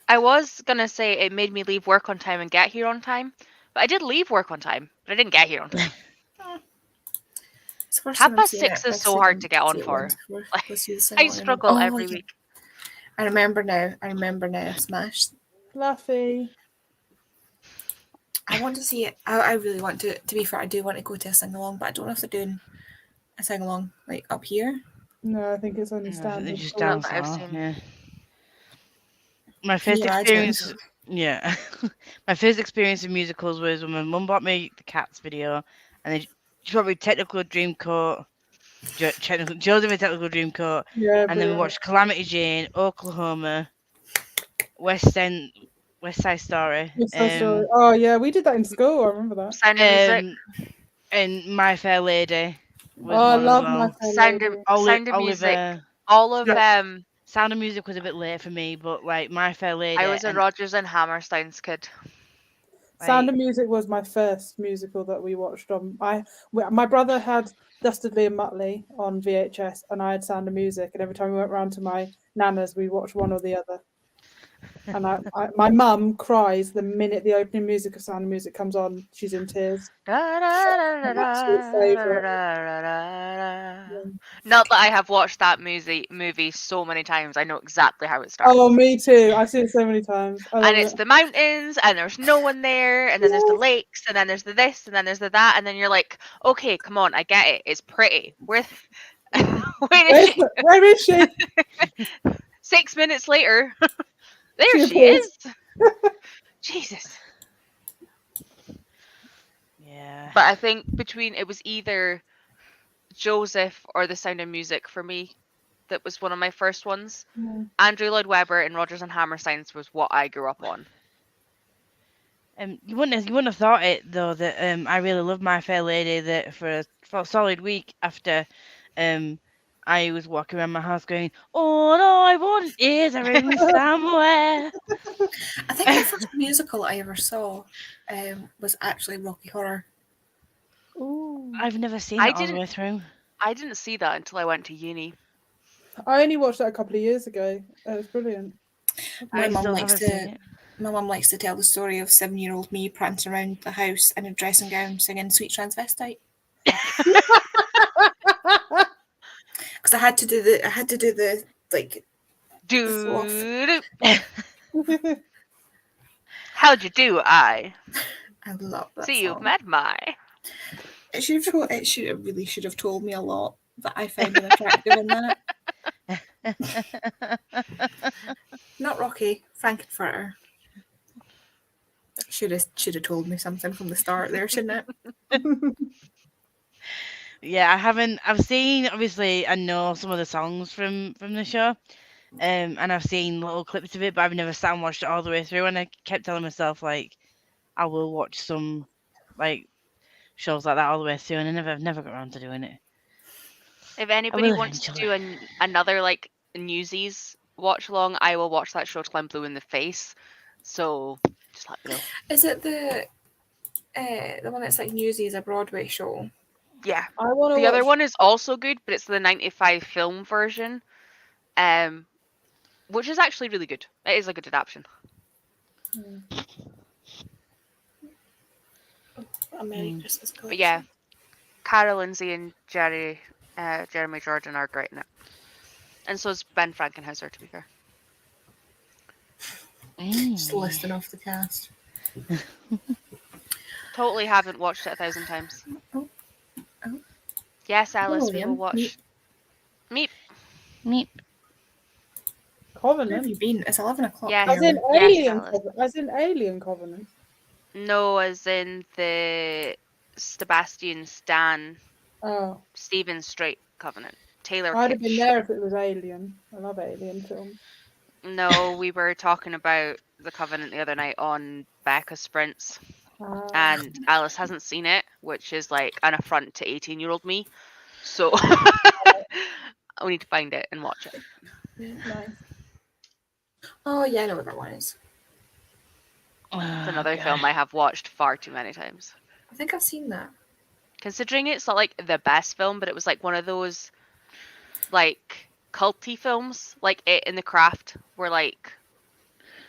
I was gonna say it made me leave work on time and get here on time, but I did leave work on time, but I didn't get here on time. it's the first Half time I've past seen 6 it. is I've so seen hard to get on it for. once before. Like, Let's do the same I one. struggle Oh, every yeah. week. I remember now. Smash. Fluffy. I want to see it. I really want to. To be fair, I do want to go to a sing along, but I don't know if they're doing a sing along like up here. No, I think it's only They're standard. just Oh, down that I've south. seen. Yeah. My Can first you imagine? experience, yeah, my first experience in musicals was when my mum bought me the Cats video, and then she bought me Technical Dreamcoat, Joseph and Technical Dreamcoat, Yeah, and then we brilliant. watched Calamity Jane, Oklahoma, West Side Story, Yes, that's right. Oh yeah, we did that in school. I remember that. Sound of Music. and My Fair Lady. Was Oh, I one as love well. My Fair Sound of, Lady. Sound of Music. Oliver. All of Sound of Music was a bit late for me, but like My Fair Lady. I was a and, Rodgers and Hammerstein's kid. Sound like, of Music was my first musical that we watched on. My brother had Dastardly and Muttley on VHS, and I had Sound of Music. And every time we went round to my nana's, we watched one or the other. And my mum cries the minute the opening music of Sound of Music comes on. She's in tears. absolute favourite. Not that I have watched that movie so many times. I know exactly how it starts. Oh, me too. I've seen it so many times. I love And it's it. the mountains, and there's no one there, and then there's the lakes, and then there's the this, and then there's the that, and then you're like, okay, come on, I get it. It's pretty. Where Where is she? 6 minutes later, there She she is. Jesus. yeah. But I think it was either Joseph or The Sound of Music for me. That was one of my first ones. Mm. Andrew Lloyd Webber and Rodgers and Hammerstein's was what I grew up on. You wouldn't have thought it though that I really loved My Fair Lady. That for a solid week after I was walking around my house going, all I want is a ring somewhere. I think the first musical I ever saw was actually Rocky Horror. Ooh. I've never seen I it all the didn't- way through. I didn't see that until I went to uni. I only watched that a couple of years ago. It was brilliant. My I mum still likes haven't seen to. it. My mum likes to tell the story of 7-year-old me prancing around the house in a dressing gown singing "Sweet Transvestite." Because I had to do the like. Dude. How'd you do, I? I love that. See, you've song. met my. It really should have told me a lot that I found him attractive in that. Not Rocky, Frankenfurter. Should have told me something from the start there, shouldn't it? Yeah, I haven't. I've seen, obviously, I know some of the songs from the show, and I've seen little clips of it, but I've never sat and watched it all the way through. And I kept telling myself like, I will watch some like shows like that all the way through, and I've never got around to doing it. If anybody will wants to eventually. do another like Newsies watch along, I will watch that show till I'm blue in the face. So just let me know. Is it the one that's like Newsies, a Broadway show? Yeah. I want to The other watch. one is also good, but it's the 95 film version, which is actually really good. It is a good adaptation. A Merry Christmas collection. But yeah, Cara Lindsay and Jeremy Jordan are great in it. And so is Ben Frankenhauser, to be fair. Just listing off the cast. Totally haven't watched it 1,000 times. Oh. Yes, Alice, we will William, watch. Meep. Meep. Where have Covenant. you been? It's 11 o'clock. Yes. As in Yes, Alien. Alice. As in Alien Covenant. No, as in the Sebastian Stan Oh, Stephen Strait Covenant. Taylor I'd have been Kitsch. there if it was Alien. I love Alien films. No, we were talking about the Covenant the other night on Becca Sprints, and Alice hasn't seen it, which is like an affront to 18-year-old me. So we need to find it and watch it. Nice. Oh, yeah, I know what that one is. It's another film I have watched far too many times. I think I've seen that. Considering it's not like the best film, but it was like one of those like culty films, like It and The Craft were like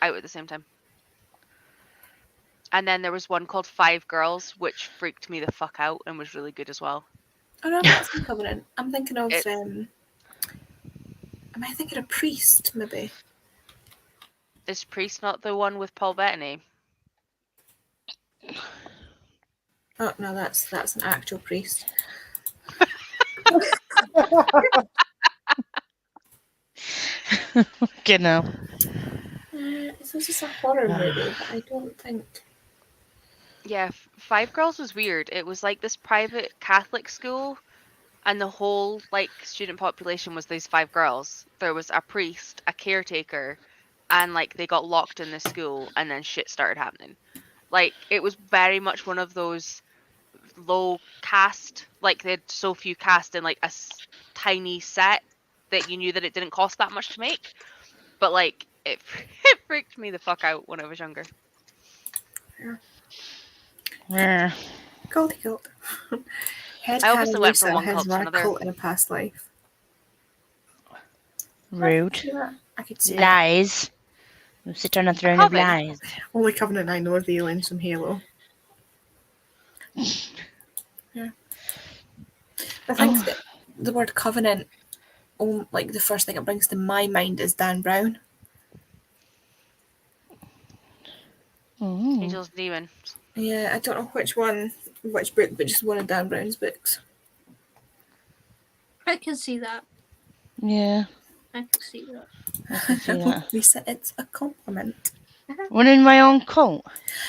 out at the same time. And then there was one called Five Girls, which freaked me the fuck out and was really good as well. Oh, no, I'm not seeing Covenant. I'm thinking of, It- am I thinking of Priest, maybe? Is Priest not the one with Paul Bettany? Oh, no, that's an actual priest. Genau. It's just a horror movie, but I don't think... Yeah, Five Girls was weird. It was like this private Catholic school, and the whole like student population was these 5 girls. There was a priest, a caretaker, and like they got locked in the school, and then shit started happening. Like it was very much one of those low cast, like they had so few cast in like a tiny set that you knew that it didn't cost that much to make. But like it freaked me the fuck out when I was younger. Yeah. Culty cult. Head I obviously went from Lisa one has cult to run a another. cult in a past life. Rude. See that? I could see that. Lies. You sit on a throne of Coven. lies. Only Covenant I know of the aliens from Halo. Yeah. I think that the word Covenant, like the first thing it brings to my mind is Dan Brown. Mm. Angels and Demons. Yeah, I don't know which book, but just one of Dan Brown's books. I can see that. Yeah. I can see that. I can see that. Lisa, it's a compliment. Running my own cult.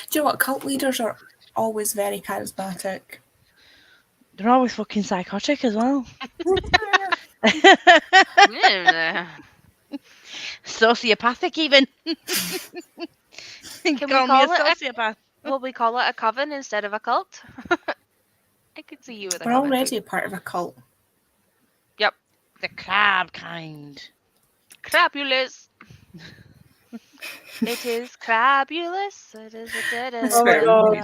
Do you know what? Cult leaders are always very charismatic. They're always fucking psychotic as well. Sociopathic even. Can we Call me call a it sociopath. Will we call it a coven instead of a cult? I could see you with a We're coven. already a part of a cult. The crab kind. Crabulous. It is crabulous. Oh my God.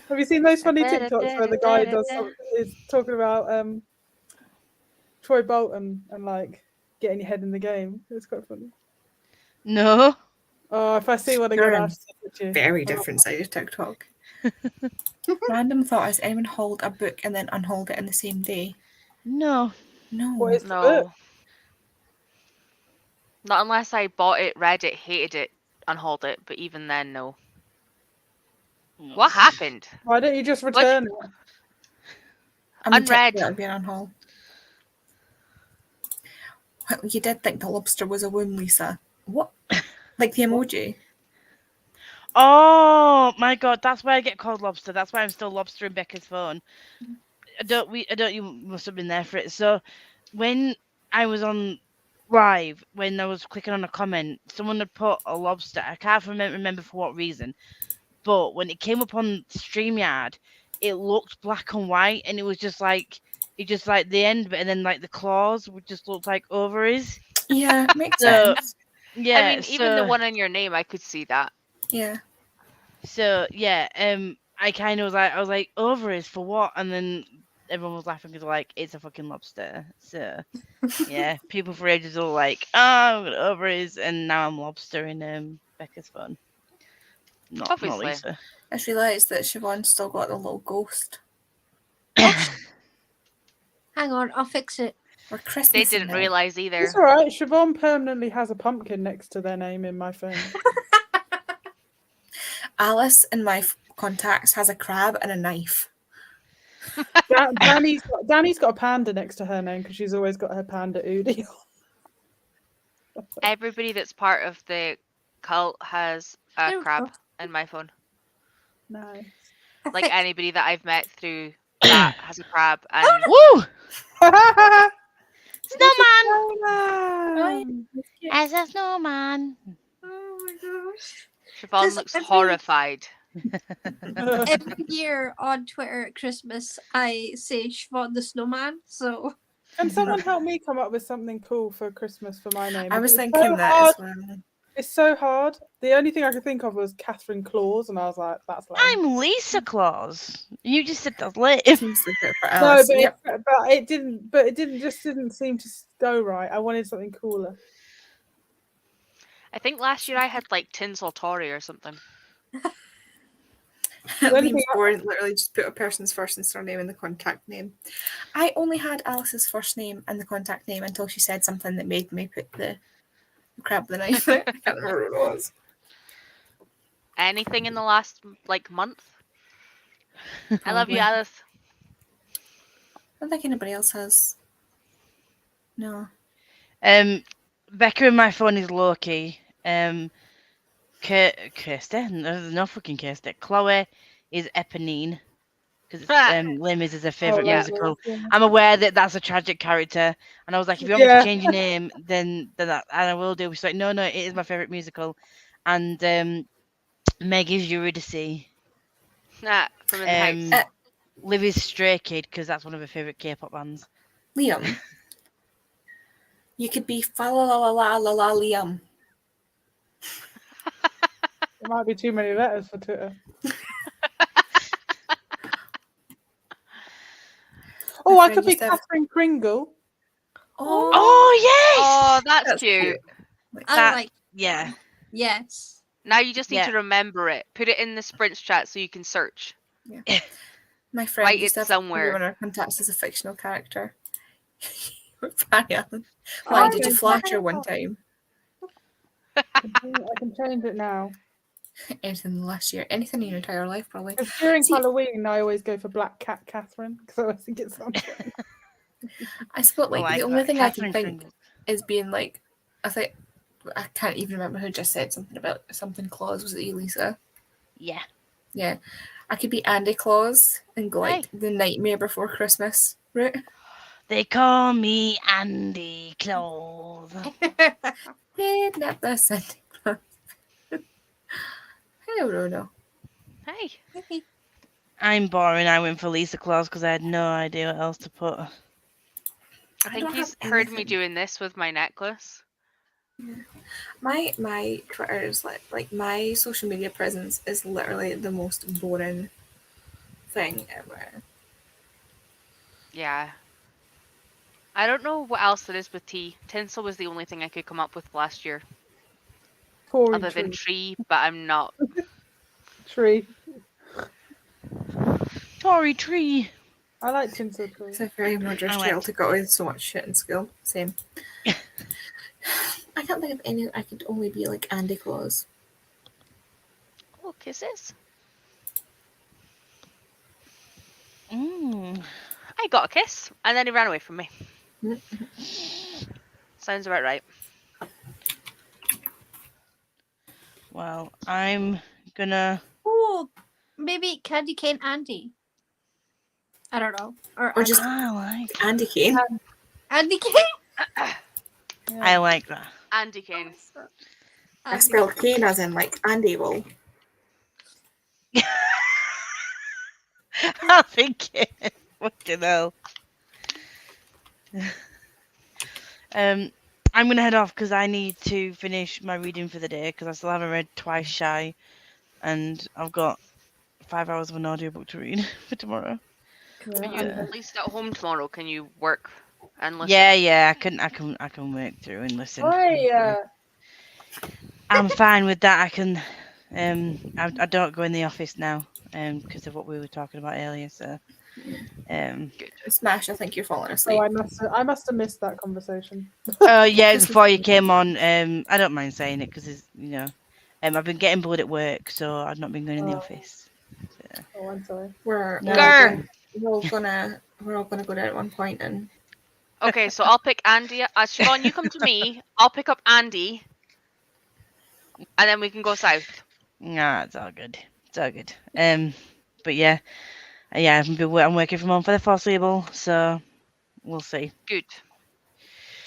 Have you seen those funny TikToks where the guy is talking about Troy Bolton and like getting your head in the game? It's quite funny. No. Oh, if I see one You're again, in I'll send it to you. Very different side of TikTok. Random thought: has anyone hauled a book and then unhauled it in the same day? No. No. What is the book? No. Not unless I bought it, read it, hated it, unhauled it. But even then, no. What happened? Why don't you just return it? I mean, Unread. technically that would be an unhaul. Well, you did think the lobster was a womb, Lisa. What? Like the emoji? Oh my god, that's why I get called lobster. That's why I'm still lobster in Becca's phone. You must have been there for it. So when I was on live, when I was clicking on a comment, someone had put a lobster. I can't remember for what reason. But when it came up on StreamYard, it looked black and white and it was just like It just like the end bit, and then like the claws would just look like ovaries. Yeah, makes So- sense. Yeah. I mean, even the so- one in your name, I could see that. Yeah. So yeah, I kind of I was like, ovaries for what? And then everyone was laughing because like it's a fucking lobster. So yeah, people for ages were like, oh, I'm gonna ovaries, and now I'm lobster in Becca's phone. Not Obviously. Lisa. I just realised that Siobhan's still got the little ghost. Hang on, I'll fix it. We're Christmas. They didn't realise either. It's all right. Siobhan permanently has a pumpkin next to their name in my phone. Alice in my contacts has a crab and a knife. Danny's got a panda next to her name because she's always got her panda Udi. Everybody that's part of the cult has a There we crab go. in my phone. Nice. Like anybody that I've met through that has a crab, and Woo! Snowman! As a snowman. Oh my gosh. Siobhan Does looks every- horrified. Every year on Twitter at Christmas, I say Siobhan the Snowman. So Can someone help me come up with something cool for Christmas for my name? I was It's thinking so that hard. as well. It's so hard. The only thing I could think of was Catherine Claus, and I was like, that's lame. I'm Lisa Claus. You just said that's lame. Seems like it for No, Alice. but, Yep. it didn't. But it didn't seem to go right. I wanted something cooler. I think last year I had like Tinsel Tory or something. Liam's board literally just put a person's first and surname in the contact name. I only had Alice's first name and the contact name until she said something that made me put the crab with the knife. I can't remember what it was. Anything in the last like month? I love you, Probably. Alice. I don't think anybody else has. No. Becca in my phone is Loki. Kirsty, there's no fucking Kirsty. Chloe is Eponine because Les Mis is her favorite Oh, musical. yeah. I'm aware that that's a tragic character, and I was like, if you want me to change your name, then that, and I will do. She's like, no, it is my favorite musical, and Meg is Eurydice. Nah, from In the Heights. Liv is Stray Kid because that's one of her favorite K-pop bands. Liam. You could be fa la la la la la Liam. There might be too many letters for Twitter. Oh, I could be Catherine Kringle. Oh, Oh yes, Oh, that's, that's cute. I That- like. yeah. Yes. Now you just need Yeah. to remember it. Put it in the sprints chat so you can search. my friend Write used it to have somewhere. everyone in our contacts as a fictional character. Barry Allen. Why did you flatter one time? I can change it now. Anything in the last year. Anything in your entire life, probably. 'Cause during See- Halloween, I always go for Black Cat Catherine because I always think it's something. I suppose like, I the like only that. thing Catherine I can think Kringle. is being like, I think I can't even remember who just said something about something Claus. Was it you, Lisa? Yeah. Yeah. I could be Andy Claus and go like Hey. the Nightmare Before Christmas route. They call me Andy Claus. Kidnap the Santa Claus. I don't know. Hey. I'm boring. I went for Lisa Claus because I had no idea what else to put. I I think don't he's have heard me anything. doing this with my necklace. My Twitter is like my social media presence is literally the most boring thing ever. Yeah. I don't know what else there is with tea. Tinsel was the only thing I could come up with last year, Tory other than tree, but I'm not. tree. Tory Tree. I like Tinsel Tree. It's a very murderous I like- child to got away with so much shit in school. Same. I can't think of any. I could only be like Andy Claus. Oh, kisses. Mm. I got a kiss, and then he ran away from me. Mm. Sounds about right. Well, I'm gonna. Oh, maybe Candy Cane Andy. I don't know. Or just I like. Andy Kane. Andy Cane. I like that. Andy Kane. I spelled Kane as in like Andy will. I'm thinking. What you know? I'm gonna head off because I need to finish my reading for the day because I still haven't read Twice Shy, and I've got 5 hours of an audiobook to read for tomorrow. Are you Yeah. at least at home tomorrow? Can you work and listen? Yeah, I can work through and listen. I'm fine with that. I can. I don't go in the office now. Because of what we were talking about earlier. So. Smash, I think you're falling Oh, asleep. I must have missed that conversation. Oh yeah, This is before you fine. came on. I don't mind saying it because I've been getting bored at work, so I've not been going in the Oh. office. So. Oh, I'm sorry. We're No. all gonna go down at one point and Okay, so I'll pick Andy. Siobhan, you come to me. I'll pick up Andy, and then we can go south. Nah, it's all good. It's all good. But yeah, I'm working from home for the foreseeable, so we'll see. Good.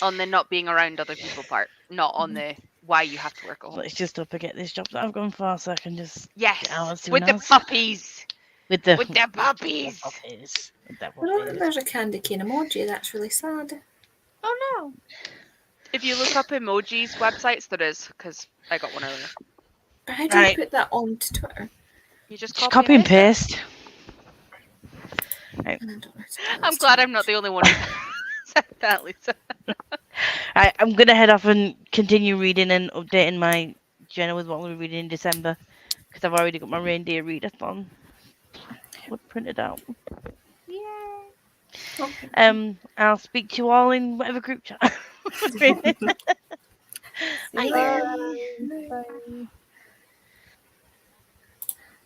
On the not being around other people part, not on the why you have to work at home. Let's just hope I get this job that I've gone for, so I can just Yes, get out as soon with the as. puppies. With the With the puppies. With the I don't think puppies. there's a candy cane emoji. That's really sad. Oh no. If you look up emojis websites, there is, because I got one earlier. But how do you Right. put that onto Twitter? You just Just copy and paste. I don't know how to do I'm this. glad I'm not the only one who said that, Lisa. I'm gonna head off and continue reading and updating my journal with what we're reading in December because I've already got my reindeer readathon printed out. Okay. I'll speak to you all in whatever group chat.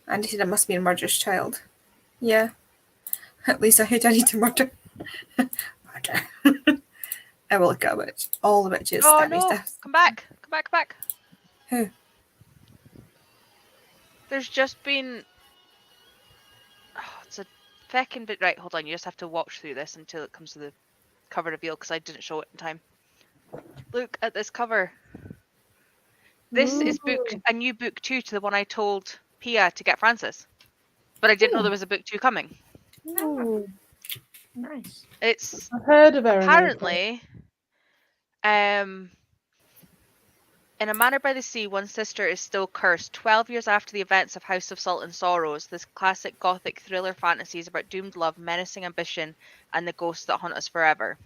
Andy said I must be a murderous child. Yeah. At least I heard I need to murder. Murder. I will look at a witch. All the witches. Oh that no! stuff. Come back! Come back! Come back! Who? There's just been. Oh, it's a feckin' bit. Right, hold on. You just have to watch through this until it comes to the cover reveal because I didn't show it in time. Look at this cover. This is a new book 2 to the one I told Pia to get Francis, but I didn't know there was a book 2 coming. Ooh, Nice. It's I've heard of her. apparently, in A Manor by the Sea, one sister is still cursed. 12 years after the events of House of Salt and Sorrows, this classic gothic thriller fantasy is about doomed love, menacing ambition, and the ghosts that haunt us forever.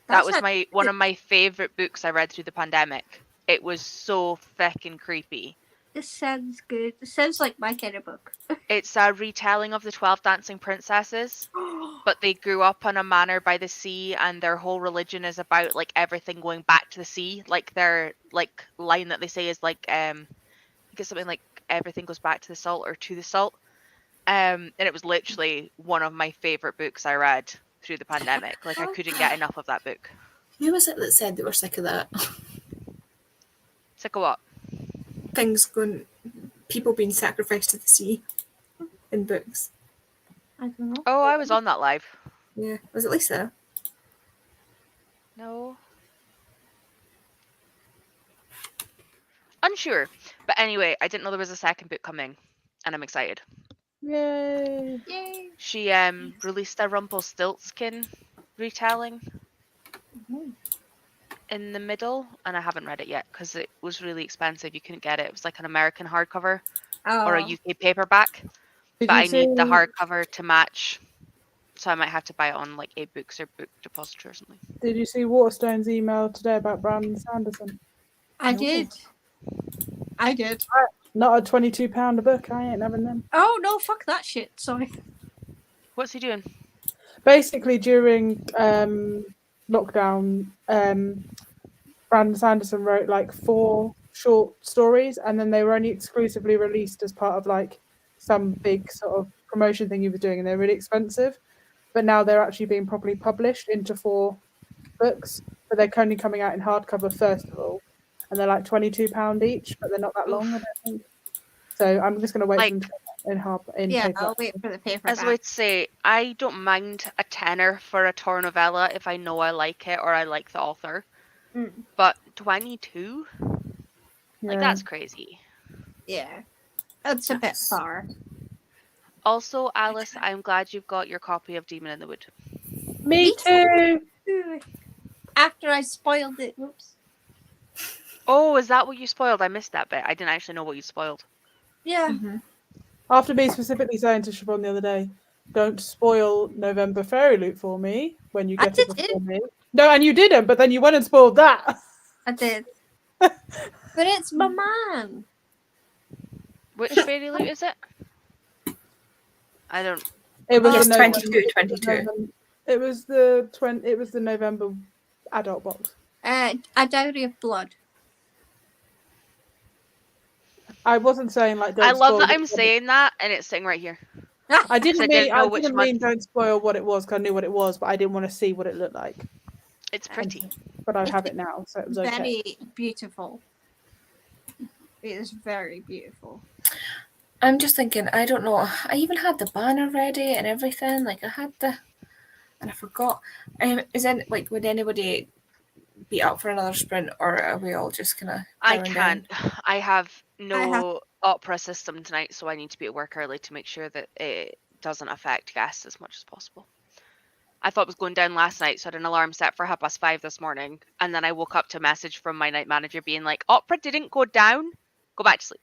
That was one of my favourite books I read through the pandemic. It was so feckin' creepy. This sounds good. It sounds like my kind of book. It's a retelling of the 12 Dancing Princesses, but they grew up on a manor by the sea, and their whole religion is about like everything going back to the sea. Like their line that they say is like I think it's something like everything goes back to the salt or to the salt. And it was literally one of my favorite books I read through the pandemic. Like I couldn't get enough of that book. Who was it that said they were sick of that? Sick of what? People being sacrificed to the sea in books. I don't know. Oh, I was on that live. Yeah. Was it Lisa? No. Unsure. But anyway, I didn't know there was a second book coming, and I'm excited. Yay! Yay. She released a Rumpelstiltskin retelling in the middle, and I haven't read it yet because it was really expensive. You couldn't get it. It was like an American hardcover or a UK paperback. Did But you I need the see- hardcover to match, so I might have to buy it on like A-Books or Book Depository or something. Did you see Waterstone's email today about Brandon Sanderson? I No. did. I did. Not a £22 a book. I ain't having them. Oh no! Fuck that shit. Sorry. What's he doing? Basically, during lockdown, Brandon Sanderson wrote like 4 short stories, and then they were only exclusively released as part of like some big sort of promotion thing he was doing, and they're really expensive. But now they're actually being properly published into 4 books, but they're only coming out in hardcover first of all, and they're like £22 each, but they're not that long, I don't think. So I'm just going to wait for them to come out in Yeah, paper. I'll wait for the paper. As I would say, I don't mind a tenner for a Tor novella if I know I like it or I like the author. Mm. But do I need 2? Like, Yeah. that's crazy. Yeah, that's a bit Yes. far. Also, Alice, I'm glad you've got your copy of Demon in the Wood. Me too. After I spoiled it. Whoops. Oh, is that what you spoiled? I missed that bit. I didn't actually know what you spoiled. Yeah. Mhm. After me specifically saying to Siobhan the other day, don't spoil November Fairy Loot for me when you I get it did before me. No, and you didn't, but then you went and spoiled that. I did. But it's my man. Which fairy loot is it? I don't. It was Yes, the November, 22, 22. It was the November adult box. A Diary of Blood. I wasn't saying like don't I love spoil that it, I'm but saying that, and it's sitting right here. I didn't I mean didn't know I which didn't one. mean don't spoil what it was because I knew what it was, but I didn't want to see what it looked like. It's pretty. But I have it now, so it was okay. Very beautiful. It is very beautiful. I'm just thinking, I don't know. I even had the banner ready and everything. Like I had the, and I forgot. Is then like would anybody be up for another sprint, or are we all just kind of? I can't. I have no opera system tonight, so I need to be at work early to make sure that it doesn't affect guests as much as possible. I thought it was going down last night, so I had an alarm set for 5:30 this morning, and then I woke up to a message from my night manager being like, "Opera didn't go down. Go back to sleep."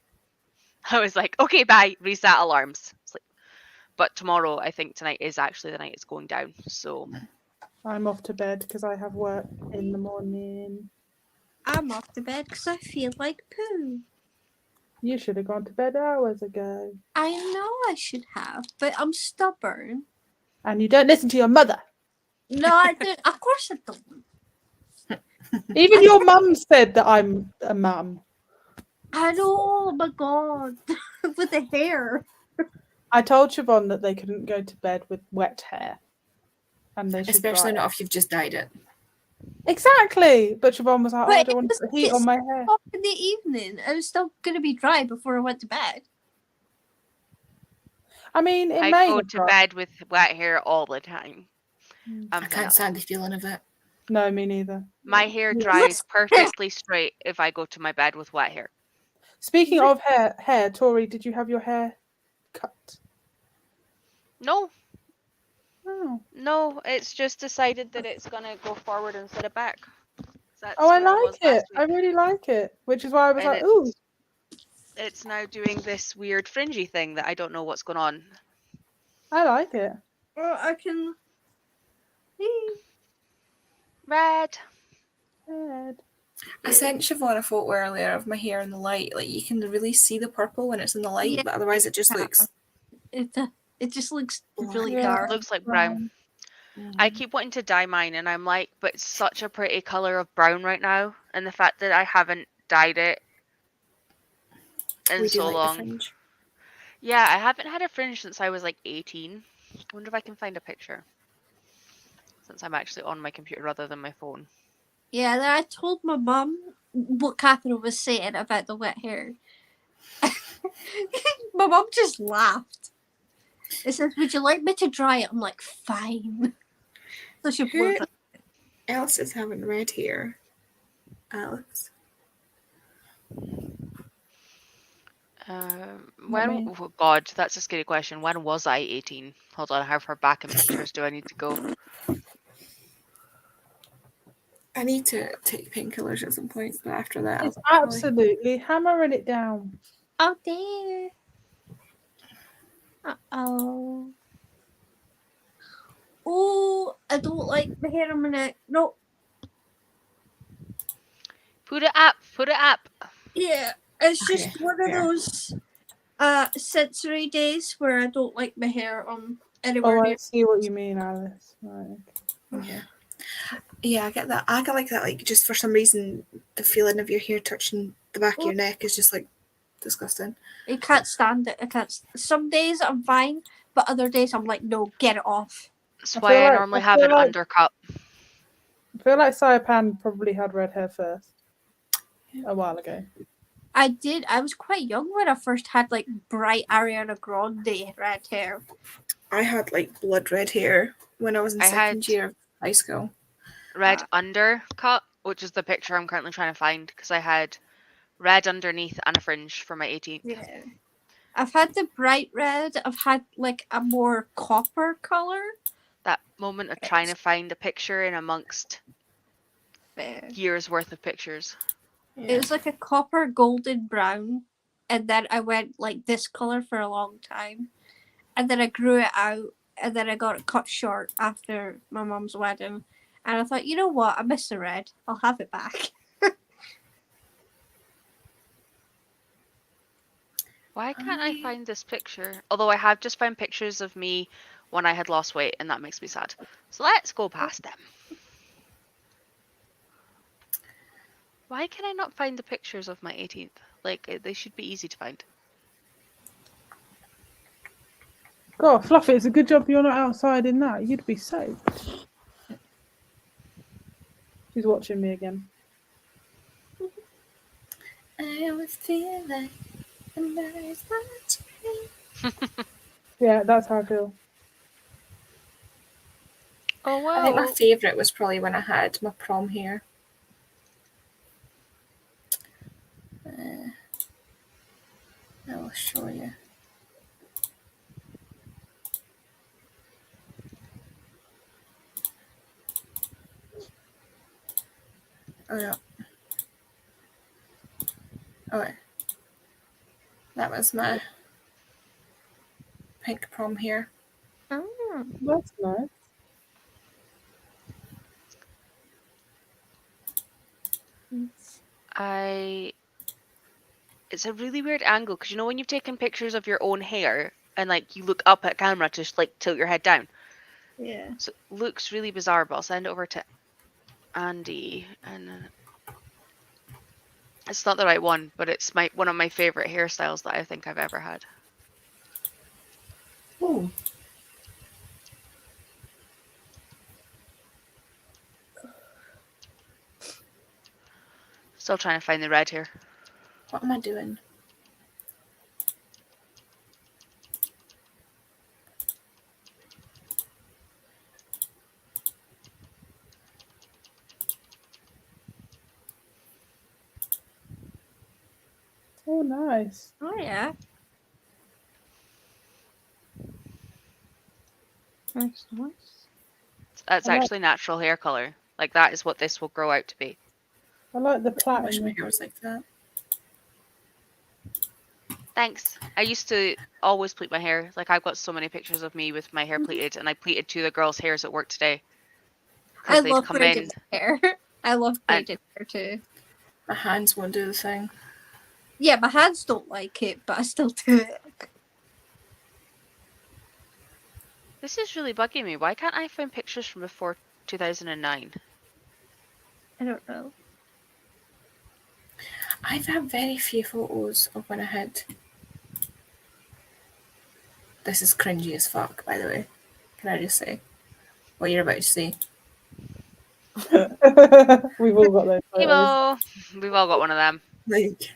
I was like, "Okay, bye. Reset alarms. Sleep." But tomorrow, I think tonight is actually the night it's going down. So I'm off to bed because I have work in the morning. I'm off to bed because I feel like poo. You should have gone to bed hours ago. I know I should have, but I'm stubborn. And you don't listen to your mother. No, I don't. Of course I don't. Even your mum said that I'm a mum. I know. Oh my god, with the hair. I told Siobhan that they couldn't go to bed with wet hair. And they should Especially dry not it. if you've just dyed it. Exactly. But Siobhan was like, oh, I But don't want to it put heat on my hair. was in the evening. It was still going to be dry before I went to bed. I mean, it I may go have to dried. bed with wet hair all the time. I can't stand the feeling of it. No, me neither. My hair Yeah. dries perfectly straight if I go to my bed with wet hair. Speaking of hair, Tori, did you have your hair cut? No, Oh, no, it's just decided that it's gonna go forward instead of back. That's oh I where was like it. last I week. really like it. Which is why I was And like, ooh. It's now doing this weird fringy thing that I don't know what's going on. I like it. Or I can. Red. Red. I sent Siobhan a photo earlier of my hair in the light. Like you can really see the purple when it's in the light, Yeah, but otherwise it just yeah. looks. It just looks really Yeah. dark. Looks like brown. I keep wanting to dye mine, and I'm like, but it's such a pretty color of brown right now, and the fact that I haven't dyed it in We do so like the long. fringe. Yeah, I haven't had a fringe since I was like 18. I wonder if I can find a picture. Since I'm actually on my computer rather than my phone. Yeah, then I told my mum what Catherine was saying about the wet hair. My mum just laughed. It says, "Would you like me to dry it?" I'm like, "Fine." So she blew Who it. else is having red hair? Alex. When? Oh God, that's a scary question. When was I 18? Hold on, how far back in pictures do I need to go? I need to take painkillers at some point, but after that, It's I'll probably- absolutely hammering it down. Oh dear. Uh-oh. Oh, I don't like the hair on my neck. No. Put it up. Put it up. Yeah, it's just Okay, one of fair. those sensory days where I don't like my hair on anywhere Oh, near. I see what you mean, Alice. Right. Yeah. Yeah, I get that. I get like that. Like, just for some reason, the feeling of your hair touching the back of your neck is just like disgusting. I can't stand it. I can't. Some days I'm fine, but other days I'm like, no, get it off. That's I why feel I like- normally I have feel an like- undercut. I feel like Saipan probably had red hair first. A while ago. I did. I was quite young when I first had like bright Ariana Grande red hair. I had like blood red hair when I was in I second had- year of high school. Red undercut, which is the picture I'm currently trying to find, because I had red underneath and a fringe for my 18th. Yeah. I've had the bright red. I've had like a more copper color, That moment of trying to find a picture in amongst It years worth of pictures. was like a copper golden brown, and then I went like this color for a long time, and then I grew it out, and then I got it cut short after my mum's wedding, and I thought, you know what, I miss the red. I'll have it back. Why can't I find this picture? Although I have just found pictures of me when I had lost weight, and that makes me sad. So let's go past them. Why can I not find the pictures of my 18th? Like, they should be easy to find. God, Fluffy, it's a good job you're not outside in that. You'd be soaked. She's watching me again. I always feel like somebody's watching. Yeah, that's how I feel. Oh, I think my wow. favourite was probably when I had my prom hair. I will show you. Oh no. Oh, that was my pink prom hair. Oh. That's nice. It's a really weird angle because you know when you've taken pictures of your own hair and like you look up at camera to like tilt your head down. Yeah. So it looks really bizarre, but I'll send it over to Andy, and it's not the right one, but it's one of my favorite hairstyles that I think I've ever had. Oh. Still trying to find the red here. What am I doing? Oh, nice. Oh yeah. Nice, nice. That's I like- actually natural hair color. Like that is what this will grow out to be. I like the I wish my platinum. hair was like that. Thanks. I used to always pleat my hair. Like I've got so many pictures of me with my hair pleated, and I pleated two of the girls' hairs at work today. I Because they'd love come braided in. hair. I love And- braided hair too. My hands won't do the thing. Yeah, my hands don't like it, but I still do it. This is really bugging me. Why can't I find pictures from before 2009? I don't know. I've had very few photos of when I had. This is cringy as fuck, by the way. Can I just say what you're about to see? We've all got those photos. Emo! We've all got one of them. Like,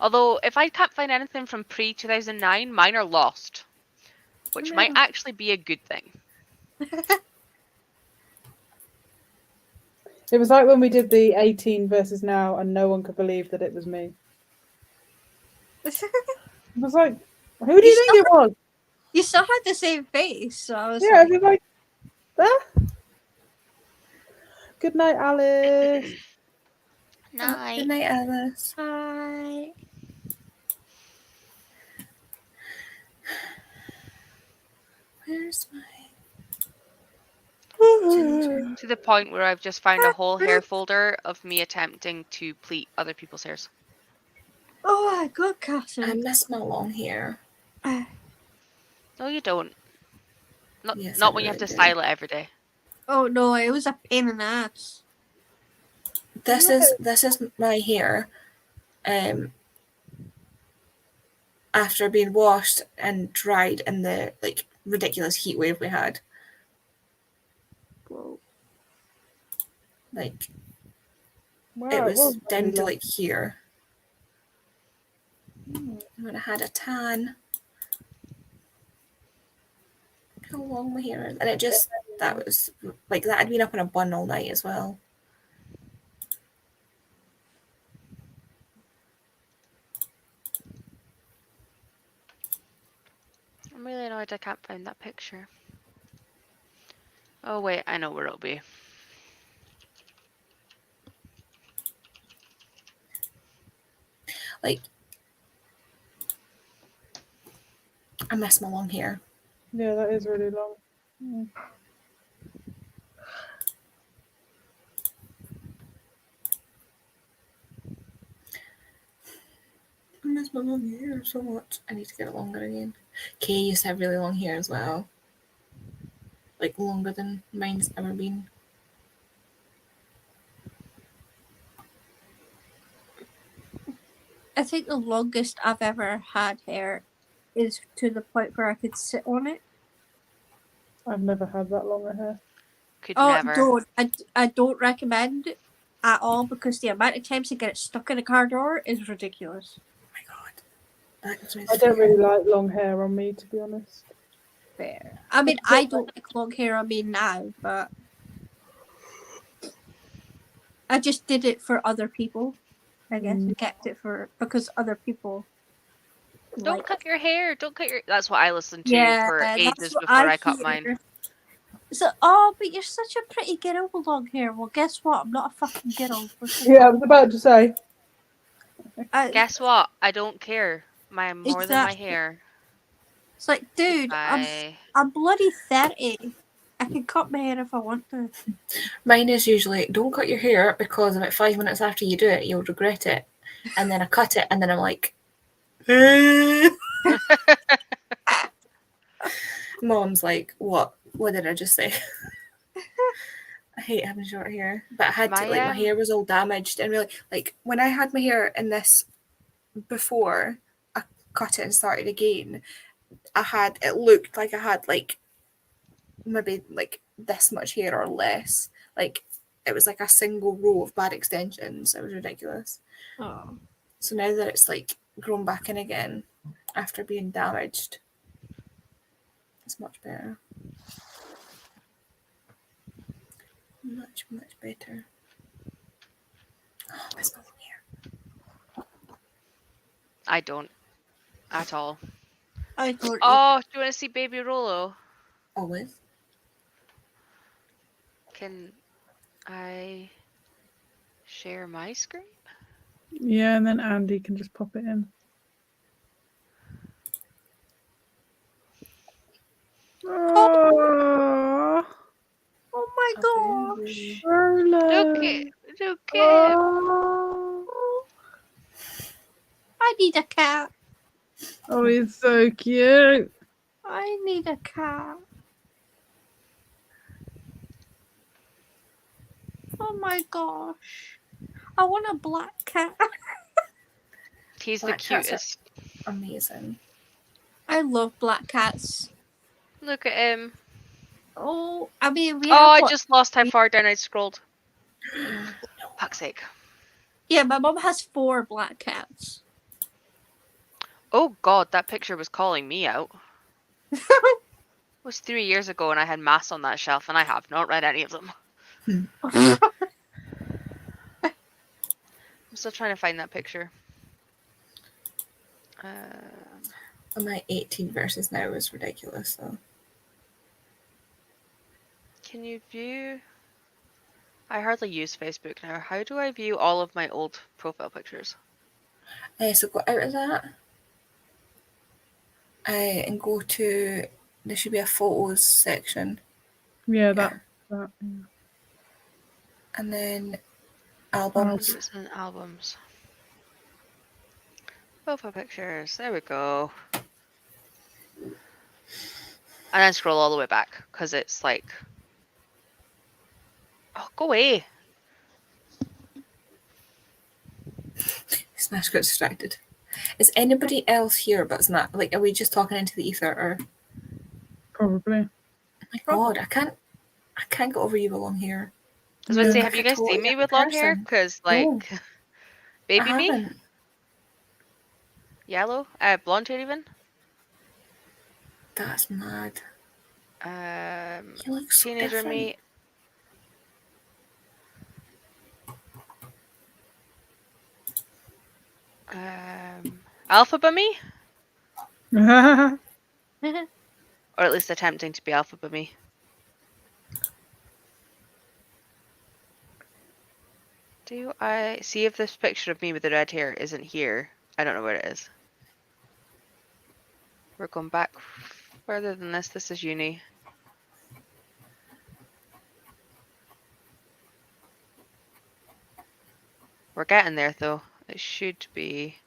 Although, if I can't find anything from pre-2009, mine are lost. Which might No. actually be a good thing. It was like when we did the 18 versus now, and no one could believe that it was me. It was like, who do you think it was? You still had the same face, so I was Yeah, like, it was like, ah. Good night, Alice. good Night. night, Alice. hi. Where's my To the point where I've just found a whole hair folder of me attempting to pleat other people's hairs. Oh my god, I Catherine. miss my long hair. No, you don't. Not, Yes, not I when you have really to do. style it every day. Oh no, it was a pain in the ass. This is my hair. After being washed and dried in the like ridiculous heat wave we had. Whoa. Like Wow, it was really down to long. like here. When I had a tan. How long my hair is. And it just that was like that had been up in a bun all night as well. I'm really annoyed I can't find that picture. Oh wait, I know where it'll be. Like, I miss my long hair. Yeah, that is really long. Mm. I miss my long hair so much. I need to get it longer again. Kay used to have really long hair as well. Like, longer than mine's ever been. I think the longest I've ever had hair is to the point where I could sit on it. I've never had that long a hair. Could Oh, never. don't. I don't recommend it at all because the amount of times you get it stuck in a car door is ridiculous. Oh my god. That gives me I don't fear. really like long hair on me, to be honest. Fair. I mean, I don't like long hair on me now, but I just did it for other people. I guess I kept it for because other people. Don't like cut your hair. Don't cut your. That's what I listened to Yeah, for that's ages what before I cut hear. mine. So, oh, but you're such a pretty girl with long hair. Well, guess what? I'm not a fucking girl. Yeah, I was about to say. Guess what? I don't care. My more than my Exactly. hair. It's like, dude, I I'm bloody 30. I can cut my hair if I want to. Mine is usually, don't cut your hair because about 5 minutes after you do it, you'll regret it. And then I cut it, and then I'm like, Mom's like, what? What did I just say? I hate having short hair, but I had to. Like, my hair was all damaged, and really, like, when I had my hair in this before I cut it and started again, it looked like I had like maybe like this much hair or less. Like, it was like a single row of bad extensions. It was ridiculous. Oh. So now that it's like grown back in again after being damaged, it's much better. Much, much better. Oh, I miss my long hair. I don't at all. I don't. Oh, do you want to see Baby Rolo? Always. Can I share my screen? Yeah, and then Andy can just pop it in. Oh, Oh my gosh. Rolo. Look at him. Oh. I need a cat. Oh, he's so cute. I need a cat. Oh my gosh. I want a black cat. He's Black the cats are cutest. amazing. I love black cats. Look at him. Oh, I mean, we Oh, have I what- just lost how far down I scrolled. Fuck's sake. Yeah, my mom has 4 black cats. Oh god, that picture was calling me out. It was 3 years ago and I had mass on that shelf and I have not read any of them. I'm still trying to find that picture. My 18 versus now is ridiculous, though. Can you view? I hardly use Facebook now. How do I view all of my old profile pictures? So go out of that. And go to, there should be a photos section. Yeah, that. And then albums. Photos and albums. Profile pictures. There we go. And then scroll all the way back because it's like, oh, go away. Smash got distracted. Is anybody else here but Smash? Like, are we just talking into the ether, or? Probably. Oh my god, I can't get over you with long hair. I was about to say, Yeah. have you guys Totally seen me different with long hair? person. Because, like, No. baby I me? haven't. Yellow? Blonde hair even? That's mad. You look so Teenager different. me. Alphaba me? Or at least attempting to be Alphaba me. Do I see if this picture of me with the red hair isn't here? I don't know where it is. We're going back further than this. This is uni. We're getting there though. It should be.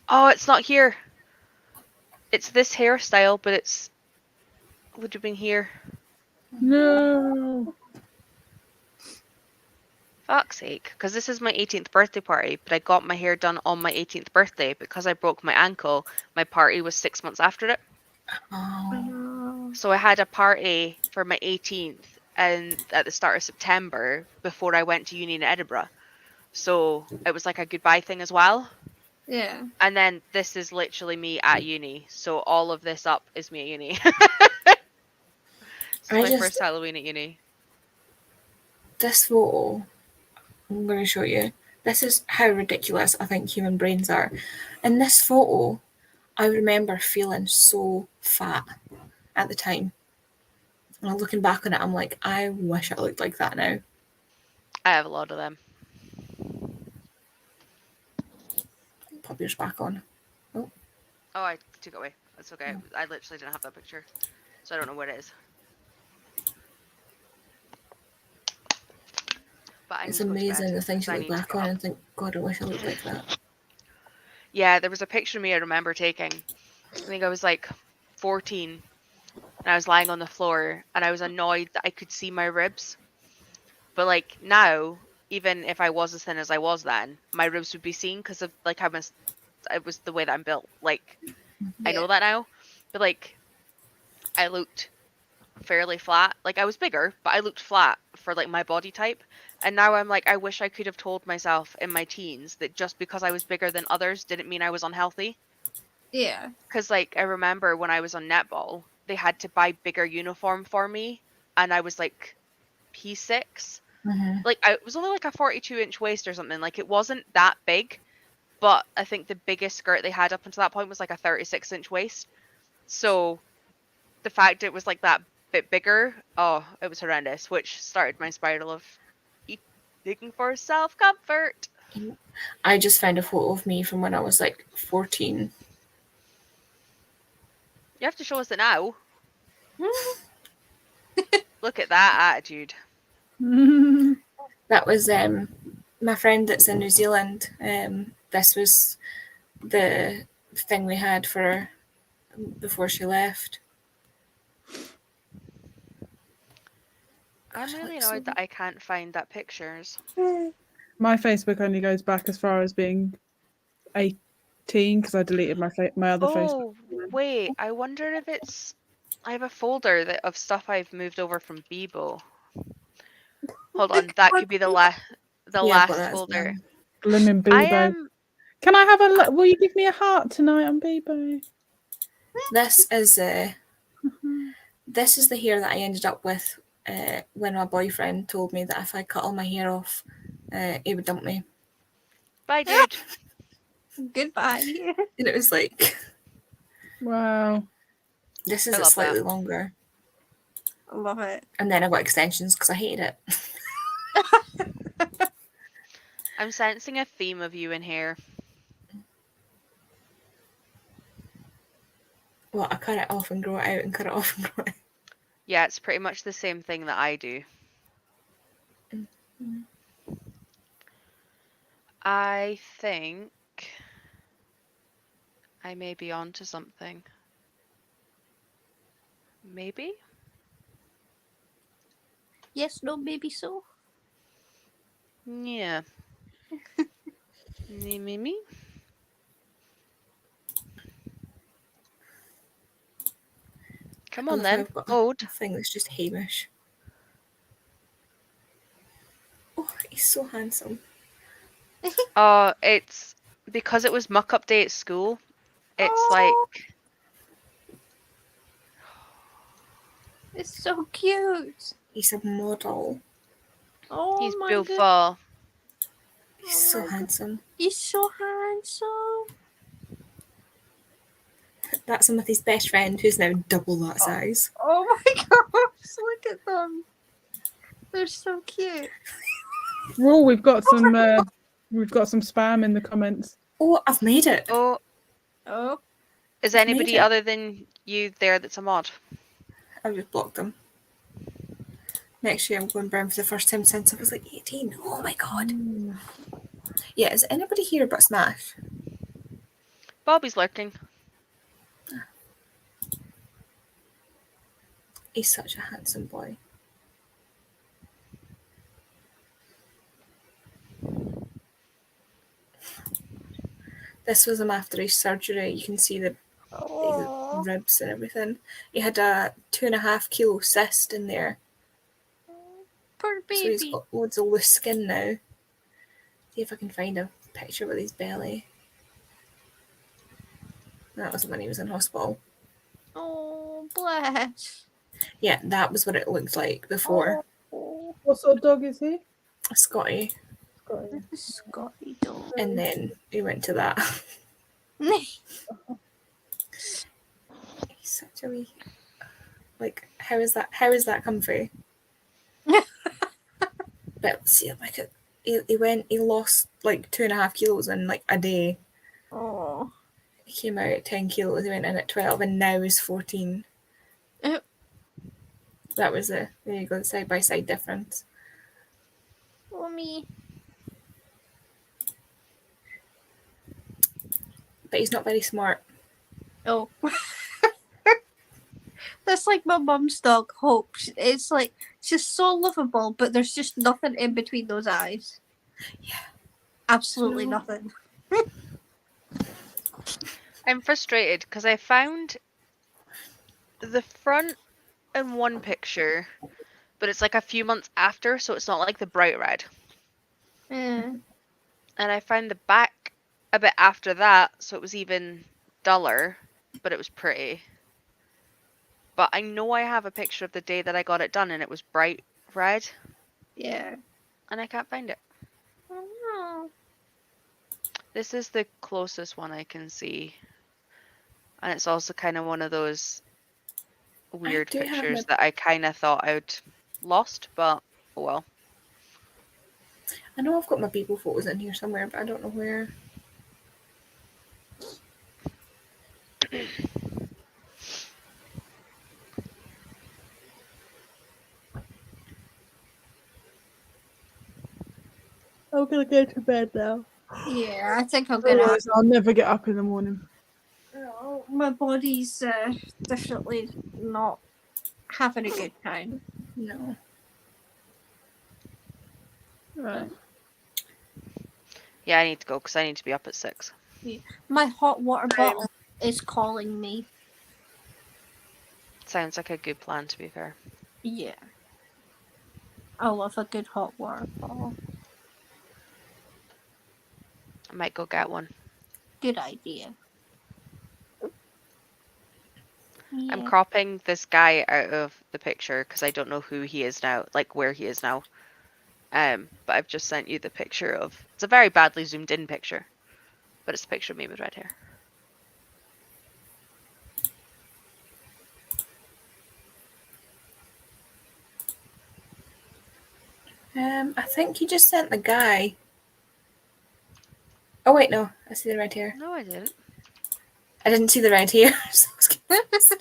Oh, it's not here. It's this hairstyle, but it's would have been here. No. Fuck's sake, because this is my 18th birthday party, but I got my hair done on my 18th birthday because I broke my ankle. My party was 6 months after it. Oh. So I had a party for my 18th and at the start of September before I went to uni in Edinburgh. So it was like a goodbye thing as well. Yeah. And then this is literally me at uni. So all of this up is me at uni. It's my first Halloween at uni. This photo, I'm going to show you. This is how ridiculous I think human brains are. In this photo, I remember feeling so fat at the time. And looking back on it, I'm like, I wish I looked like that now. I have a lot of them. Pop yours back on. Oh, I took it away. That's okay. I literally didn't have that picture. So I don't know what it is. But I It's need to go to bed amazing the things because you I look need to back get on up. and think, God, I wish I looked like that. Yeah, there was a picture of me I remember taking. I think I was like 14 and I was lying on the floor and I was annoyed that I could see my ribs. But like now, even if I was as thin as I was then, my ribs would be seen because of like how much it was the way that I'm built. Like I know that now, but like I looked fairly flat. Like I was bigger, but I looked flat for like my body type. And now I'm like, I wish I could have told myself in my teens that just because I was bigger than others didn't mean I was unhealthy. Yeah. Because like I remember when I was on netball, they had to buy bigger uniform for me, and I was like P6. Like it was only like a 42-inch waist or something. Like it wasn't that big, but I think the biggest skirt they had up until that point was like a 36-inch waist. So the fact it was like that bit bigger, oh, it was horrendous, which started my spiral of looking for self-comfort. I just found a photo of me from when I was like 14. You have to show us it now. Look at that attitude. That was my friend that's in New Zealand. This was the thing we had for her before she left. I'm really annoyed that I can't find that pictures. My Facebook only goes back as far as being 18 because I deleted my other Facebook. Oh, wait. I wonder if it's... I have a folder of stuff I've moved over from Bebo. Hold on. That could be the last folder. Blimmin' I Bebo. am... Can I have a look? Will you give me a heart tonight on Bebo? This is this is the hair that I ended up with when my boyfriend told me that if I cut all my hair off, he would dump me. Bye, dude. Goodbye. And it was like, Wow. this is I it love slightly that. longer. I love it. And then I got extensions because I hated it. I'm sensing a theme of you in here. Well, I cut it off and grow it out and cut it off and grow it out. Yeah, it's pretty much the same thing that I do. I think I may be onto something. Maybe? Yes, no, maybe so. Yeah. Me. Come I on love how then, I've got load. a thing that's just Hamish. Oh, he's so handsome. It's because it was muck up day at school. It's Oh. like It's so cute. He's a model. Oh he's my beautiful. god. He's Oh so my handsome. He's so handsome. That's Timothy's best friend, who's now double that size. Oh my gosh, look at them. They're so cute. Raw, we've got some spam in the comments. Oh, I've made it. Oh, Oh, is I've anybody made it. other than you there that's a mod? I've just blocked them. Next year I'm going brown for the first time since I was like 18. Oh my god. Yeah, is anybody here but Smash? Bobby's lurking. He's such a handsome boy. This was him after his surgery. You can see the ribs and everything. He had a 2.5 kilo cyst in there. poor So he's baby. got loads of loose skin now. See if I can find a picture with his belly. That was when he was in hospital. Oh, bless. Yeah, that was what it looked like before. Oh, What sort of dog is he? A Scotty. Scotty dog. And then he went to that. He's such a wee. Like, how is that comfy? But see if I could. He lost like 2.5 kilos in like a day. Oh. He came out at 10 kilos, he went in at 12, and now he's 14. Oh. That was there you go, the side by side difference. Oh, me. But he's not very smart. Oh. That's like my mum's dog, Hope. It's like, she's so lovable, but there's just nothing in between those eyes. Yeah. Absolutely No. nothing. I'm frustrated because I found the front in one picture, but it's like a few months after, so it's not like the bright red. Yeah. And I found the back a bit after that, so it was even duller, but it was pretty. But I know I have a picture of the day that I got it done, and it was bright red, Yeah. and I can't find it. Oh, This is the closest one I can see. And it's also kind of one of those weird do have pictures my- that I kind of thought I'd lost, but oh well. I know I've got my people photos in here somewhere, but I don't know where. I'm gonna go to bed now. yeah, I think I'm gonna. Otherwise, I'll never get up in the morning. Oh, my body's definitely not having a good time. No. Right. Yeah, I need to go because I need to be up at 6. My hot water bottle is calling me. Sounds like a good plan, to be fair. Yeah. I love a good hot water bottle. I might go get one. Good idea. I'm Yeah. cropping this guy out of the picture because I don't know who he is now, like where he is now. But I've just sent you the picture of. It's a very badly zoomed in picture, but it's a picture of me with red hair. I think you just sent the guy. Oh wait, no, I see the red hair. No, I didn't. I didn't see the red hair. So I was confused.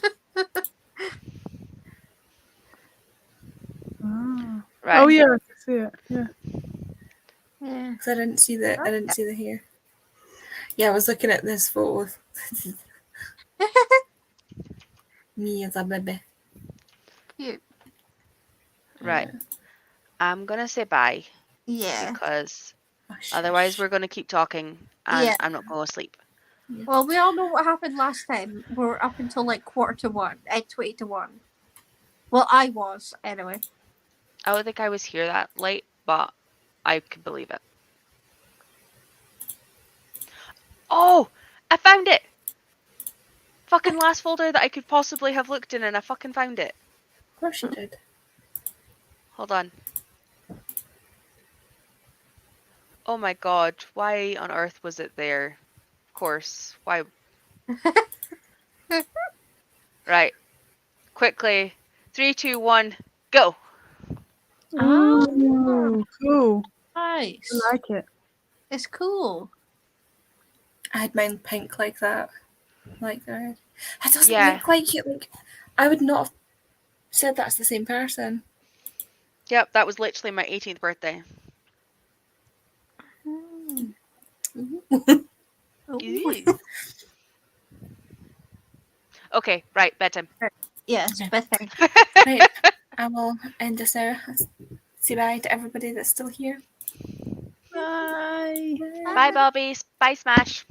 Ah. Right. Oh yeah, I can see it. Yeah. Yeah. 'Cause I didn't see the hair. Yeah, I was looking at this photo. Me as a baby. Cute. Right. I'm gonna say bye Yeah. because Oh, otherwise shush. we're gonna keep talking and Yeah. I'm not going to sleep. Well, we all know what happened last time. We were up until like 20 to 1. Well, I was anyway. I don't think I was here that late, but I could believe it. Oh, I found it! Fucking last folder that I could possibly have looked in, and I fucking found it. Of course you did. Hold on. Oh my god, why on earth was it there? Of course, why? Right. Quickly. 3, 2, 1, go! Ah. Ooh, cool. Nice. I like it. It's cool. I had mine pink like that. Like that. It doesn't Yeah. look like it. Like, I would not have said that's the same person. Yep, that was literally my 18th birthday. Ooh. Okay, right, bedtime. Yeah, it's bedtime. Right, I will end this now. Say bye to everybody that's still here. Bye. Bye, Bobbies. Bye, Smash.